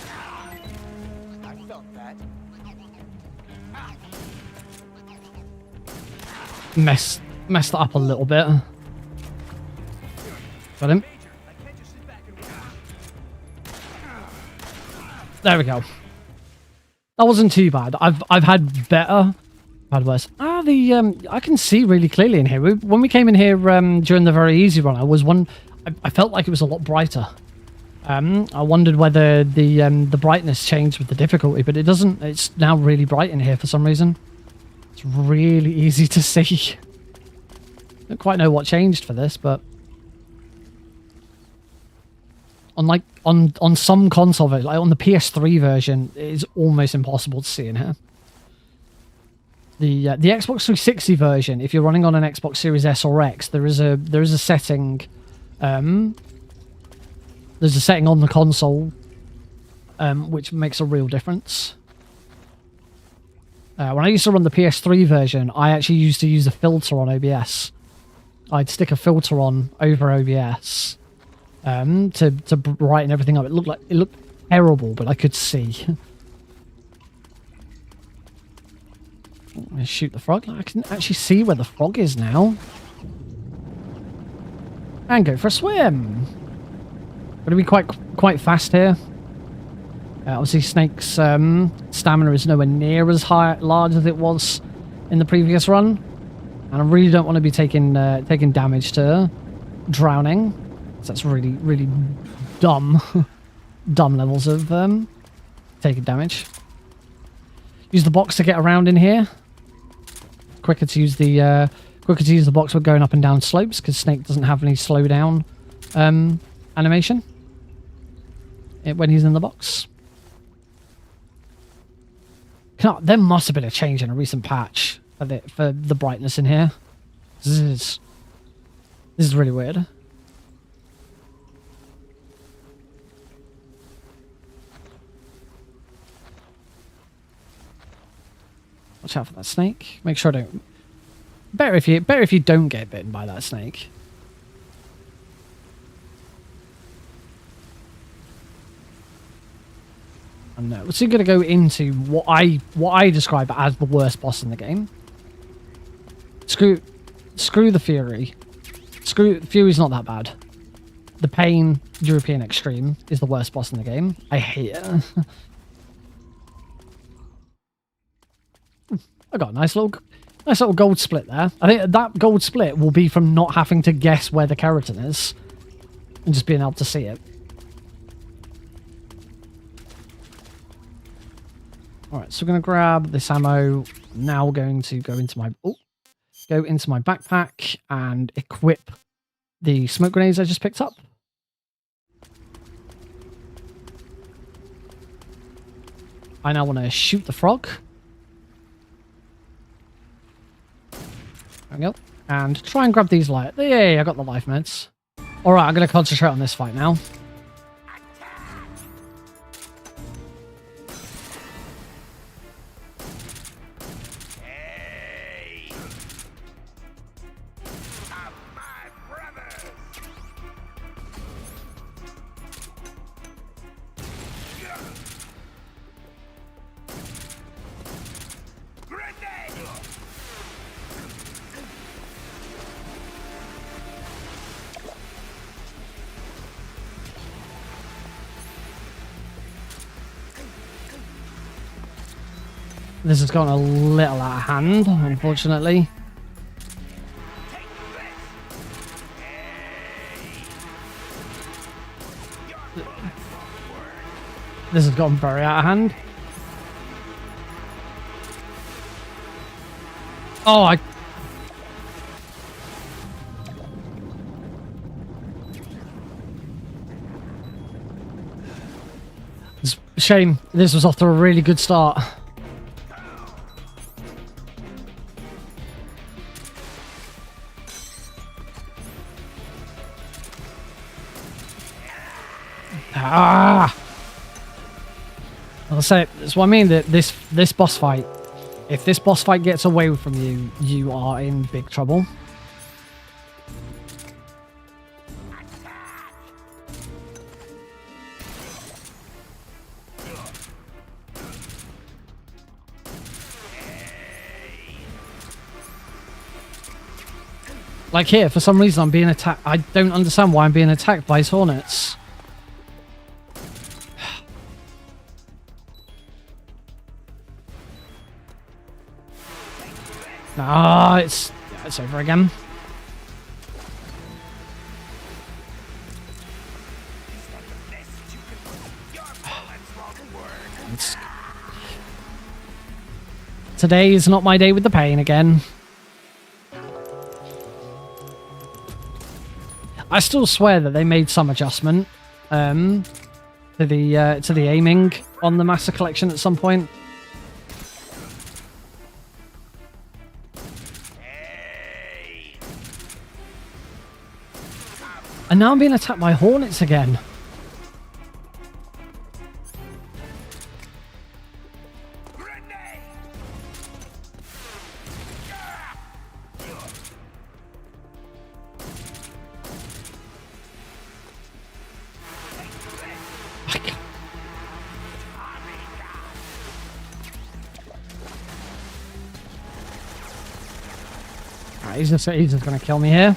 I felt that. Messed that up a little bit. Got him. There we go. That wasn't too bad. I've had better. Had worse. I can see really clearly in here. When we came in here during the very easy run, I felt like it was a lot brighter. I wondered whether the brightness changed with the difficulty, but it doesn't. It's now really bright in here for some reason. It's really easy to see. Don't quite know what changed for this, but on some console version, like on the PS3 version, it is almost impossible to see in here. The Xbox 360 version, if you're running on an Xbox Series S or X, there is a setting. There's a setting on the console which makes a real difference. When I used to run the PS3 version, I actually used to use a filter on OBS. I'd stick a filter on over OBS to brighten everything up. It looked terrible, but I could see. I'm gonna shoot the frog. I can actually see where the frog is now. And go for a swim. Gonna be quite fast here. Obviously, Snake's stamina is nowhere near as large as it was in the previous run, and I really don't want to be taking damage to drowning. So that's really dumb, dumb levels of taking damage. Use the box to get around in here. Quicker to use the box when going up and down slopes because Snake doesn't have any slow down animation when he's in the box. There must have been a change in a recent patch for the brightness in here. This is really weird. Watch out for that snake. Make sure I don't. Better if you don't get bitten by that snake. And we're still going to go into what I describe as the worst boss in the game. Screw the Fury. Fury's not that bad. The Pain European Extreme is the worst boss in the game. I hate it. I got a nice little gold split there. I think that gold split will be from not having to guess where the keratin is and just being able to see it. Alright, so we're going to grab this ammo. Now we're going to go into my backpack and equip the smoke grenades I just picked up. I now want to shoot the frog. There we go. And try and grab these light. Yay, I got the life meds. Alright, I'm going to concentrate on this fight now. This has gotten a little out of hand, unfortunately. This has gotten very out of hand. Oh, It's a shame. This was off to a really good start. Ah! I'll say that's what I mean. That this boss fight, if this boss fight gets away from you, you are in big trouble. Like here, for some reason I'm being attacked. I don't understand why I'm being attacked by his hornets. Ah, it's over again. Today is not my day with the pain again. I still swear that they made some adjustment to the aiming on the Master Collection at some point. And now I'm being attacked by hornets again. Alright, he's just gonna kill me here.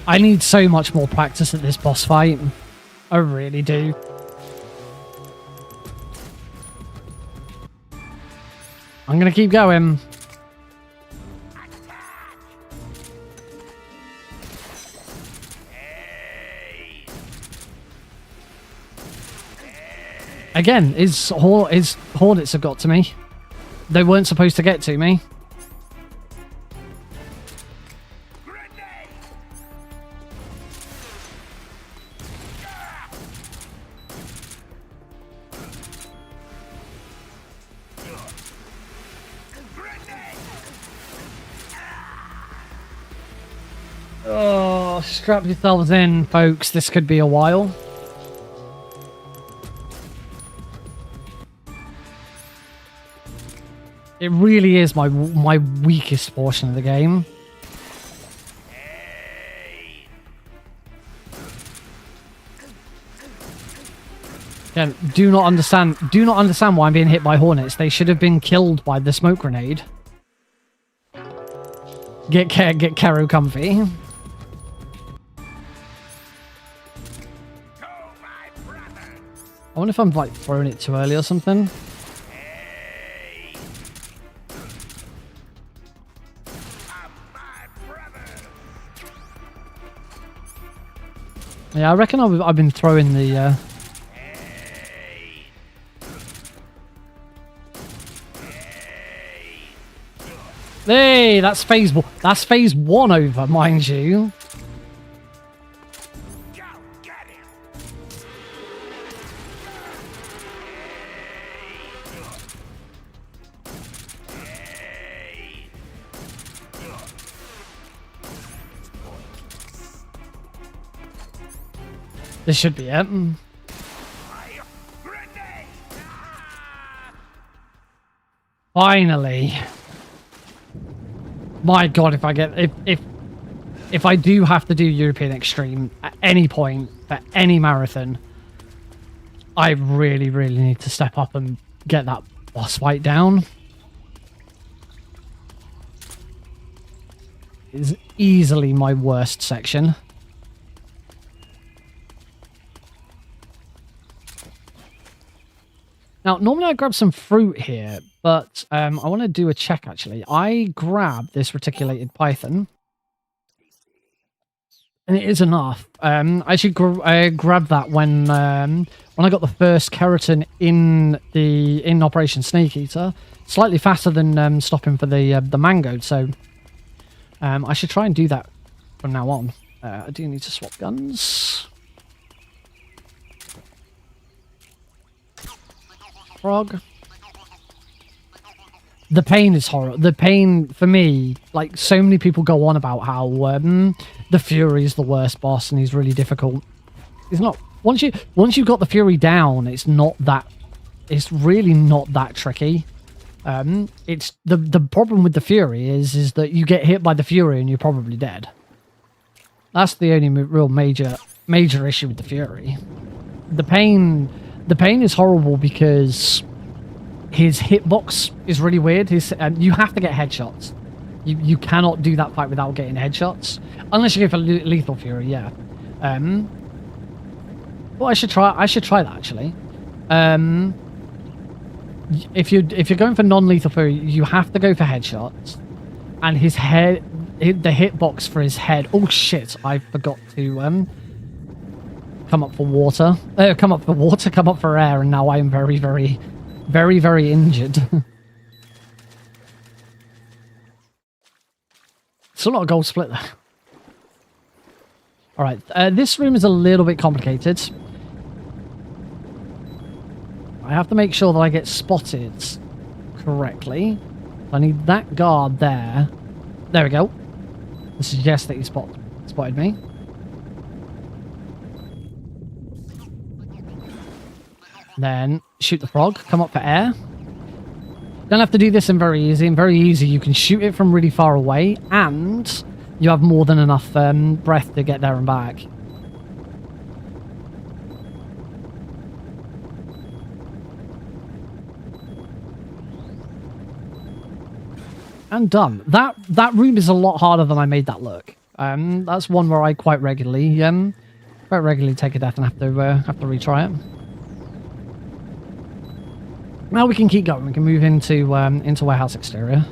I need so much more practice at this boss fight. I really do. I'm gonna keep going. Again, his hornets have got to me. They weren't supposed to get to me. Oh, strap yourselves in, folks. This could be a while. It really is my weakest portion of the game. Again, do not understand why I'm being hit by hornets. They should have been killed by the smoke grenade. Get Kero comfy. I wonder if I'm like throwing it too early or something. Yeah, I reckon I've been throwing the. Hey, that's phase 1. That's phase 1 over, mind you. This should be it. Finally. My god, if I get if I do have to do European Extreme at any point for any marathon, I really need to step up and get that boss fight down. It's easily my worst section. Now, normally I grab some fruit here, but I want to do a check, actually. I grabbed this reticulated python, and it is enough. I actually grabbed that when I got the first keratin in Operation Snake Eater, slightly faster than stopping for the mango, so I should try and do that from now on. I do need to swap guns. Frog. The pain is horrible. The pain for me, like so many people go on about how the Fury is the worst boss and he's really difficult. It's not. Once you've got the Fury down, it's not that. It's really not that tricky. It's the problem with the Fury is that you get hit by the Fury and you're probably dead. That's the only real major issue with the Fury. The pain is horrible because his hitbox is really weird. You have to get headshots. You cannot do that fight without getting headshots, unless you go for lethal Fury. Yeah. Well, I should try that actually. If you're going for non-lethal Fury, you have to go for headshots, and his head, the hitbox for his head. Oh shit! I forgot to come up for water. Come up for air, and now I am very, very, very, very injured. Still not a gold split there. All right, this room is a little bit complicated. I have to make sure that I get spotted correctly. I need that guard there. There we go. To suggest that he spotted me. Then shoot the frog. Come up for air. Don't have to do this in very easy. In very easy, you can shoot it from really far away, and you have more than enough breath to get there and back. And done. That room is a lot harder than I made that look. That's one where I quite regularly take a death and have to retry it. Now we can keep going. We can move into warehouse exterior.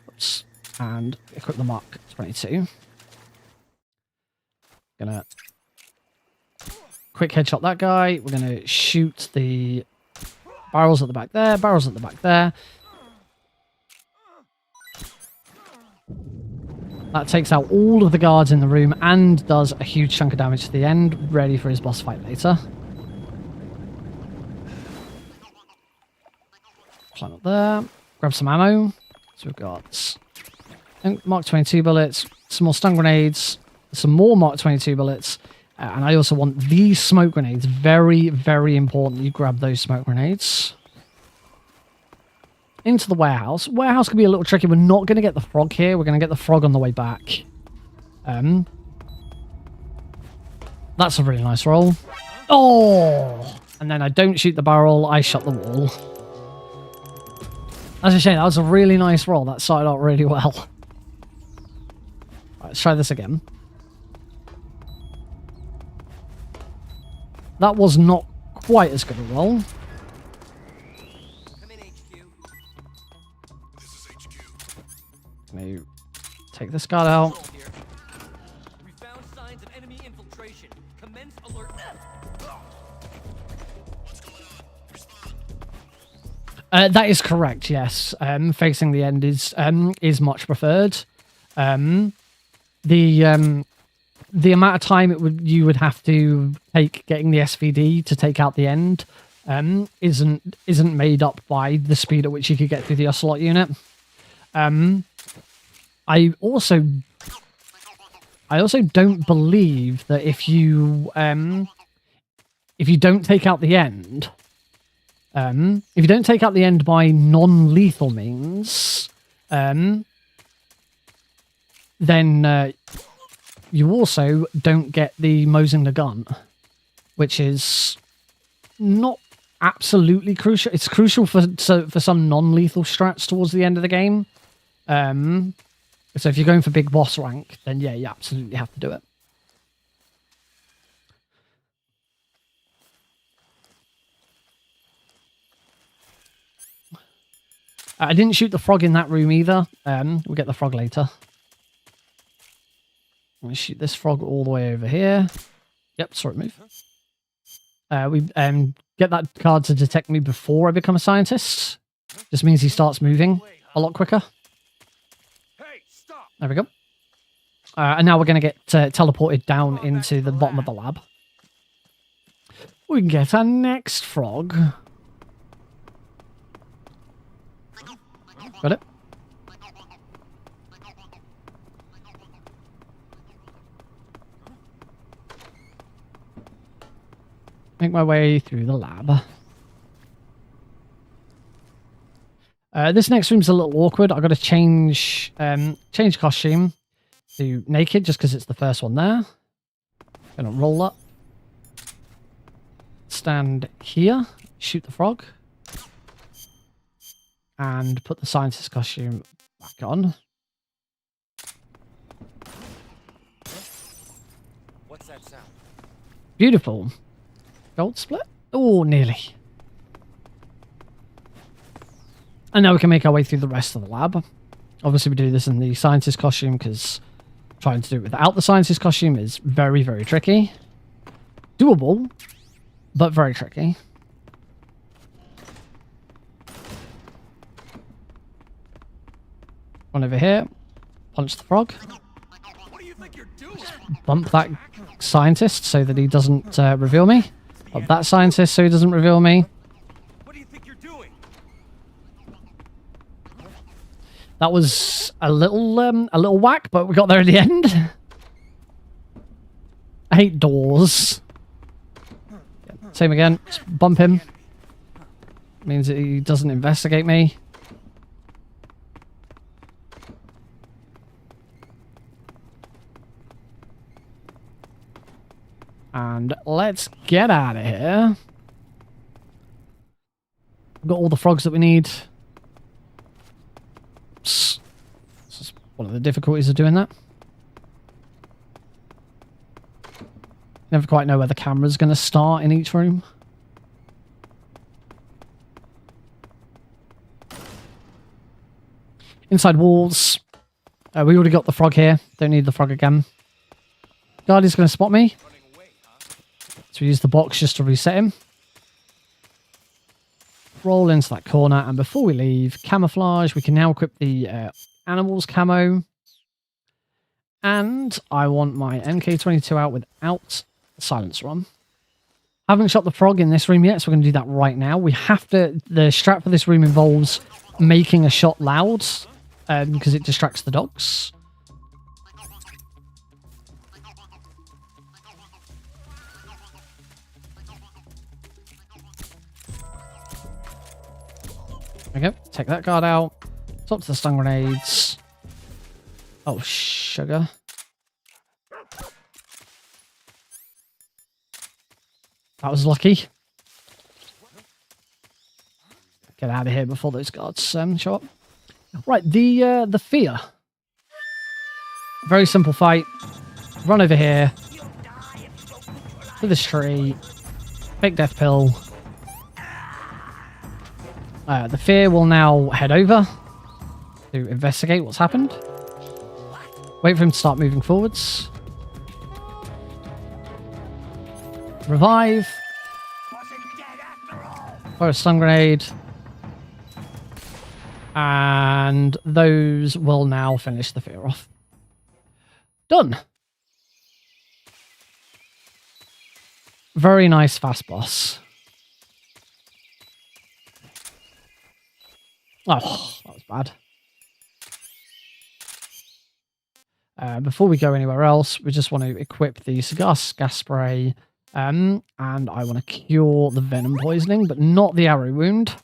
Oops. And equip the Mark 22. Gonna quick headshot that guy. We're gonna shoot the barrels at the back there. Barrels at the back there. That takes out all of the guards in the room and does a huge chunk of damage to the end, ready for his boss fight later. Climb up there, grab some ammo. So we've got Mark 22 bullets, some more stun grenades, some more Mark 22 bullets, and I also want these smoke grenades. Very, very important you grab those smoke grenades. Into the warehouse. Warehouse can be a little tricky. We're not going to get the frog here. We're going to get the frog on the way back. That's a really nice roll. Oh! And then I don't shoot the barrel. I shot the wall. That's a shame. That was a really nice roll. That started out really well. Right, let's try this again. That was not quite as good a roll. Maybe take this guard out. We found signs of enemy infiltration. Commence alert. That is correct. Yes, facing the end is much preferred. The amount of time you would have to take getting the SVD to take out the end isn't made up by the speed at which you could get through the Ocelot unit. I also don't believe that if you don't take out the end, by non-lethal means, then you also don't get the Mosing the gun, which is not absolutely crucial. It's crucial for some non-lethal strats towards the end of the game. So if you're going for big boss rank, then yeah, you absolutely have to do it. I didn't shoot the frog in that room either. We'll get the frog later. I'm going to shoot this frog all the way over here. Yep, sorry, move. We get that card to detect me before I become a scientist. Just means he starts moving a lot quicker. There we go. And now we're going to get teleported down into the bottom of the lab. we can get our next frog. Got it? Make my way through the lab. This next room's a little awkward. I've got to change costume to naked just because it's the first one there. Gonna roll up. Stand here. Shoot the frog. And put the scientist costume back on. What's that sound? Beautiful. Gold split? Oh, nearly. And now we can make our way through the rest of the lab. Obviously, we do this in the scientist costume because trying to do it without the scientist costume is very, very tricky. Doable, but very tricky. One over here. Punch the frog. What do you think you're doing? Bump that scientist so that he doesn't reveal me. Bump that scientist so he doesn't reveal me. What do you think you're doing? That was a little whack, but we got there at the end. I hate doors. Same again. Just bump him. Means that he doesn't investigate me. And let's get out of here. We've got all the frogs that we need. This is one of the difficulties of doing that. Never quite know where the camera's going to start in each room. Inside walls. We already got the frog here. Don't need the frog again. Guardy's going to spot me. So we use the box just to reset him. Roll into that corner, and before we leave, camouflage. We can now equip the animals camo. And I want my MK22 out without the silencer on. Haven't shot the frog in this room yet, so we're going to do that right now. We have to... The strat for this room involves making a shot loud, because it distracts the dogs. There we go. Take that guard out. Top to the stun grenades. Oh, sugar. That was lucky. Get out of here before those guards show up. Right, the fear. Very simple fight. Run over here. To this tree. Big death pill. The fear will now head over to investigate what's happened. Wait for him to start moving forwards. Revive. Fire a stun grenade. And those will now finish the fear off. Done. Very nice fast boss. Oh, that was bad. Before we go anywhere else, we just want to equip the cigar gas spray. And I want to cure the venom poisoning, but not the arrow wound.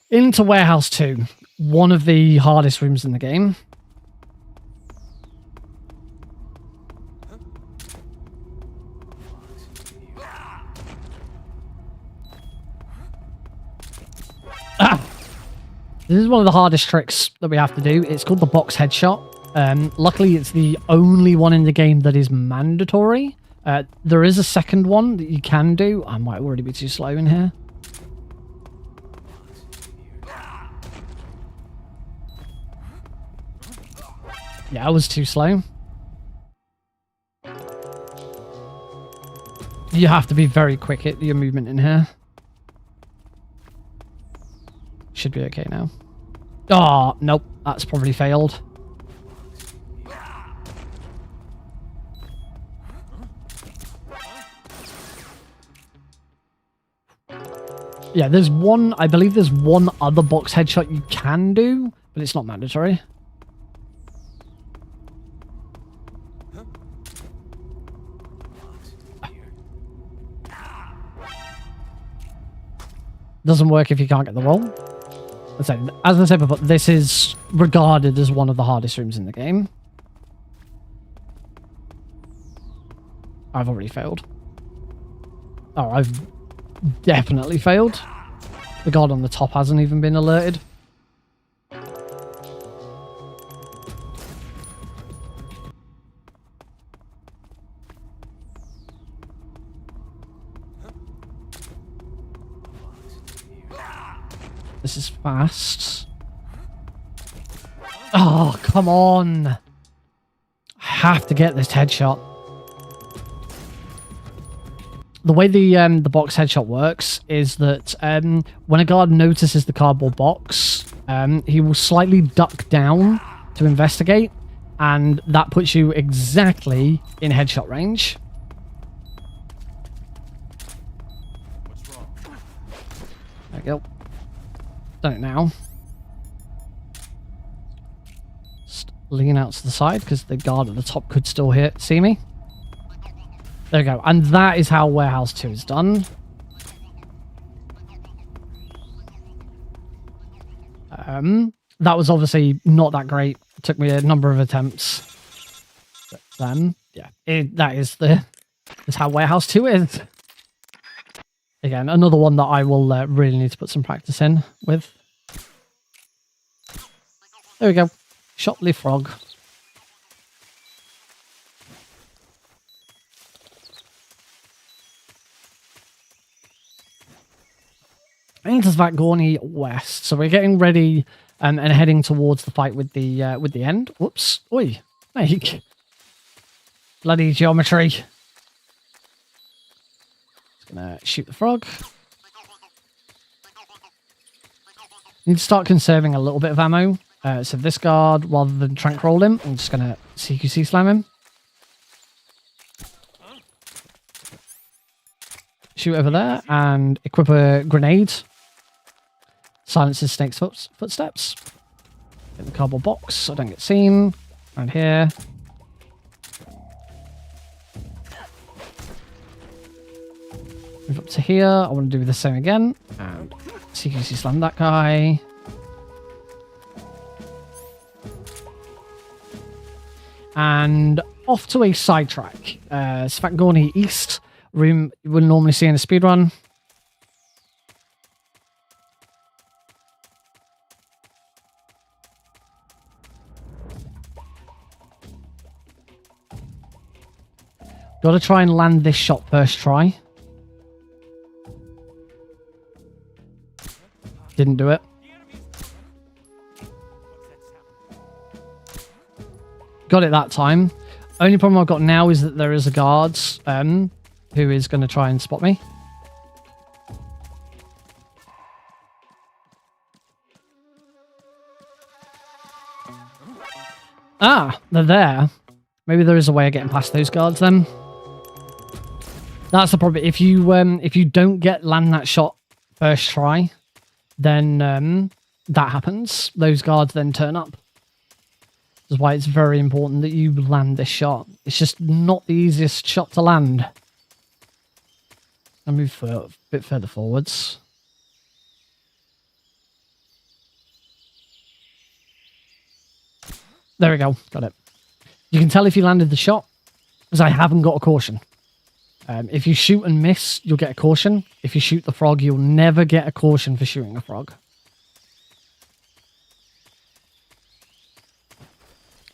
Into Warehouse 2. One of the hardest rooms in the game. This is one of the hardest tricks that we have to do. It's called the box headshot. Luckily, it's the only one in the game that is mandatory. There is a second one that you can do. I might already be too slow in here. Yeah, I was too slow. You have to be very quick at your movement in here. Should be okay now. Oh, nope. That's probably failed. Yeah, there's one, I believe there's one other box headshot you can do, but it's not mandatory. Doesn't work if you can't get the roll. As I said before, this is regarded as one of the hardest rooms in the game. I've already failed. Oh, I've definitely failed. The guard on the top hasn't even been alerted. This is fast. Oh, come on. I have to get this headshot. The way the box headshot works is that when a guard notices the cardboard box, he will slightly duck down to investigate, and that puts you exactly in headshot range. What's wrong? There we go. Done it now. Just lean out to the side because the guard at the top could still see me. There we go. And that is how Warehouse 2 is done. That was obviously not that great. It took me a number of attempts. But then, yeah, that is how Warehouse 2 is. Again, another one that I will really need to put some practice in with. There we go. Shopley Frog. Into Svatgorny West. So we're getting ready and heading towards the fight with the end. Whoops. Oi. Snake. Bloody geometry. Just gonna shoot the frog. Need to start conserving a little bit of ammo. So this guard, rather than trank roll him, I'm just gonna CQC slam him. Shoot over there and equip a grenade. Silences Snake's footsteps. Get the cardboard box so I don't get seen. Around here. Move up to here. I want to do the same again. And CQC slam that guy. And off to a sidetrack. Svatgorny East. Room you wouldn't normally see in a speedrun. Got to try and land this shot first try. Didn't do it. Got it that time. Only problem I've got now is that there is a guard who is going to try and spot me. Ah, they're there. Maybe there is a way of getting past those guards then. That's the problem. If you don't land that shot first try, then that happens. Those guards then turn up. That's why it's very important that you land this shot. It's just not the easiest shot to land. I'll move a bit further forwards. There we go. Got it. You can tell if you landed the shot, because I haven't got a caution. If you shoot and miss, you'll get a caution. If you shoot the frog, you'll never get a caution for shooting a frog.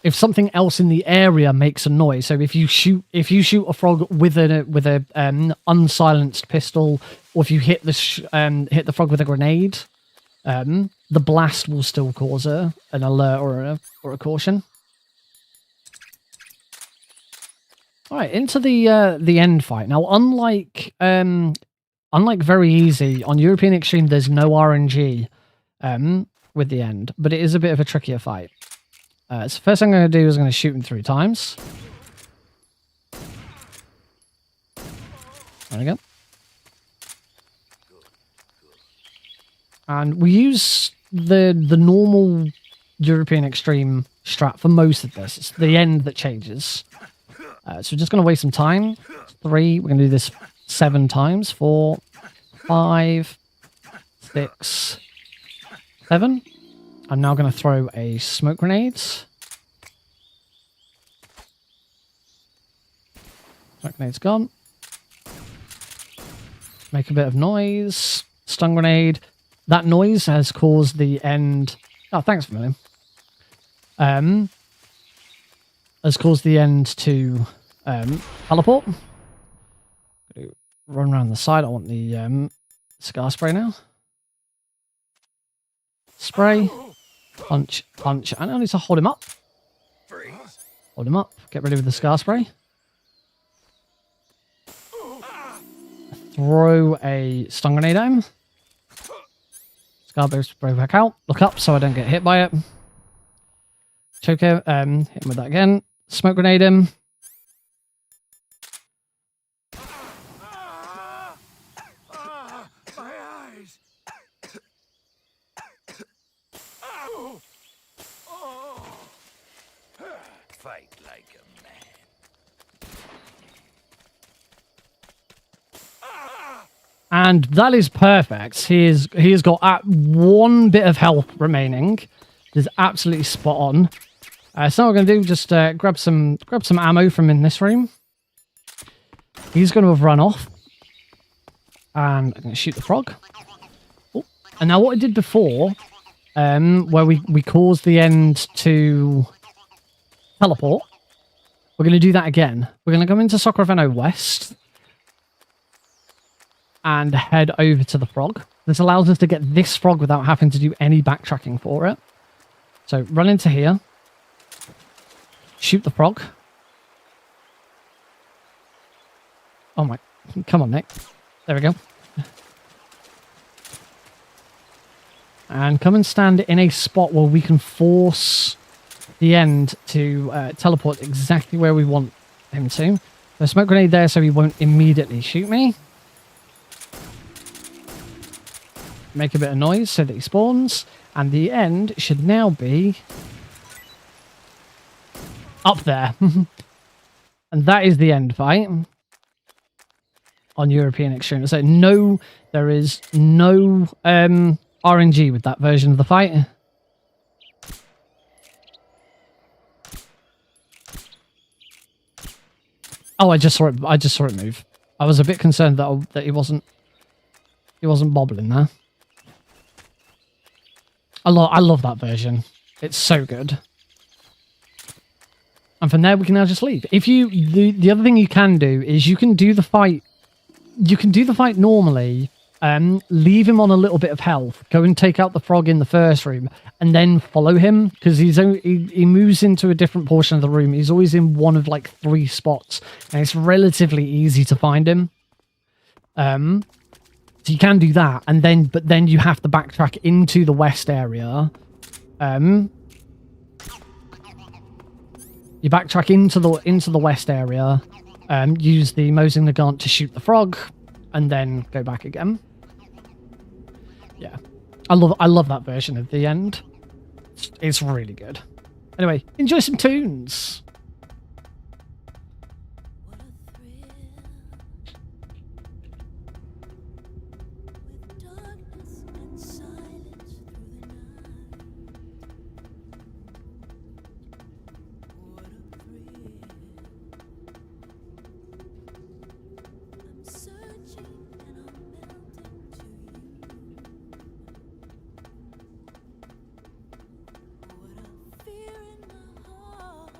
If something else in the area makes a noise, so if you shoot a frog with a unsilenced pistol, or if you hit the frog with a grenade, the blast will still cause an alert or a caution. All right, into the end fight. Now, unlike Very Easy, on European Extreme, there's no RNG with the end, but it is a bit of a trickier fight. So first thing I'm going to do is I'm going to shoot him 3 times. There we go. And we use the normal European Extreme strat for most of this. It's the end that changes. So we're just going to waste some time. 3. We're going to do this 7 times. 4, 5, 6, 7. I'm now going to throw a smoke grenade. Smoke grenade's gone. Make a bit of noise. Stun grenade. That noise has caused the end... Oh, thanks for million. Has caused the end to teleport. Run around the side. I want the cigar spray now. Spray. Punch. Punch. And I need to hold him up. Hold him up. Get ready with the cigar spray. Throw a stun grenade at him. Cigar spray back out. Look up so I don't get hit by it. Choke him. Hit him with that again. Smoke grenade him. My eyes. Fight like a man. And that is perfect. He has got one bit of health remaining. Is absolutely spot on. So what we're going to do, just grab some ammo from in this room. He's going to have run off. And I'm going to shoot the frog. Oh. And now what I did before, where we caused the end to teleport, we're going to do that again. We're going to come into Sacramento West and head over to the frog. This allows us to get this frog without having to do any backtracking for it. So run into here. Shoot the frog. Oh my... Come on, Nick. There we go. And come and stand in a spot where we can force the end to teleport exactly where we want him to. So smoke grenade there so he won't immediately shoot me. Make a bit of noise so that he spawns. And the end should now be up there. And that is the end fight on European Extreme. So no, there is no RNG with that version of the fight. Oh, I just saw it move. I was a bit concerned that he wasn't bobbling there. I love that version. It's so good. And from there we can now just leave. If you the other thing you can do is you can do the fight. You can do the fight normally. Leave him on a little bit of health. Go and take out the frog in the first room, and then follow him because he moves into a different portion of the room. He's always in one of like 3 spots, and it's relatively easy to find him. So you can do that, and then you have to backtrack into the west area. You backtrack into the west area. Use the Mosing Nagant to shoot the frog, and then go back again. Yeah, I love that version of the end. It's really good. Anyway, enjoy some tunes. What a thrill. With darkness and silence through the night. What a thrill. I'm searching and I'm melting to you. What a fear in my heart.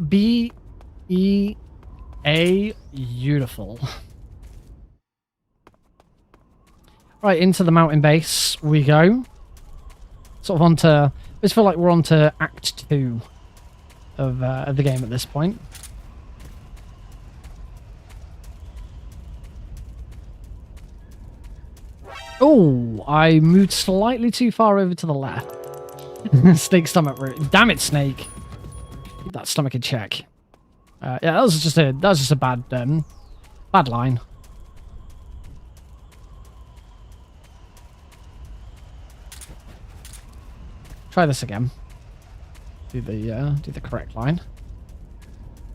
B-E-A. Beautiful. Right, into the mountain base we go. Sort of onto... I just feel like we're on to Act 2 of the game at this point. Oh, I moved slightly too far over to the left. Snake stomach root. Damn it, Snake. Keep that stomach in check. Yeah, that was just a bad bad line. Try this again. Do the correct line.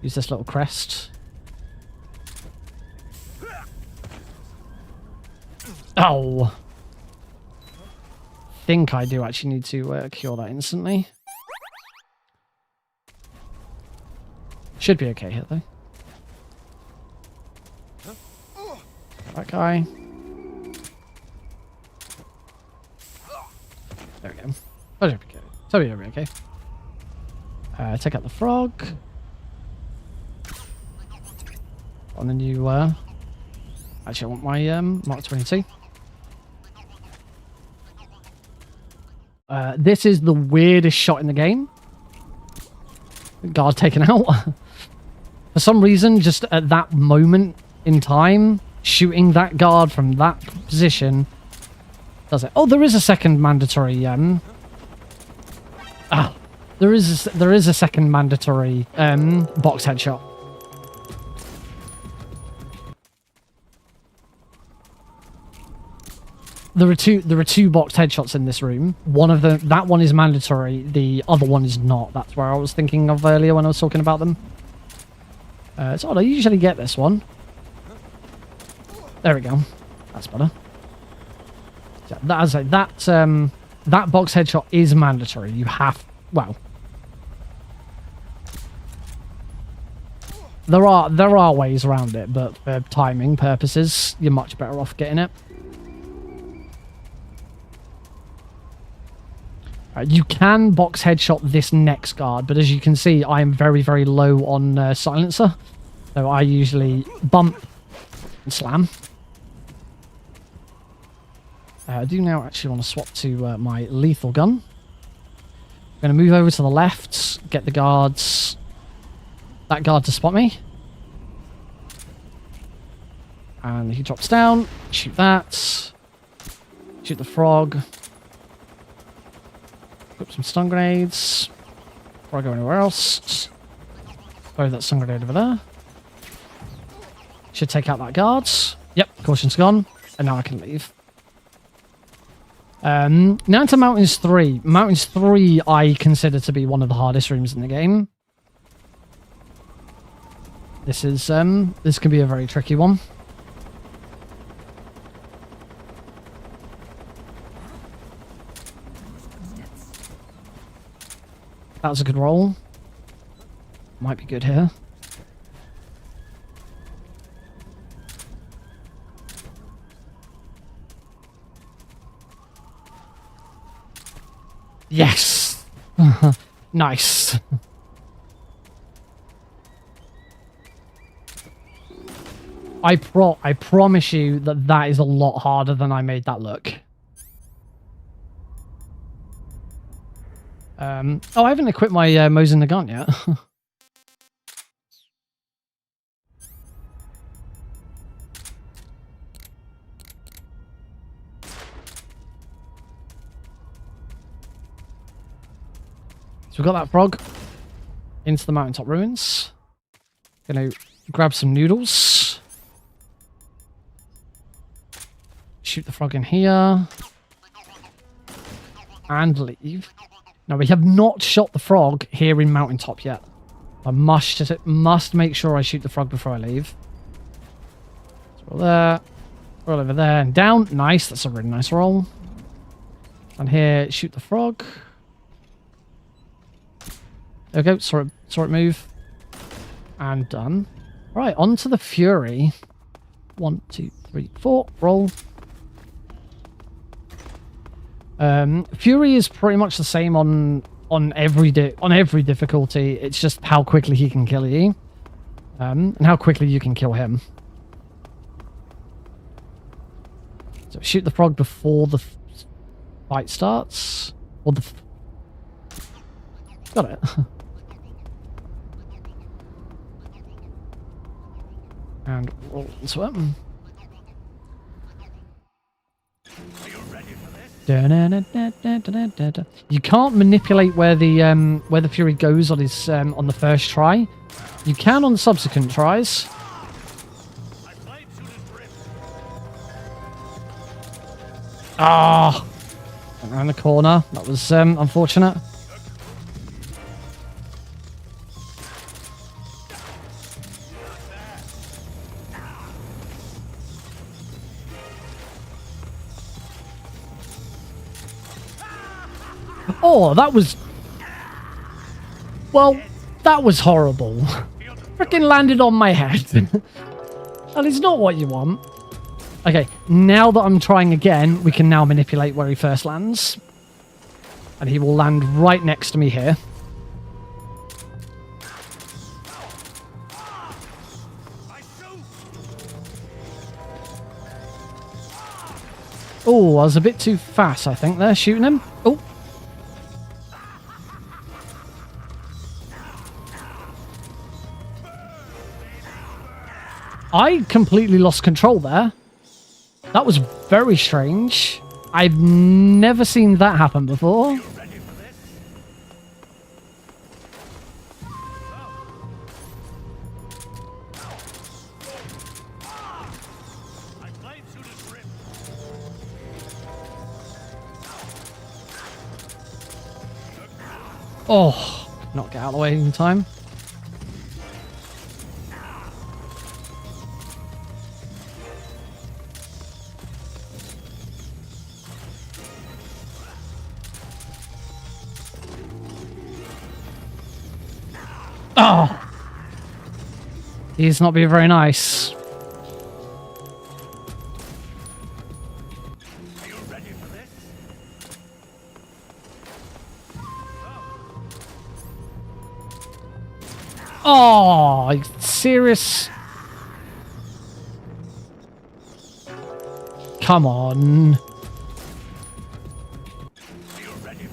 Use this little crest. Oh. Think I do actually need to cure that instantly. Should be okay here though. That guy. There we go. That'll be okay. That'll be okay. Take out the frog. On the new actually I want my Mark 22. This is the weirdest shot in the game. Guard taken out. For some reason, just at that moment in time, shooting that guard from that position does it. Oh, there is a second mandatory. There is a second mandatory box headshot. There are two boxed headshots in this room. One of them, that one is mandatory. The other one is not. That's where I was thinking of earlier when I was talking about them. It's odd. I usually get this one. There we go. That's better. So that box headshot is mandatory. You have. Well, there are ways around it, but for timing purposes, you're much better off getting it. You can box headshot this next guard, but as you can see, I am very, very low on silencer. So I usually bump and slam. I do now actually want to swap to my lethal gun. I'm going to move over to the left, get the guards, that guard to spot me. And he drops down, shoot that, shoot the frog. Put some stun grenades before I go anywhere else. Throw that stun grenade over there. Should take out that guard. Yep, caution's gone. And now I can leave. Now into Mountains 3. Mountains 3 I consider to be one of the hardest rooms in the game. This is this can be a very tricky one. That was a good roll. Might be good here. Yes! Nice. I promise you that is a lot harder than I made that look. Oh, I haven't equipped my Mosin Nagant yet. So we've got that frog into the mountaintop ruins. Gonna grab some noodles. Shoot the frog in here. And leave. Now, we have not shot the frog here in Mountaintop yet. I must make sure I shoot the frog before I leave. So roll there. Roll over there and down. Nice. That's a really nice roll. And here, shoot the frog. There we go. Saw it move. And done. Right, on to the Fury. 1, 2, 3, 4. Roll. Fury is pretty much the same on on every difficulty. It's just how quickly he can kill you, and how quickly you can kill him. So shoot the frog before the fight starts, or the. Got it. And roll into it. You can't manipulate where the Fury goes on his on the first try. You can on subsequent tries. Ah, around the corner. That was unfortunate. Oh, that was... Well, that was horrible. Freaking landed on my head. That is not what you want. Okay, now that I'm trying again, we can now manipulate where he first lands. And he will land right next to me here. Oh, I was a bit too fast, I think, there, shooting him. Oh. I completely lost control there. That was very strange. I've never seen that happen before. Oh, not get out of the way in time. Oh, he's not being very nice. Oh, serious? Come on.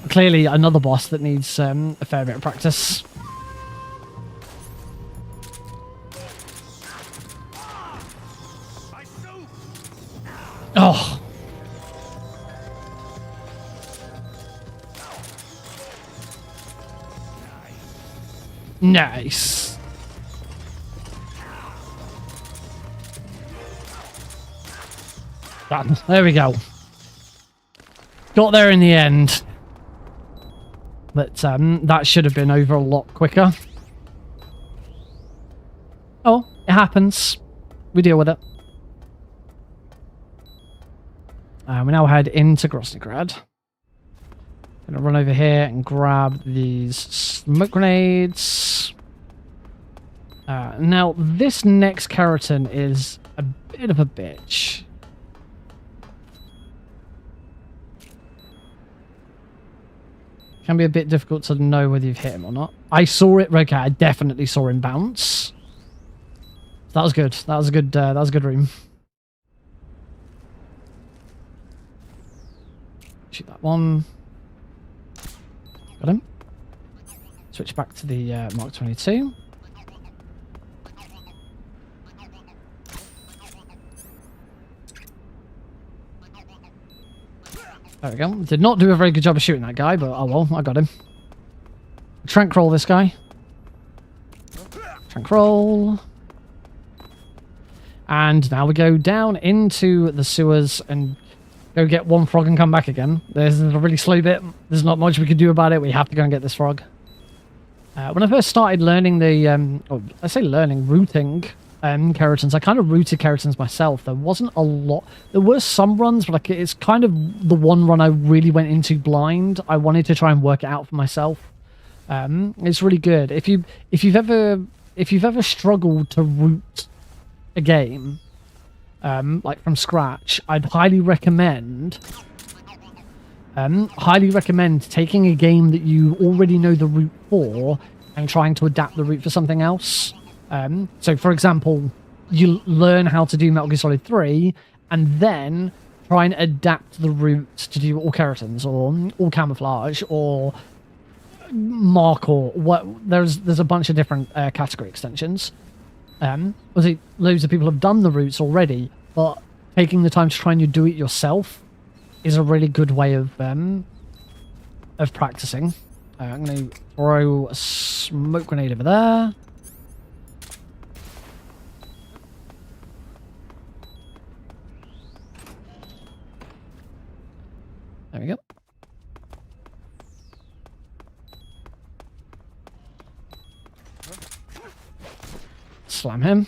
Clearly another boss that needs a fair bit of practice. Oh. Nice. Done. There we go. Got there in the end. But that should have been over a lot quicker. Oh, it happens. We deal with it. We now head into Grosnigrad. Gonna run over here and grab these smoke grenades. Now, this next Kerotan is a bit of a bitch. Can be a bit difficult to know whether you've hit him or not. I saw it. Okay, I definitely saw him bounce. That was good. That was a good. That was a good room. Shoot that one. Got him. Switch back to the Mark 22. There we go. Did not do a very good job of shooting that guy, but oh well, I got him. Trank roll this guy. Trank roll. And now we go down into the sewers and go get one frog and come back again. There's a really slow bit. There's not much we can do about it. We have to go and get this frog. When I first started learning the, I say learning, routing Kerotans, I kind of routed Kerotans myself. There wasn't a lot. There were some runs, but like it's kind of the one run I really went into blind. I wanted to try and work it out for myself. It's really good. If you've ever struggled to route a game, like from scratch, I'd highly recommend Highly recommend taking a game that you already know the route for and trying to adapt the route for something else. So, for example, you learn how to do Metal Gear Solid 3 and then try and adapt the route to do All Kerotans or All Camouflage or Mark or what. There's a bunch of different category extensions. Obviously, loads of people have done the routes already, but taking the time to try and do it yourself is a really good way of practicing. I'm going to throw a smoke grenade over there. There we go. Slam him.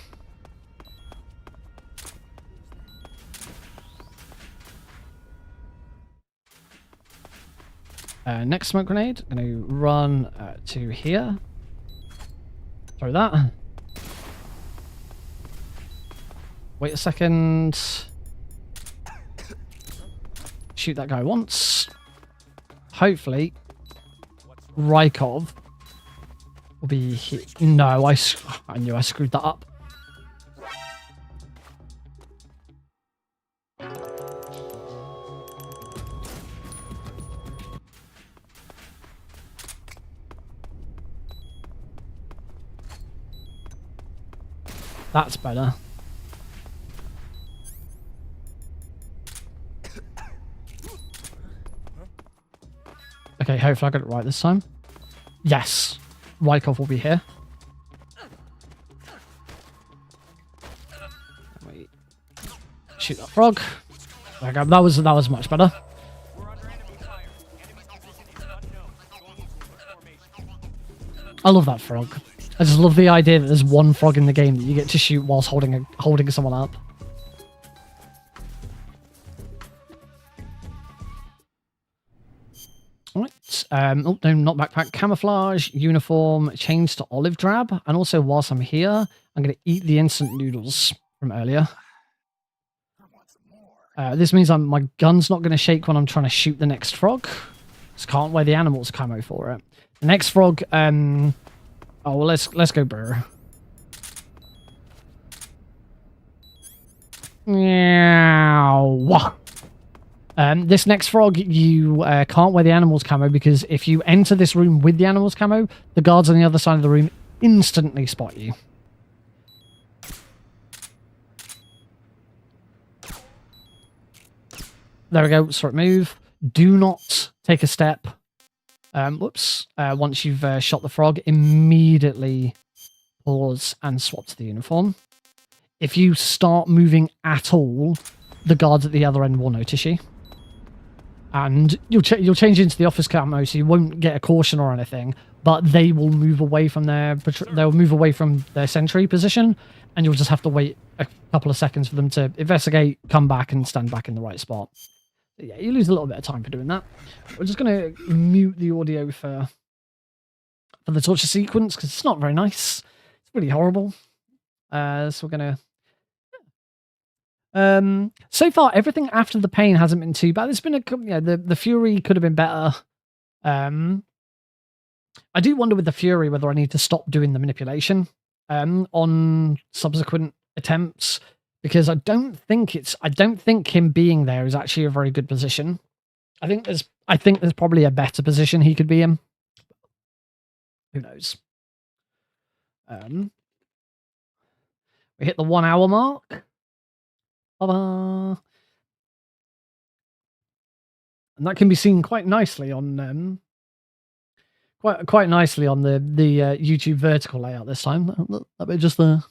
Next smoke grenade, I'm going to run to here. Throw that. Wait a second. Shoot that guy once. Hopefully, Rykov will be here. No, I knew I screwed that up. That's better. Okay, hopefully I got it right this time. Yes, Rykov will be here. Wait. Shoot that frog. There we go. That was much better. I love that frog. I just love the idea that there's one frog in the game that you get to shoot whilst holding someone up. Alright, oh no, not backpack. Camouflage, uniform, change to olive drab. And also, whilst I'm here, I'm going to eat the instant noodles from earlier. This means my gun's not going to shake when I'm trying to shoot the next frog. Just can't wear the animal's camo for it. The next frog, oh, well, let's go burr. Meow. This next frog, you can't wear the animal's camo because if you enter this room with the animal's camo, the guards on the other side of the room instantly spot you. There we go. Sort move. Do not take a step. Whoops. Once you've shot the frog, immediately pause and swap to the uniform. If you start moving at all, the guards at the other end will notice you. And you'll change into the office camo, so you won't get a caution or anything, but they will move away from their sentry position, and you'll just have to wait a couple of seconds for them to investigate, come back, and stand back in the right spot. Yeah, you lose a little bit of time for doing that. We're just going to mute the audio for the torture sequence, because it's not very nice. It's really horrible. So we're going to... so far, everything after the pain hasn't been too bad. There's been the Fury could have been better. I do wonder with the Fury whether I need to stop doing the manipulation on subsequent attempts, because I don't think him being there is actually a very good position. I think there's probably a better position he could be in. Who knows? We hit the 1 hour mark. Ta-da! And that can be seen quite nicely on quite nicely on the YouTube vertical layout this time. That bit just there.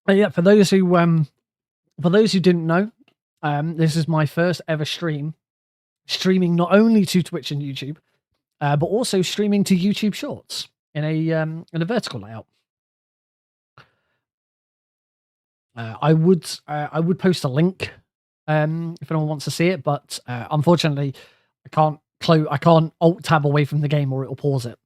Yeah, for those who didn't know, this is my first ever streaming not only to Twitch and YouTube, but also streaming to YouTube Shorts in a vertical layout. I would post a link if anyone wants to see it, but unfortunately, I can't alt tab away from the game or it'll pause it.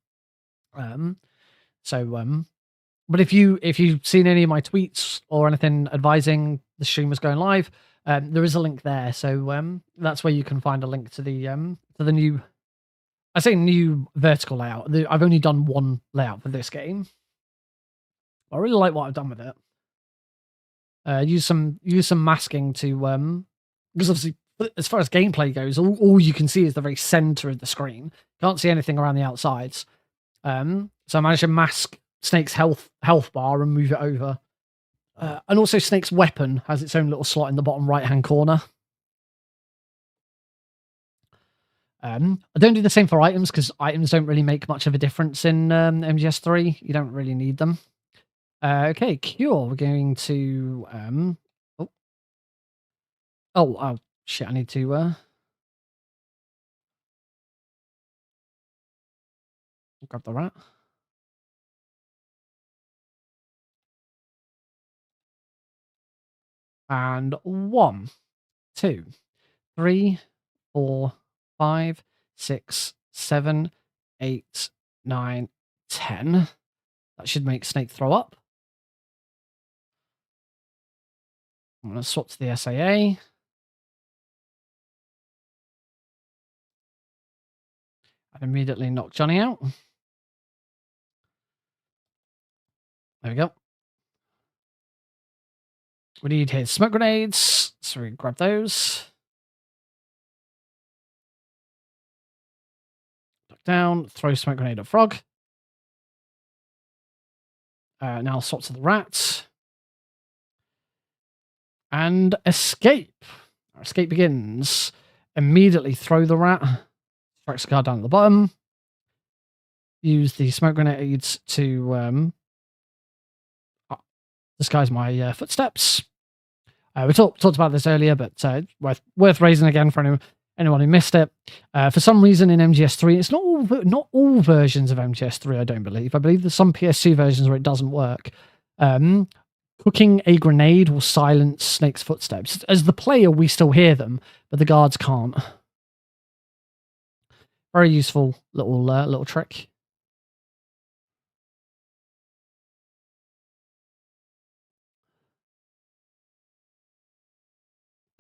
But if you've seen any of my tweets or anything advising the stream was going live, there is a link there. So that's where you can find a link to the new. I say new vertical layout. I've only done one layout for this game. I really like what I've done with it. Use some masking to because obviously as far as gameplay goes, all you can see is the very center of the screen. Can't see anything around the outsides. So I managed to mask Snake's health bar and move it over. And also Snake's weapon has its own little slot in the bottom right hand corner. I don't do the same for items because items don't really make much of a difference in MGS3. You don't really need them. Okay, cure. We're going to oh shit! I need to grab the rat. And 1, 2, 3, 4, 5, 6, 7, 8, 9, 10. That should make Snake throw up. I'm going to swap to the SAA. And immediately knock Johnny out. There we go. We need his smoke grenades, so we grab those. Duck down, throw smoke grenade at Frog. Now swap to the rat. And escape. Our escape begins. Immediately throw the rat. Strikes the guard down at the bottom. Use the smoke grenades to disguise my footsteps. We talked about this earlier, but worth raising again for anyone who missed it. For some reason in MGS3, it's not all versions of MGS3, I don't believe. I believe there's some PS2 versions where it doesn't work. Cooking a grenade will silence Snake's footsteps. As the player, we still hear them, but the guards can't. Very useful little trick.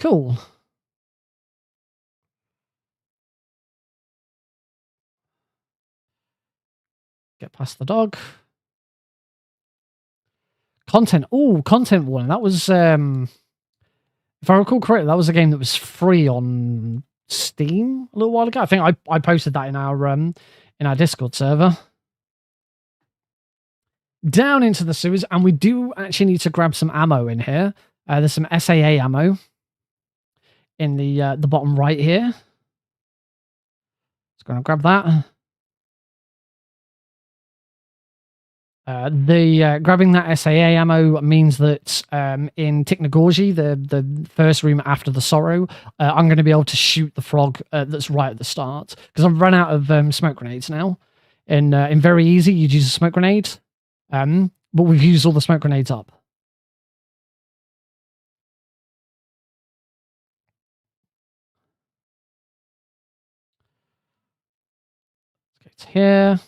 Cool. Get past the dog. Content. Oh, content warning. That was, if I recall correctly, that was a game that was free on Steam a little while ago. I think I posted that in our Discord server. Down into the sewers, and we do actually need to grab some ammo in here. There's some SAA ammo in the bottom right here. Just going to grab that. Grabbing that SAA ammo means that in Tiknagorji, the first room after the Sorrow, I'm going to be able to shoot the frog that's right at the start because I've run out of smoke grenades now. In Very Easy, you'd use a smoke grenade, but we've used all the smoke grenades up. Let's go to here.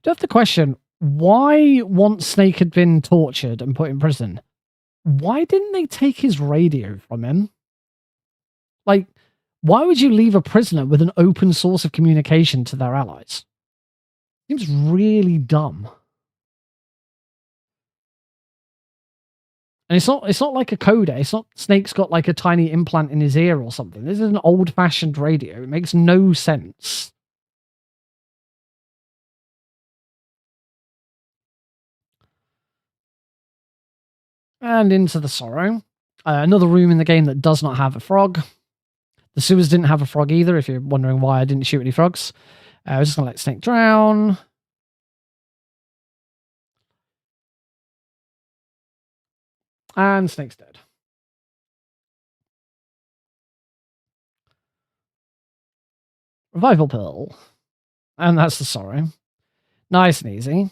Do have the question, why, once Snake had been tortured and put in prison, why didn't they take his radio from him? Like, why would you leave a prisoner with an open source of communication to their allies? Seems really dumb. And it's not like a coder. It's not Snake's got like a tiny implant in his ear or something. This is an old-fashioned radio. It makes no sense. And into the Sorrow. Another room in the game that does not have a frog. The sewers didn't have a frog either, if you're wondering why I didn't shoot any frogs. I was just going to let Snake drown. And Snake's dead. Revival pill. And that's the Sorrow. Nice and easy.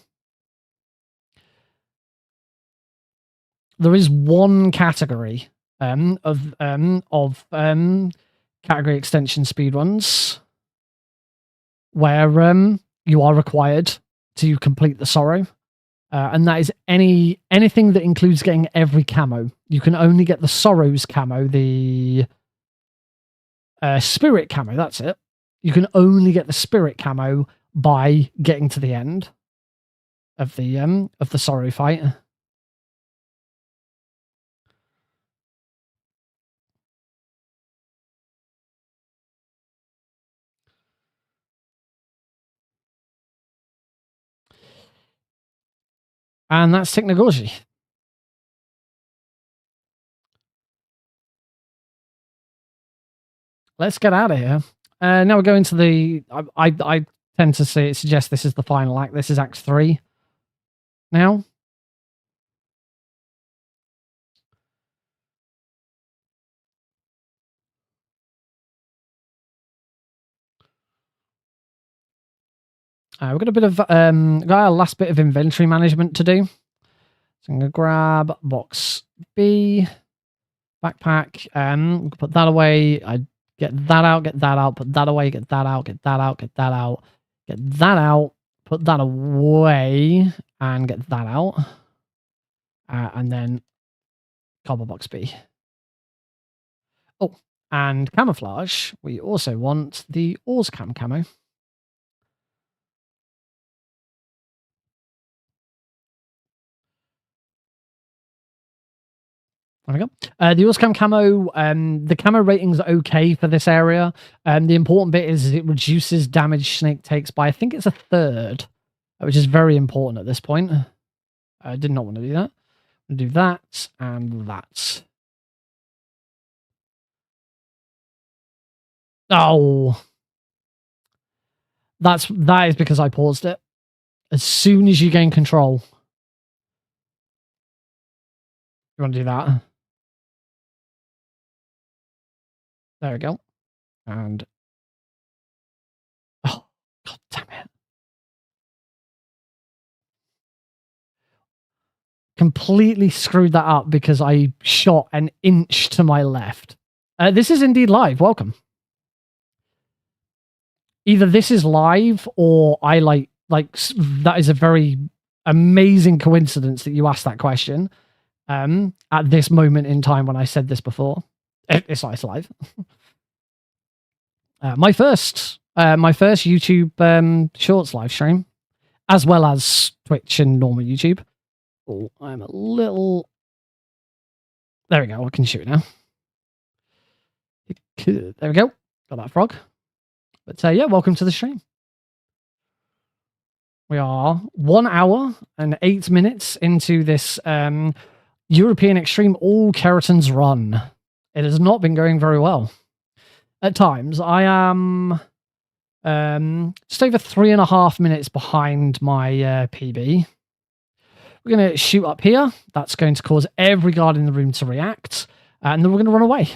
There is one category of category extension speedruns where you are required to complete the sorrow. And that is anything that includes getting every camo. You can only get the sorrows camo, the spirit camo, that's it. You can only get the spirit camo by getting to the end of the sorrow fight. And that's technology. Let's get out of here. Now we're going to the... I tend to suggest this is the final act. This is Act 3 now. We've got a bit of... got our last bit of inventory management to do. So I'm going to grab box B, backpack, put that away. I get that out, put that away, get that out, get that out, get that out, get that out, put that away, and get that out. And then cobble box B. Oh, and camouflage. We also want the Ors camo. There we go. The Orscam camo, the camo rating's okay for this area. The important bit is it reduces damage Snake takes by, I think it's a third, which is very important at this point. I did not want to do that. I'm going to do that and that. Oh. That is because I paused it. As soon as you gain control. You want to do that? There we go. And... oh, god damn it. Completely screwed that up because I shot an inch to my left. This is indeed live. Welcome. Either this is live or I like that is a very amazing coincidence that you asked that question at this moment in time when I said this before. It's live. My first YouTube shorts live stream, as well as Twitch and normal YouTube. Oh, I'm a little... there we go, I can shoot now. There we go, got that frog. But yeah, welcome to the stream. We are 1 hour and 8 minutes into this European Extreme All Kerotans run. It has not been going very well. At times, I am just over 3.5 minutes behind my PB. We're going to shoot up here. That's going to cause every guard in the room to react. And then we're going to run away.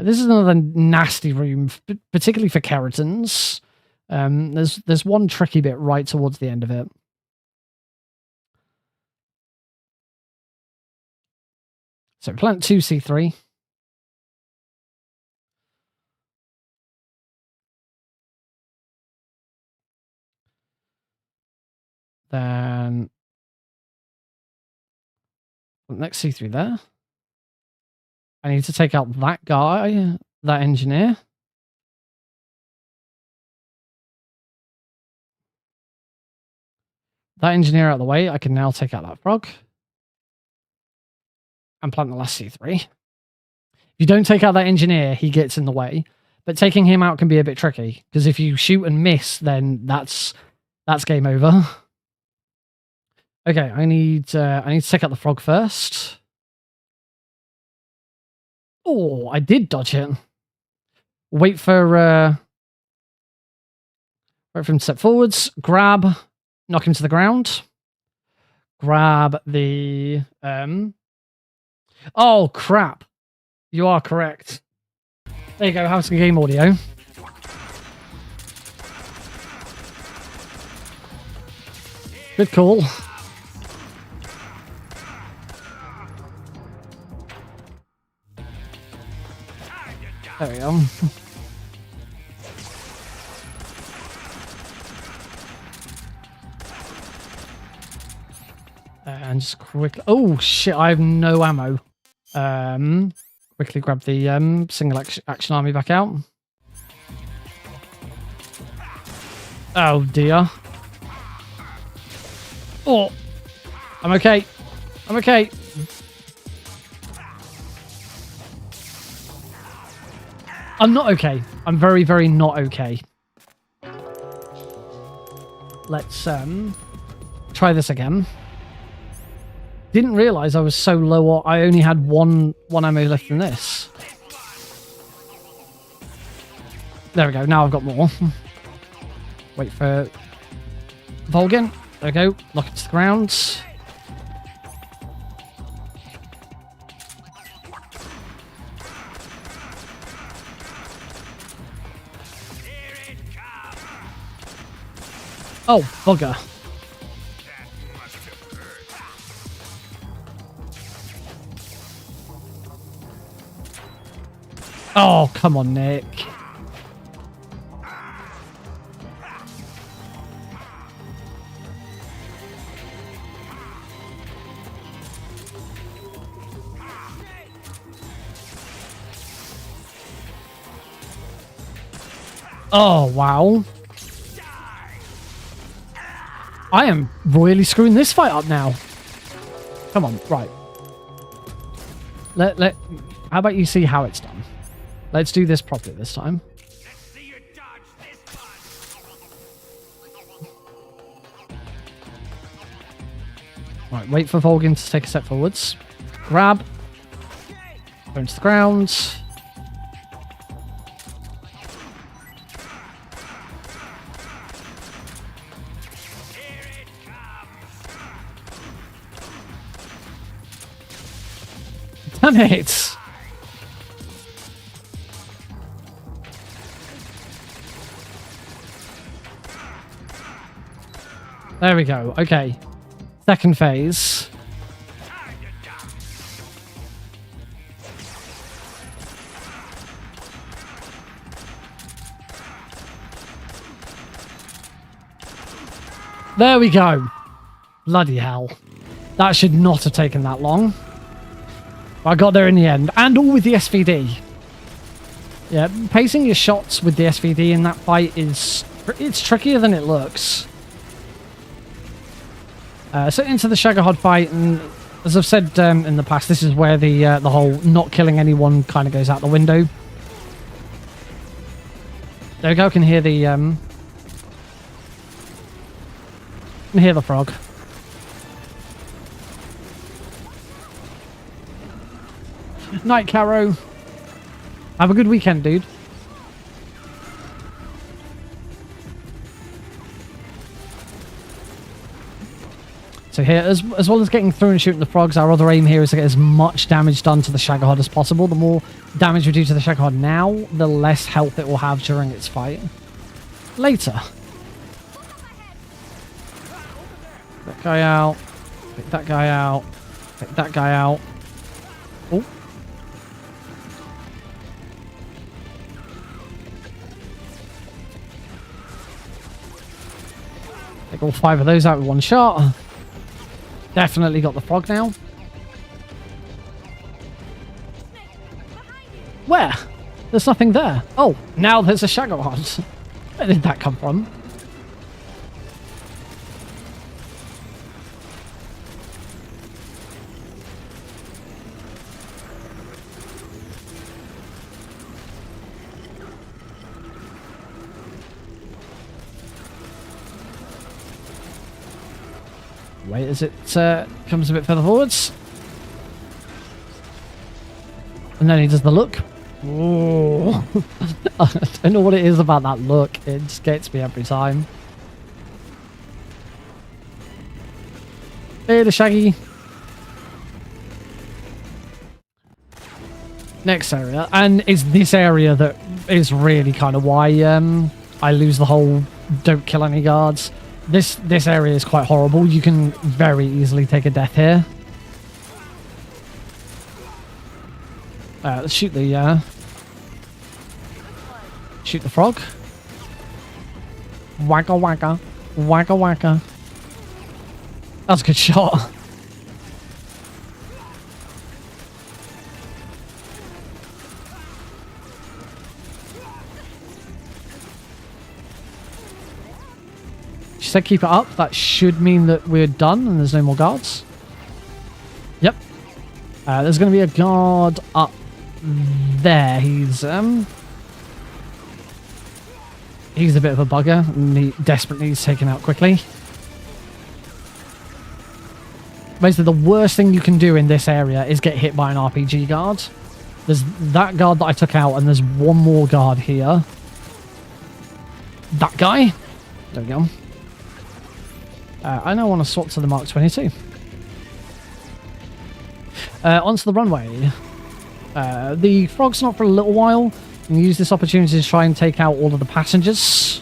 This is another nasty room, particularly for Kerotans. There's one tricky bit right towards the end of it. So plant 2C3. Then next C3 there. I need to take out that guy, that engineer. That engineer out of the way. I can now take out that frog. And plant the last C3. If you don't take out that engineer, he gets in the way. But taking him out can be a bit tricky. Because if you shoot and miss, then that's game over. Okay, I need to take out the frog first. Oh, I did dodge it. Wait for him to step forwards. Grab, knock him to the ground. Grab the oh crap! You are correct. There you go. Have some game audio. Good call. There we go. And just quickly... Oh, shit, I have no ammo. Quickly grab the single action army back out. Oh, dear. Oh, I'm okay. I'm okay. I'm not okay. I'm very, very not okay. Let's try this again. Didn't realize I was so low. I only had one ammo left in this. There we go. Now I've got more. Wait for Volgin. There we go. Lock it to the ground. Oh, bugger. Oh, come on, Nick. Oh, wow. I am really screwing this fight up now. Come on, right. How about you see how it's done? Let's do this properly this time. Right, wait for Volgin to take a step forwards. Grab. Go into the ground. Damn it! There we go. Okay. Second phase. There we go. Bloody hell. That should not have taken that long. I got there in the end. And all with the SVD. Yeah, pacing your shots with the SVD in that fight is... It's trickier than it looks. So into the Shagohod fight, and as I've said in the past, this is where the whole not killing anyone kind of goes out the window. There we go, I can hear the... can hear the frog. Night, Caro. Have a good weekend, dude. So here, as well as getting through and shooting the frogs, our other aim here is to get as much damage done to the Shagohod as possible. The more damage we do to the Shagohod now, the less health it will have during its fight later. That guy out. Pick that guy out. Pick that guy out. Oh. Take all 5 of those out with one shot. Definitely got the frog now. Where? There's nothing there. Oh, now there's a Shagohod. Where did that come from? Wait as it comes a bit further forwards. And then he does the look. Ooh. I don't know what it is about that look. It just gets me every time. Hey, the Shaggy. Next area. And it's this area that is really kind of why I lose the whole don't kill any guards. This area is quite horrible. You can very easily take a death here. Let's shoot the frog. Wagga wagga, wagga wagga. That's a good shot. said keep it up. That should mean that we're done and there's no more guards. Yep. There's going to be a guard up there. He's a bit of a bugger and he desperately needs taken out quickly. Basically, the worst thing you can do in this area is get hit by an RPG guard. There's that guard that I took out, and there's one more guard here. That guy. There we go. I now want to swap to the Mark 22. Onto the runway. The frog's not for a little while. You can use this opportunity to try and take out all of the passengers.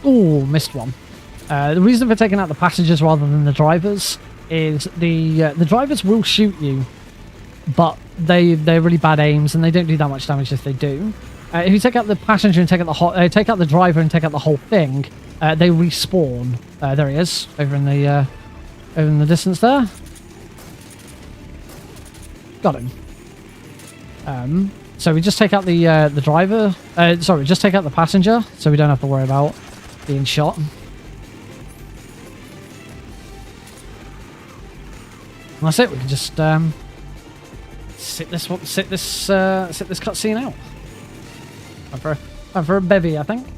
Oh, missed one. The reason for taking out the passengers rather than the drivers is the drivers will shoot you, but they're really bad aims and they don't do that much damage if they do. If you take out the passenger and take out the driver and take out the whole thing, they respawn. There he is, over in the distance there. Got him. So we just take out the driver. Sorry, just take out the passenger, so we don't have to worry about being shot. And that's it. We can just sit this cutscene out. Time for a bevy, I think.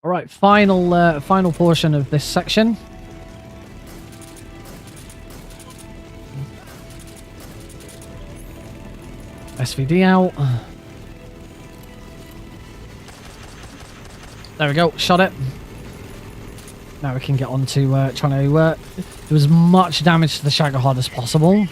All right, final portion of this section. SVD out. There we go, shot it. Now we can get on to trying to do as much damage to the Shagohod as possible.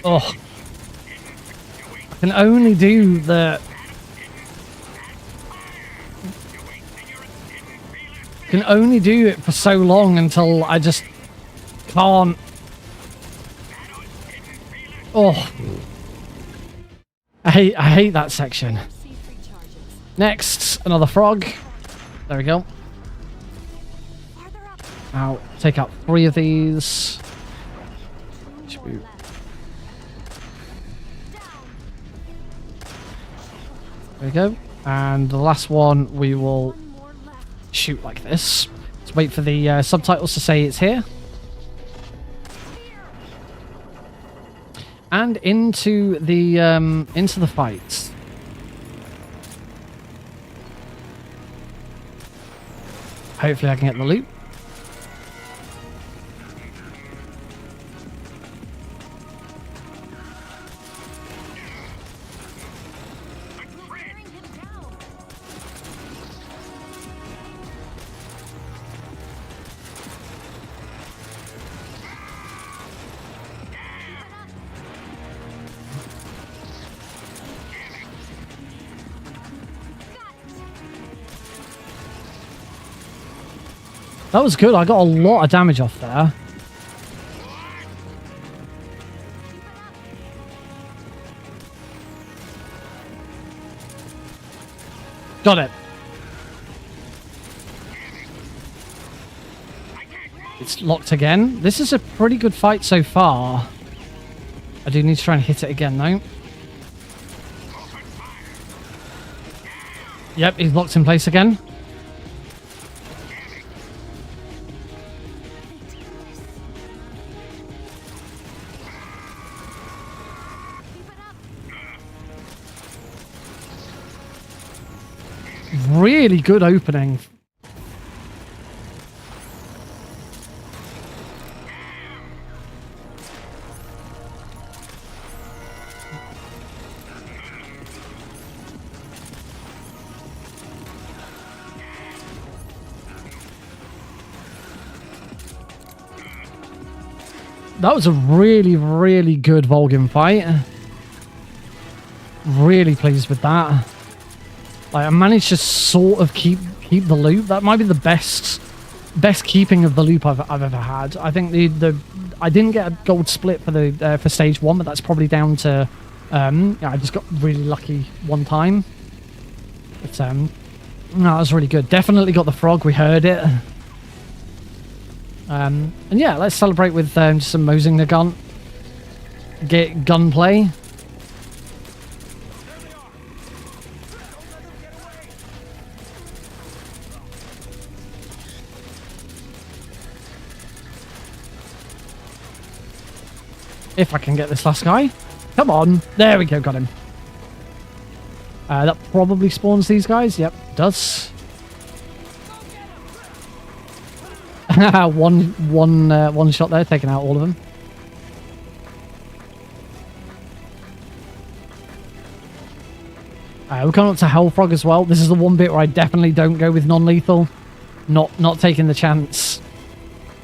Oh, I can only do the... Can only do it for so long until I just can't. Oh, I hate that section. Next, another frog. There we go. Now take out 3 of these. Shoot. There we go. And the last one we will shoot like this. Let's wait for the subtitles to say it's here. And into the fight. Hopefully I can get the loot. That was good. I got a lot of damage off there. Got it. It's locked again. This is a pretty good fight so far. I do need to try and hit it again though. Yep, he's locked in place again. Really good opening. That was a really, really good Volgin fight. Really pleased with that. Like, I managed to sort of keep the loop. That might be the best keeping of the loop I've ever had. I think I didn't get a gold split for the for stage 1, but that's probably down to yeah, I just got really lucky one time. But no, that was really good. Definitely got the frog. We heard it. And yeah, let's celebrate with some Mosing the gun. Get gunplay. If I can get this last guy. Come on. There we go. Got him. That probably spawns these guys. Yep, does. one shot there, taking out all of them. We're coming up to Hellfrog as well. This is the one bit where I definitely don't go with non-lethal. Not taking the chance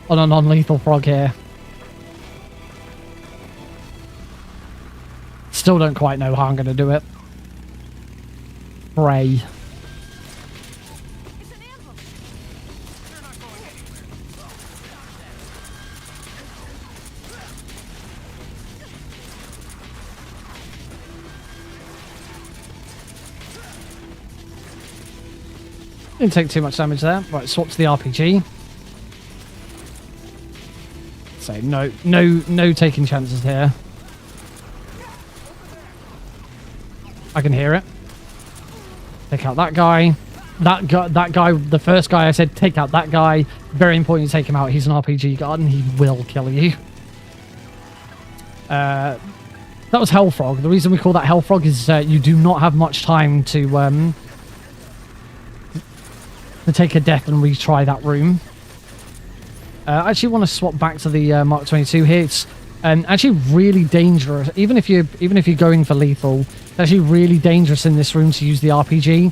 on a non-lethal frog here. Still don't quite know how I'm going to do it. Pray. Didn't take too much damage there. Right, swap to the RPG. So no taking chances here. I can hear it. Take out that guy. That guy, the first guy I said, take out that guy. Very important to take him out. He's an RPG guard and he will kill you. That was Hellfrog. The reason we call that Hellfrog is you do not have much time to take a death and retry that room. I actually want to swap back to the Mark 22 here. It's actually really dangerous. Even if you're going for lethal, it's actually really dangerous in this room to use the RPG,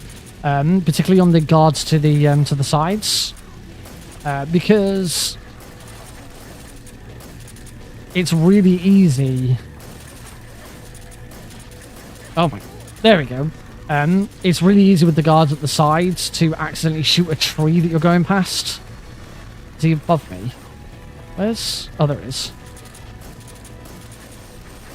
particularly on the guards to the sides, because it's really easy. Oh my! There we go. It's really easy with the guards at the sides to accidentally shoot a tree that you're going past. Is he above me? Where's? Oh, there it is.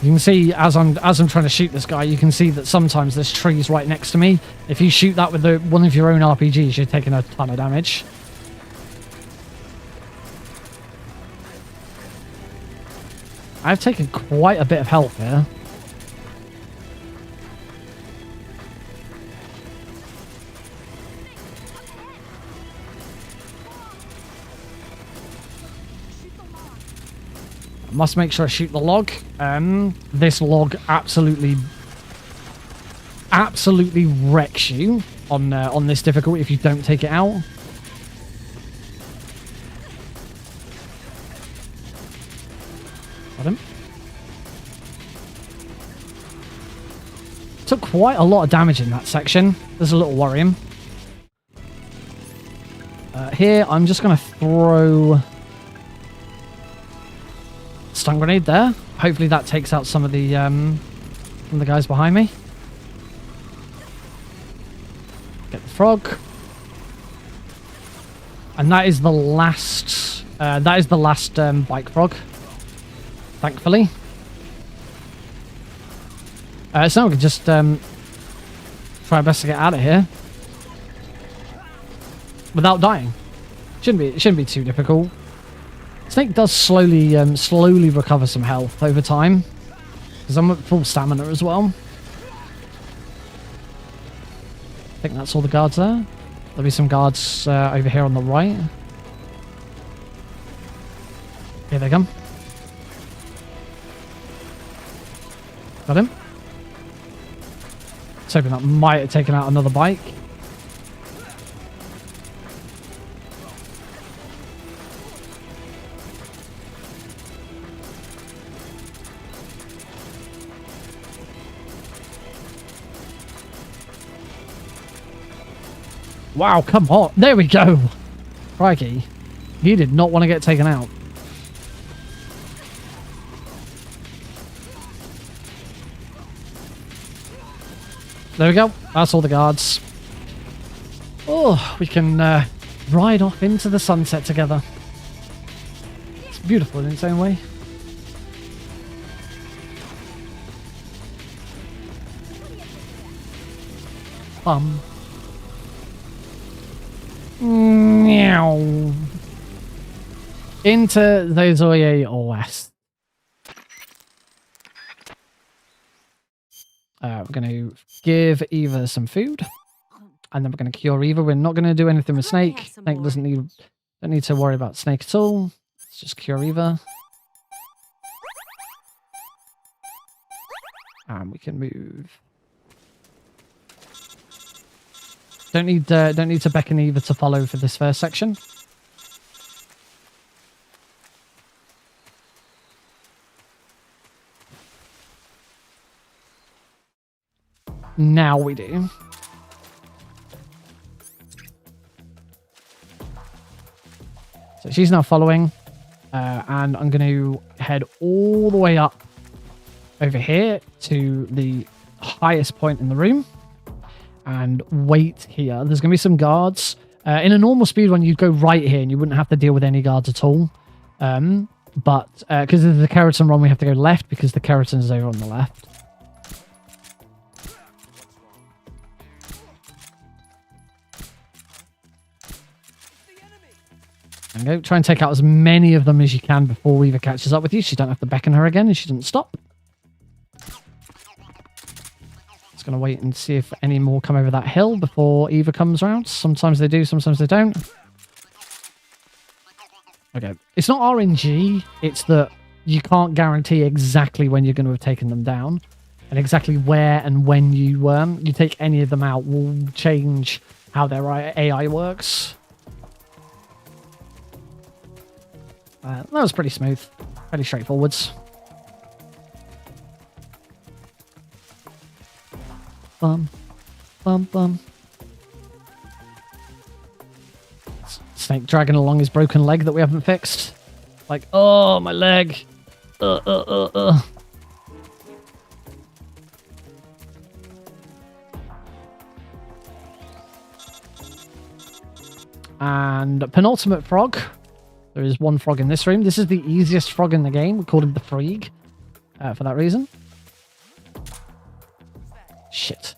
You can see as I'm trying to shoot this guy, you can see that sometimes there's trees right next to me. If you shoot that with one of your own RPGs, you're taking a ton of damage. I've taken quite a bit of health here. Must make sure I shoot the log. This log absolutely wrecks you on this difficulty if you don't take it out. Got him. Took quite a lot of damage in that section. There's a little worrying. Here, I'm just going to throw stun grenade there. Hopefully that takes out some of the guys behind me. Get the frog. And that is the last bike frog. Thankfully. So now we can just try our best to get out of here without dying. It shouldn't be too difficult. Snake does slowly recover some health over time, because I'm at full stamina as well. I think that's all the guards there. There'll be some guards over here on the right. Here they come. Got him. Let's hoping that might have taken out another bike. Wow, come on. There we go. Crikey. He did not want to get taken out. There we go. That's all the guards. Oh, we can ride off into the sunset together. It's beautiful in its own way. Meow. Into the Zoye West. We're going to give Eva some food. And then we're going to cure Eva. We're not going to do anything with Snake. Snake don't need to worry about Snake at all. Let's just cure Eva. And we can move. Don't need to beckon Eva to follow for this first section. Now we do. So she's now following, and I'm going to head all the way up over here to the highest point in the room and wait here. There's going to be some guards. In a normal speedrun, you'd go right here and you wouldn't have to deal with any guards at all. But because of the Kerotan run, we have to go left because the Kerotan is over on the left. There we go. Try and take out as many of them as you can before Eva catches up with you. So you don't have to beckon her again and she doesn't stop. Just going to wait and see if any more come over that hill before Eva comes around. Sometimes they do, sometimes they don't. Okay. It's not RNG. It's that you can't guarantee exactly when you're going to have taken them down. And exactly where and when you take any of them out will change how their AI works. That was pretty smooth. Pretty straightforwards. Bum. Bum, bum. Snake dragging along his broken leg that we haven't fixed. Like, oh, my leg. And penultimate frog. There is one frog in this room. This is the easiest frog in the game. We called him the Freeg for that reason. Shit.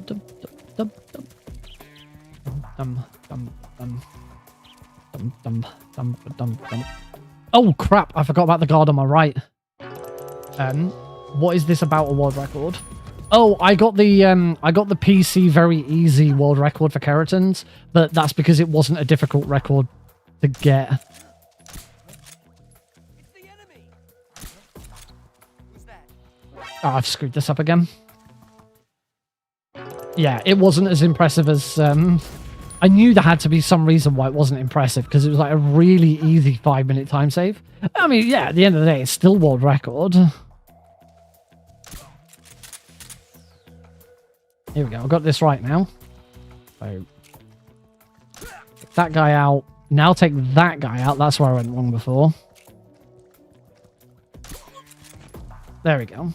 Dum, dum, dum, dum, dum, dum, dum, dum, dum, dum, dum. Oh crap! I forgot about the guard on my right. What is this about a world record? Oh, I got the PC very easy world record for Kerotans, but that's because it wasn't a difficult record to get. It's the enemy. Who's that? Oh, I've screwed this up again. Yeah, it wasn't as impressive as I knew there had to be some reason why it wasn't impressive, because it was like a really easy 5-minute time save. I mean, yeah, at the end of the day, it's still world record. Here we go. I've got this right now. So, take that guy out. Now take that guy out. That's where I went wrong before. There we go.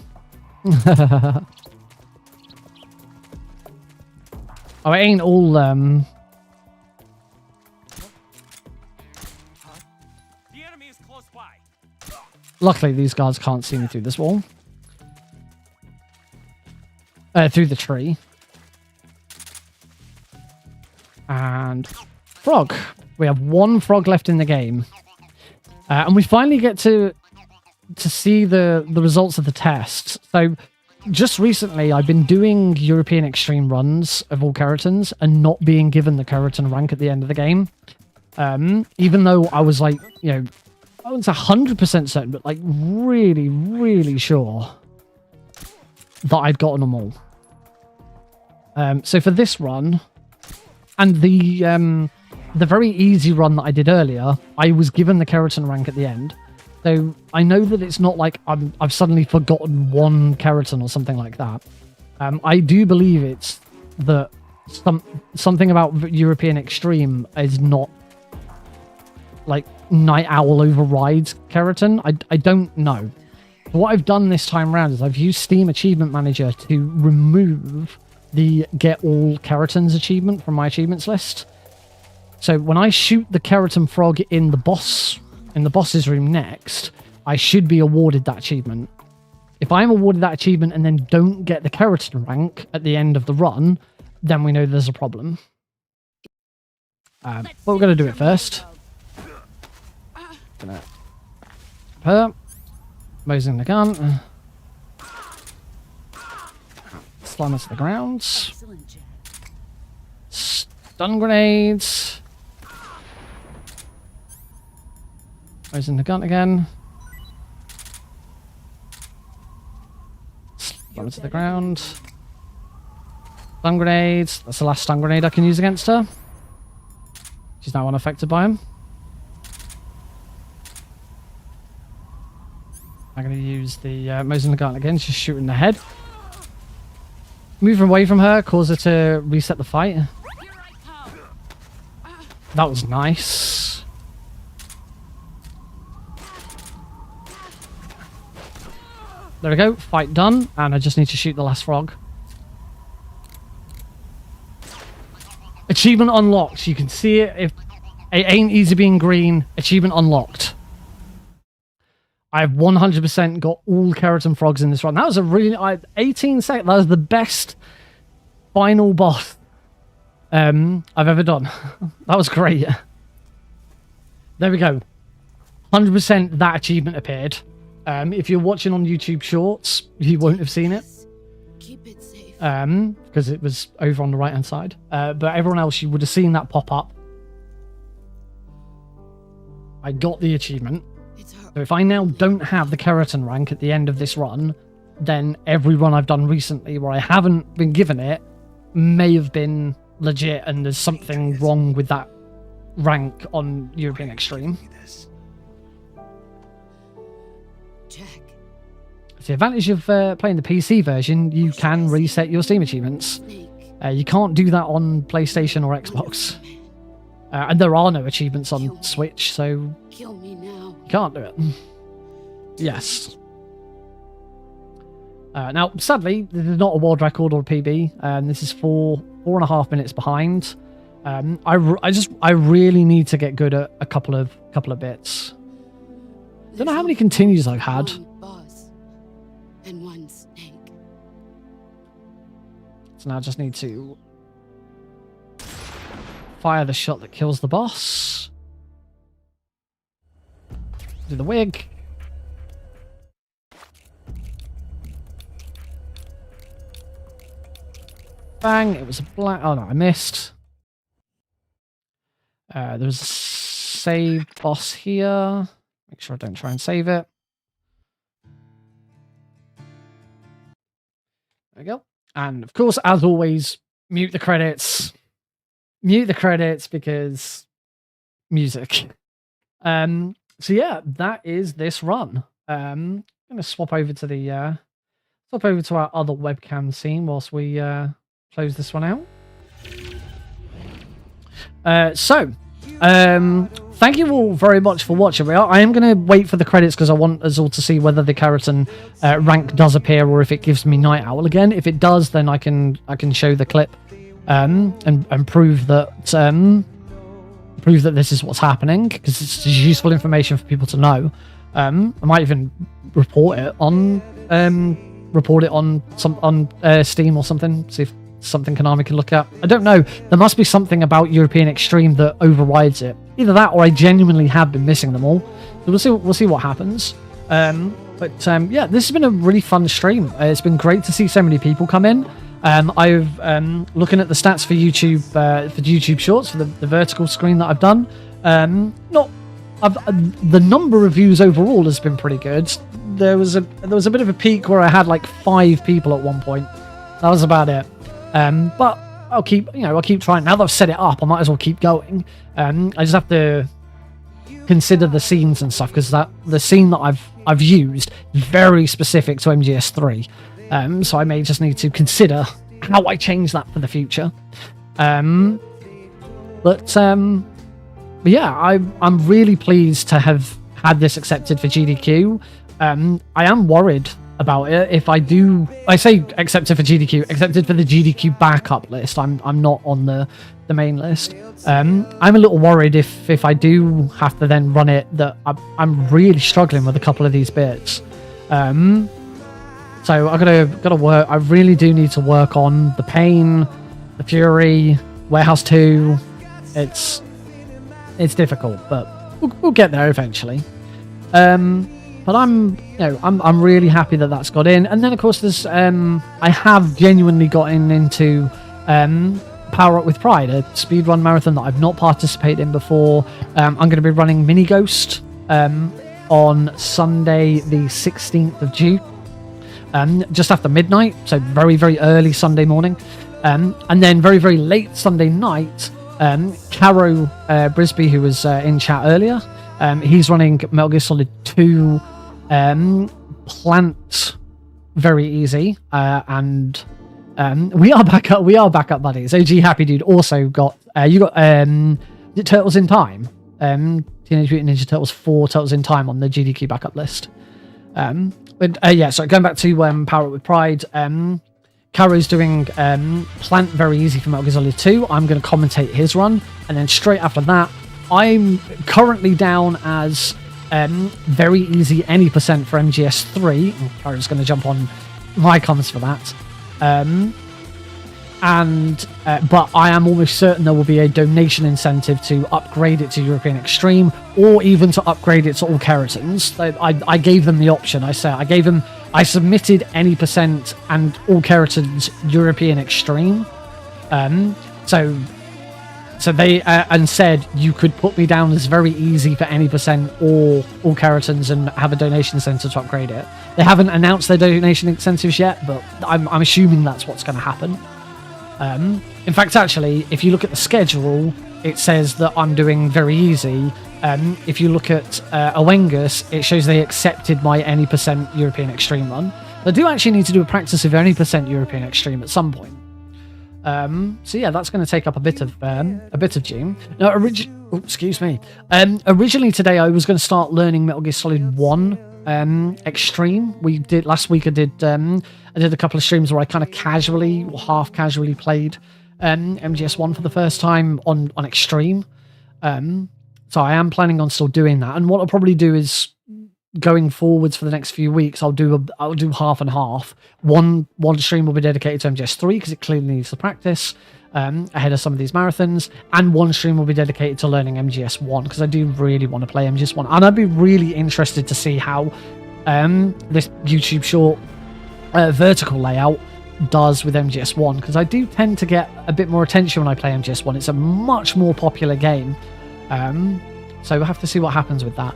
Oh, it ain't all... The enemy is close by. Luckily, these guards can't see me through this wall. Through the tree. And frog. We have one frog left in the game. And we finally get to see the results of the test. So just recently, I've been doing European Extreme runs of all Kerotans and not being given the Kerotan rank at the end of the game. Even though I was like, you know, I wasn't 100% certain, but like really, really sure that I'd gotten them all. So for this run, and the very easy run that I did earlier, I was given the Kerotan rank at the end. So I know that it's not like I've suddenly forgotten one Kerotan or something like that. I do believe it's that something about European Extreme is not like Night Owl overrides Keratin. I don't know. What I've done this time around is I've used Steam Achievement Manager to remove the Get All Keratans achievement from my achievements list. So when I shoot the Keratin frog in the boss's room next, I should be awarded that achievement. If I'm awarded that achievement and then don't get the Keratin rank at the end of the run, then we know there's a problem. But we're going to do it first. Her. Mosing the gun. Slam her to the ground. Stun grenades. Mosing the gun again. Slam her to the ground. Stun grenades. That's the last stun grenade I can use against her. She's now unaffected by him. I'm going to use the Mosing the gun again, just shooting the head. Move away from her, cause her to reset the fight. That was nice. There we go, fight done, and I just need to shoot the last frog. Achievement unlocked. You can see it if it ain't easy being green. Achievement unlocked. I've 100% got all Keratin frogs in this run. That was a really 18 seconds. That was the best final boss I've ever done. That was great. There we go. 100% that achievement appeared. If you're watching on YouTube Shorts, you won't have seen it. Keep it safe. Because it was over on the right hand side. But everyone else, you would have seen that pop up. I got the achievement. So if I now don't have the Keratin rank at the end of this run, then every run I've done recently where I haven't been given it may have been legit and there's something wrong with that rank on European Extreme. Jack. It's the advantage of playing the PC version, you can reset your Steam achievements. You can't do that on PlayStation or Xbox. And there are no achievements on Switch, so Kill me now. you can't do it. Yes. Now, sadly, this is not a world record or a PB. This is 4.5 minutes behind. I really need to get good at a couple of bits. Don't know how many continues I've had. One boss and one snake. So now I just need to fire the shot that kills the boss. Do the wig. Bang, it was a black... Oh no, I missed. There was a save boss here. Make sure I don't try and save it. There we go. And of course, as always, mute the credits. Mute the credits because music. So yeah, that is this run. I'm gonna swap over to the our other webcam scene whilst we close this one out. Thank you all very much for watching. I am going to wait for the credits because I want us all to see whether the Keratin rank does appear or if it gives me Night Owl again. If it does, then I can show the clip and prove that this is what's happening because it's useful information for people to know. I might even report it on Steam or something. See if something Konami can look at. I don't know. There must be something about European Extreme that overrides it. Either that, or I genuinely have been missing them all. So we'll see what happens. Yeah, this has been a really fun stream. It's been great to see so many people come in. I've looking at the stats for YouTube Shorts for the vertical screen that I've done. The number of views overall has been pretty good. There was a bit of a peak where I had like 5 people at one point. That was about it. But I'll keep trying. Now that I've set it up, I might as well keep going. I just have to consider the scenes and stuff because the scene that I've used is very specific to MGS3. So I may just need to consider how I change that for the future. But yeah, I'm really pleased to have had this accepted for GDQ. I am worried about it. If I say accepted for GDQ, accepted for the GDQ backup list. I'm not on the main list. I'm a little worried if I do have to then run it, that I'm really struggling with a couple of these bits. So I gotta work. I really do need to work on the Pain, the Fury, Warehouse 2. It's difficult, but we'll get there eventually. But I'm really happy that that's got in. And then of course there's I have genuinely gotten into Power Up with Pride, a speedrun marathon that I've not participated in before. I'm going to be running Mini Ghost on Sunday the 16th of June, just after midnight, so very, very early Sunday morning. And then very, very late Sunday night, Caro Brisby, who was in chat earlier, he's running Metal Gear Solid 2 Plant very easy, and we are back up buddies. OG Happy Dude also got you got Turtles in Time, Teenage Mutant Ninja Turtles 4 Turtles in Time on the GDQ backup list. But yeah, so going back to Power Up with Pride, Caro's doing Plant very easy for Metal Gear Solid 2. I'm going to commentate his run, and then straight after that, I'm currently down as very easy any percent for MGS3. Caro's going to jump on my comments for that. But I am almost certain there will be a donation incentive to upgrade it to European Extreme, or even to upgrade it to All Kerotans. I gave them the option. I submitted any percent and All Kerotans European Extreme. So they and said you could put me down as very easy for any percent or All Kerotans and have a donation incentive to upgrade it. They haven't announced their donation incentives yet, but I'm assuming that's what's going to happen. In fact, actually, if you look at the schedule, it says that I'm doing very easy. If you look at Awengus, it shows they accepted my any percent European Extreme run. I do actually need to do a practice of any percent European Extreme at some point. So yeah, that's going to take up a bit of June. Now, excuse me. Originally today, I was going to start learning Metal Gear Solid 1 Extreme. We did last week. I did a couple of streams where I kind of casually or half casually played MGS1 for the first time on Extreme. So I am planning on still doing that. And what I'll probably do is, going forwards for the next few weeks, I'll do half and half. One stream will be dedicated to MGS3 because it clearly needs the practice ahead of some of these marathons, and one stream will be dedicated to learning MGS1 because I do really want to play MGS1, and I'd be really interested to see how this YouTube short vertical layout does with MGS1, because I do tend to get a bit more attention when I play MGS1. It's a much more popular game, so we'll have to see what happens with that.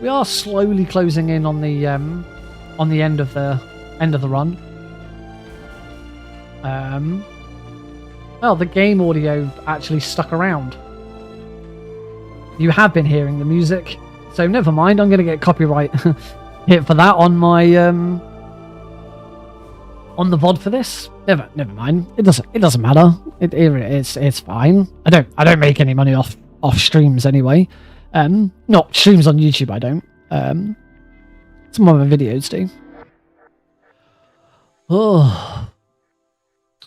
We are slowly closing in on the end of the run. Well, the game audio actually stuck around. You have been hearing the music, so never mind. I'm going to get copyright hit for that on my on the VOD for this. Never mind. It doesn't matter. It's fine. I don't make any money off streams anyway. Not streams on YouTube, I don't. Some of my videos do. Oh,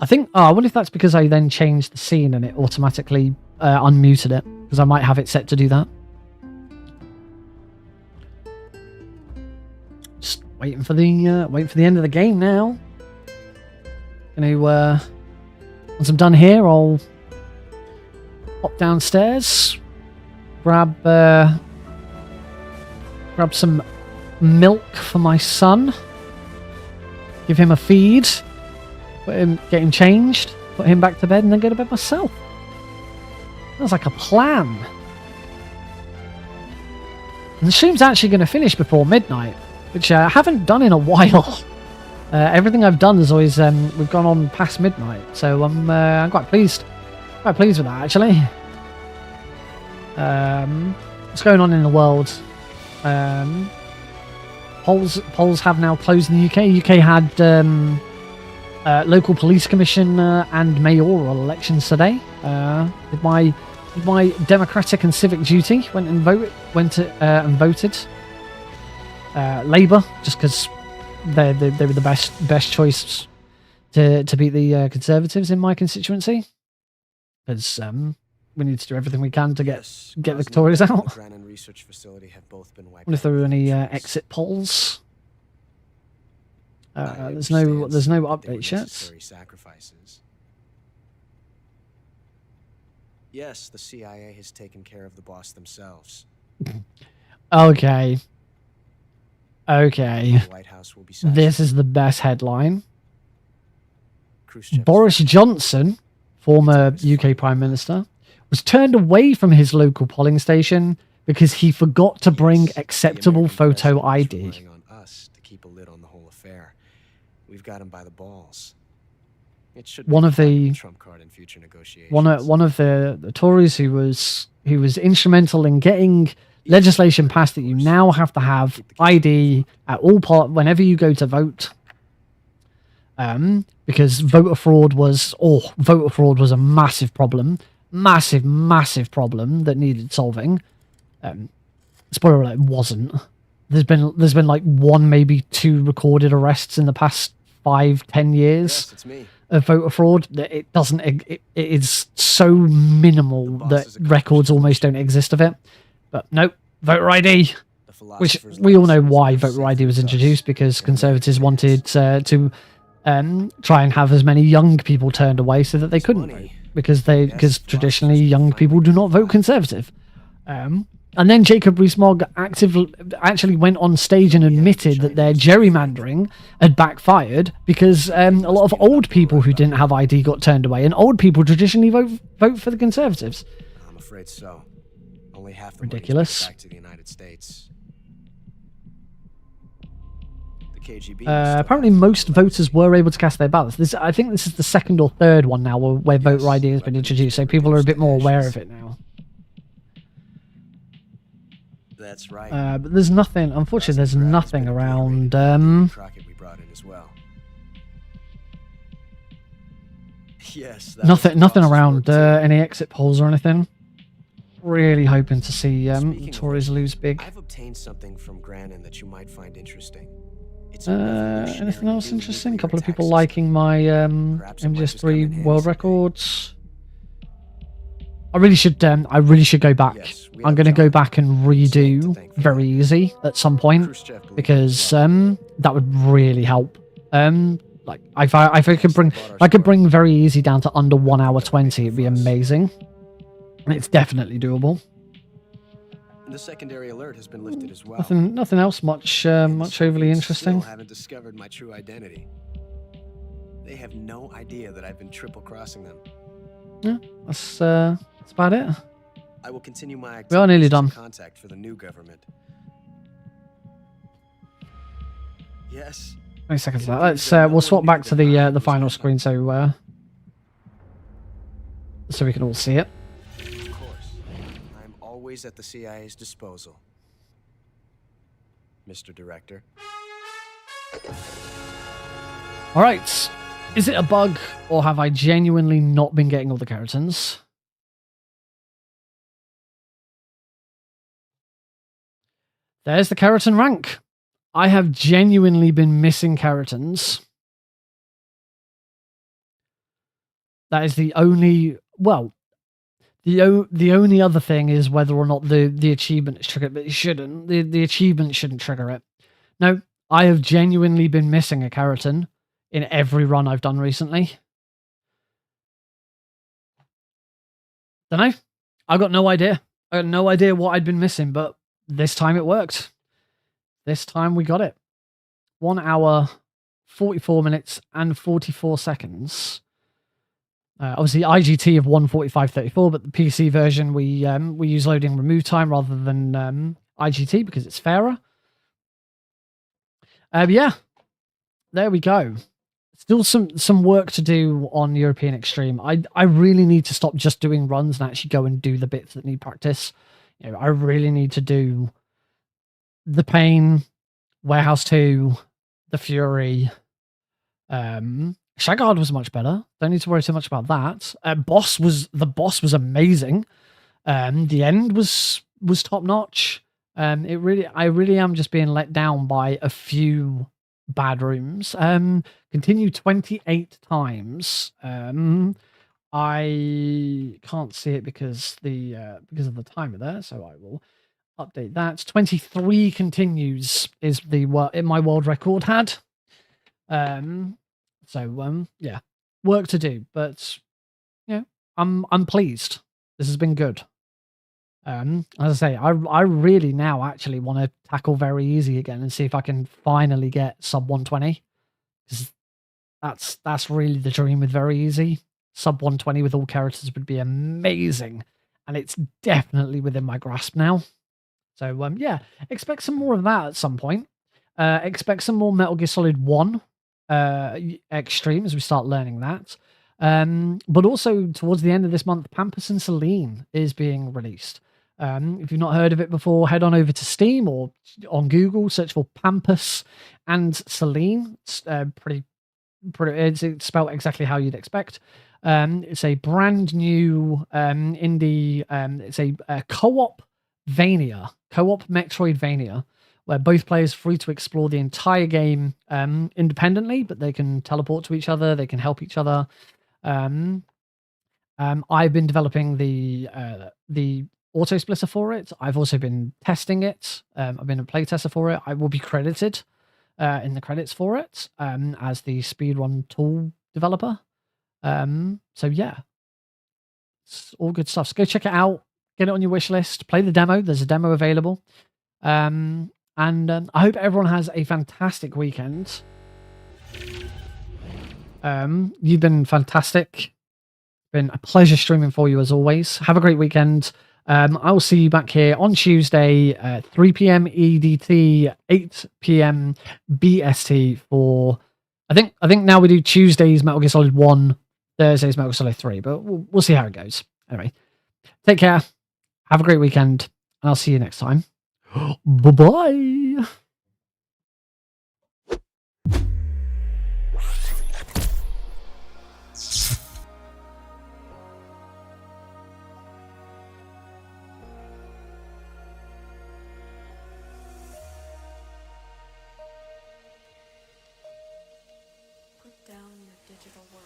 I wonder if that's because I then changed the scene and it automatically unmuted it, because I might have it set to do that. Just waiting for the end of the game now. Once I'm done here, I'll pop downstairs. Grab some milk for my son. Give him a feed. Get him changed. Put him back to bed and then go to bed myself. Sounds like a plan. And the stream's actually going to finish before midnight, which I haven't done in a while. Everything I've done is always we've gone on past midnight, so I'm quite pleased. Quite pleased with that, actually. What's going on in the world? Polls have now closed in the UK. UK had local police commission and mayoral elections today. Did my democratic and civic duty. Went and voted. Labour, just because they were the best choice to beat the Conservatives in my constituency. Because we need to do everything we can to get the Tories out. The Grannon Research Facility have both been wiped Wonder if there out were with any Trace. exit polls. I There's no understand updates they were yet. necessary sacrifices. Yes, the CIA has taken care of the boss themselves. Okay. The White House will be This is the best headline. Khrushchev Boris Johnson, former UK Prime Minister, was turned away from his local polling station because he forgot to bring acceptable photo ID. On us to keep a lid on the whole affair. We've got him by the balls. It should One be of the trump card in future negotiations. one of the Tories who was instrumental in getting legislation passed that you now have to have ID at all whenever you go to vote. Because voter fraud was a massive problem, massive problem that needed solving. Spoiler alert, it wasn't. There's been like one, maybe two recorded arrests in the past 5-10 years Yes, it's me. of voter fraud. That it doesn't. It is so minimal that records almost don't exist of it. But no, voter ID. The Which philosopher's we all know license why is voter ID safe was with us. introduced, because And Conservatives we wanted to try and have as many young people turned away so that they couldn't vote, because traditionally young people do not vote Conservative. And then Jacob Rees-Mogg actually went on stage and admitted that their gerrymandering had backfired because a lot of old people who didn't have ID got turned away, and old people traditionally vote for the Conservatives. I'm afraid so. Only half the Ridiculous. money's back to the United States. The KGB Apparently, most voters were able to cast their ballots. I think this is the second or third one now where voter ID has been introduced, so people are a bit more aware of it now. That's right. But there's nothing. Unfortunately, there's nothing around. Crockett we brought in as well. Yes. Nothing around any exit polls or anything. Really hoping to see Speaking of Tories lose big. I've obtained something from Grannon that you might find interesting. It's Anything else interesting? A couple of people liking my MGS3 world records. I really should go back. Yes, we I'm have going to go John. back and redo Very Easy at some point, because that would really help. Like if I could bring Very Easy down to under 1 hour 20, it'd be amazing. It's definitely doable. The secondary alert has been lifted as well. Nothing else much much overly interesting. Still haven't discovered my true identity. They have no idea that I've been triple crossing them. Yeah, that's about it. I will continue my We are nearly activities as a done. contact for the new government. Yes. 20 seconds left. Let's we'll swap back to the final screen so we can all see it. Of course. I'm always at the CIA's disposal. Mr. Director. All right. Is it a bug, or have I genuinely not been getting all the Kerotans? There's the Kerotan rank. I have genuinely been missing Kerotans. That is the only... Well, the only other thing is whether or not the achievement is triggered, but it shouldn't. The achievement shouldn't trigger it. No, I have genuinely been missing a Kerotan in every run I've done recently. Don't know. I've got no idea. I got no idea what I'd been missing, but this time it worked. This time we got it. 1 hour, 44 minutes, and 44 seconds. Obviously, IGT of 1:45:34, but the PC version we use loading remove time rather than IGT because it's fairer. Yeah, there we go. Still some work to do on European Extreme. I really need to stop just doing runs and actually go and do the bits that need practice. You know, I really need to do the Pain, Warehouse 2, the Fury, Shagard was much better. Don't need to worry too much about that. The boss was amazing. The end was top notch. I really am just being let down by a few bad rooms. Continue 28 times. I can't see it because because of the timer there, so I will update that. 23 continues is my world record had. Yeah, work to do, but yeah, I'm pleased. This has been good. As I say, I really now actually want to tackle very easy again and see if I can finally get sub 120. Because that's really the dream with very easy. Sub 120 with all characters would be amazing, and it's definitely within my grasp now. So yeah, expect some more of that at some point. Expect some more Metal Gear Solid 1 Extreme as we start learning that. But also towards the end of this month, Pampas and Celine is being released. If you've not heard of it before, head on over to Steam or on Google, search for Pampas and Celine. It's it's spelled exactly how you'd expect. It's a brand new indie. It's a co-op Metroidvania, where both players are free to explore the entire game independently, but they can teleport to each other. They can help each other. I've been developing the auto splitter for it. I've also been testing it. I've been a playtester for it. I will be credited in the credits for it as the speedrun tool developer. So yeah, it's all good stuff. So go check it out. Get it on your wish list. Play the demo. There's a demo available. And I hope everyone has a fantastic weekend. You've been fantastic. Been a pleasure streaming for you as always. Have a great weekend. I will see you back here on Tuesday, 3 p.m. EDT, 8 p.m. BST for. I think now we do Tuesdays Metal Gear Solid 1, Thursdays Metal Gear Solid 3, but we'll see how it goes. Anyway, take care. Have a great weekend, and I'll see you next time. Bye-bye. Put down your digital world.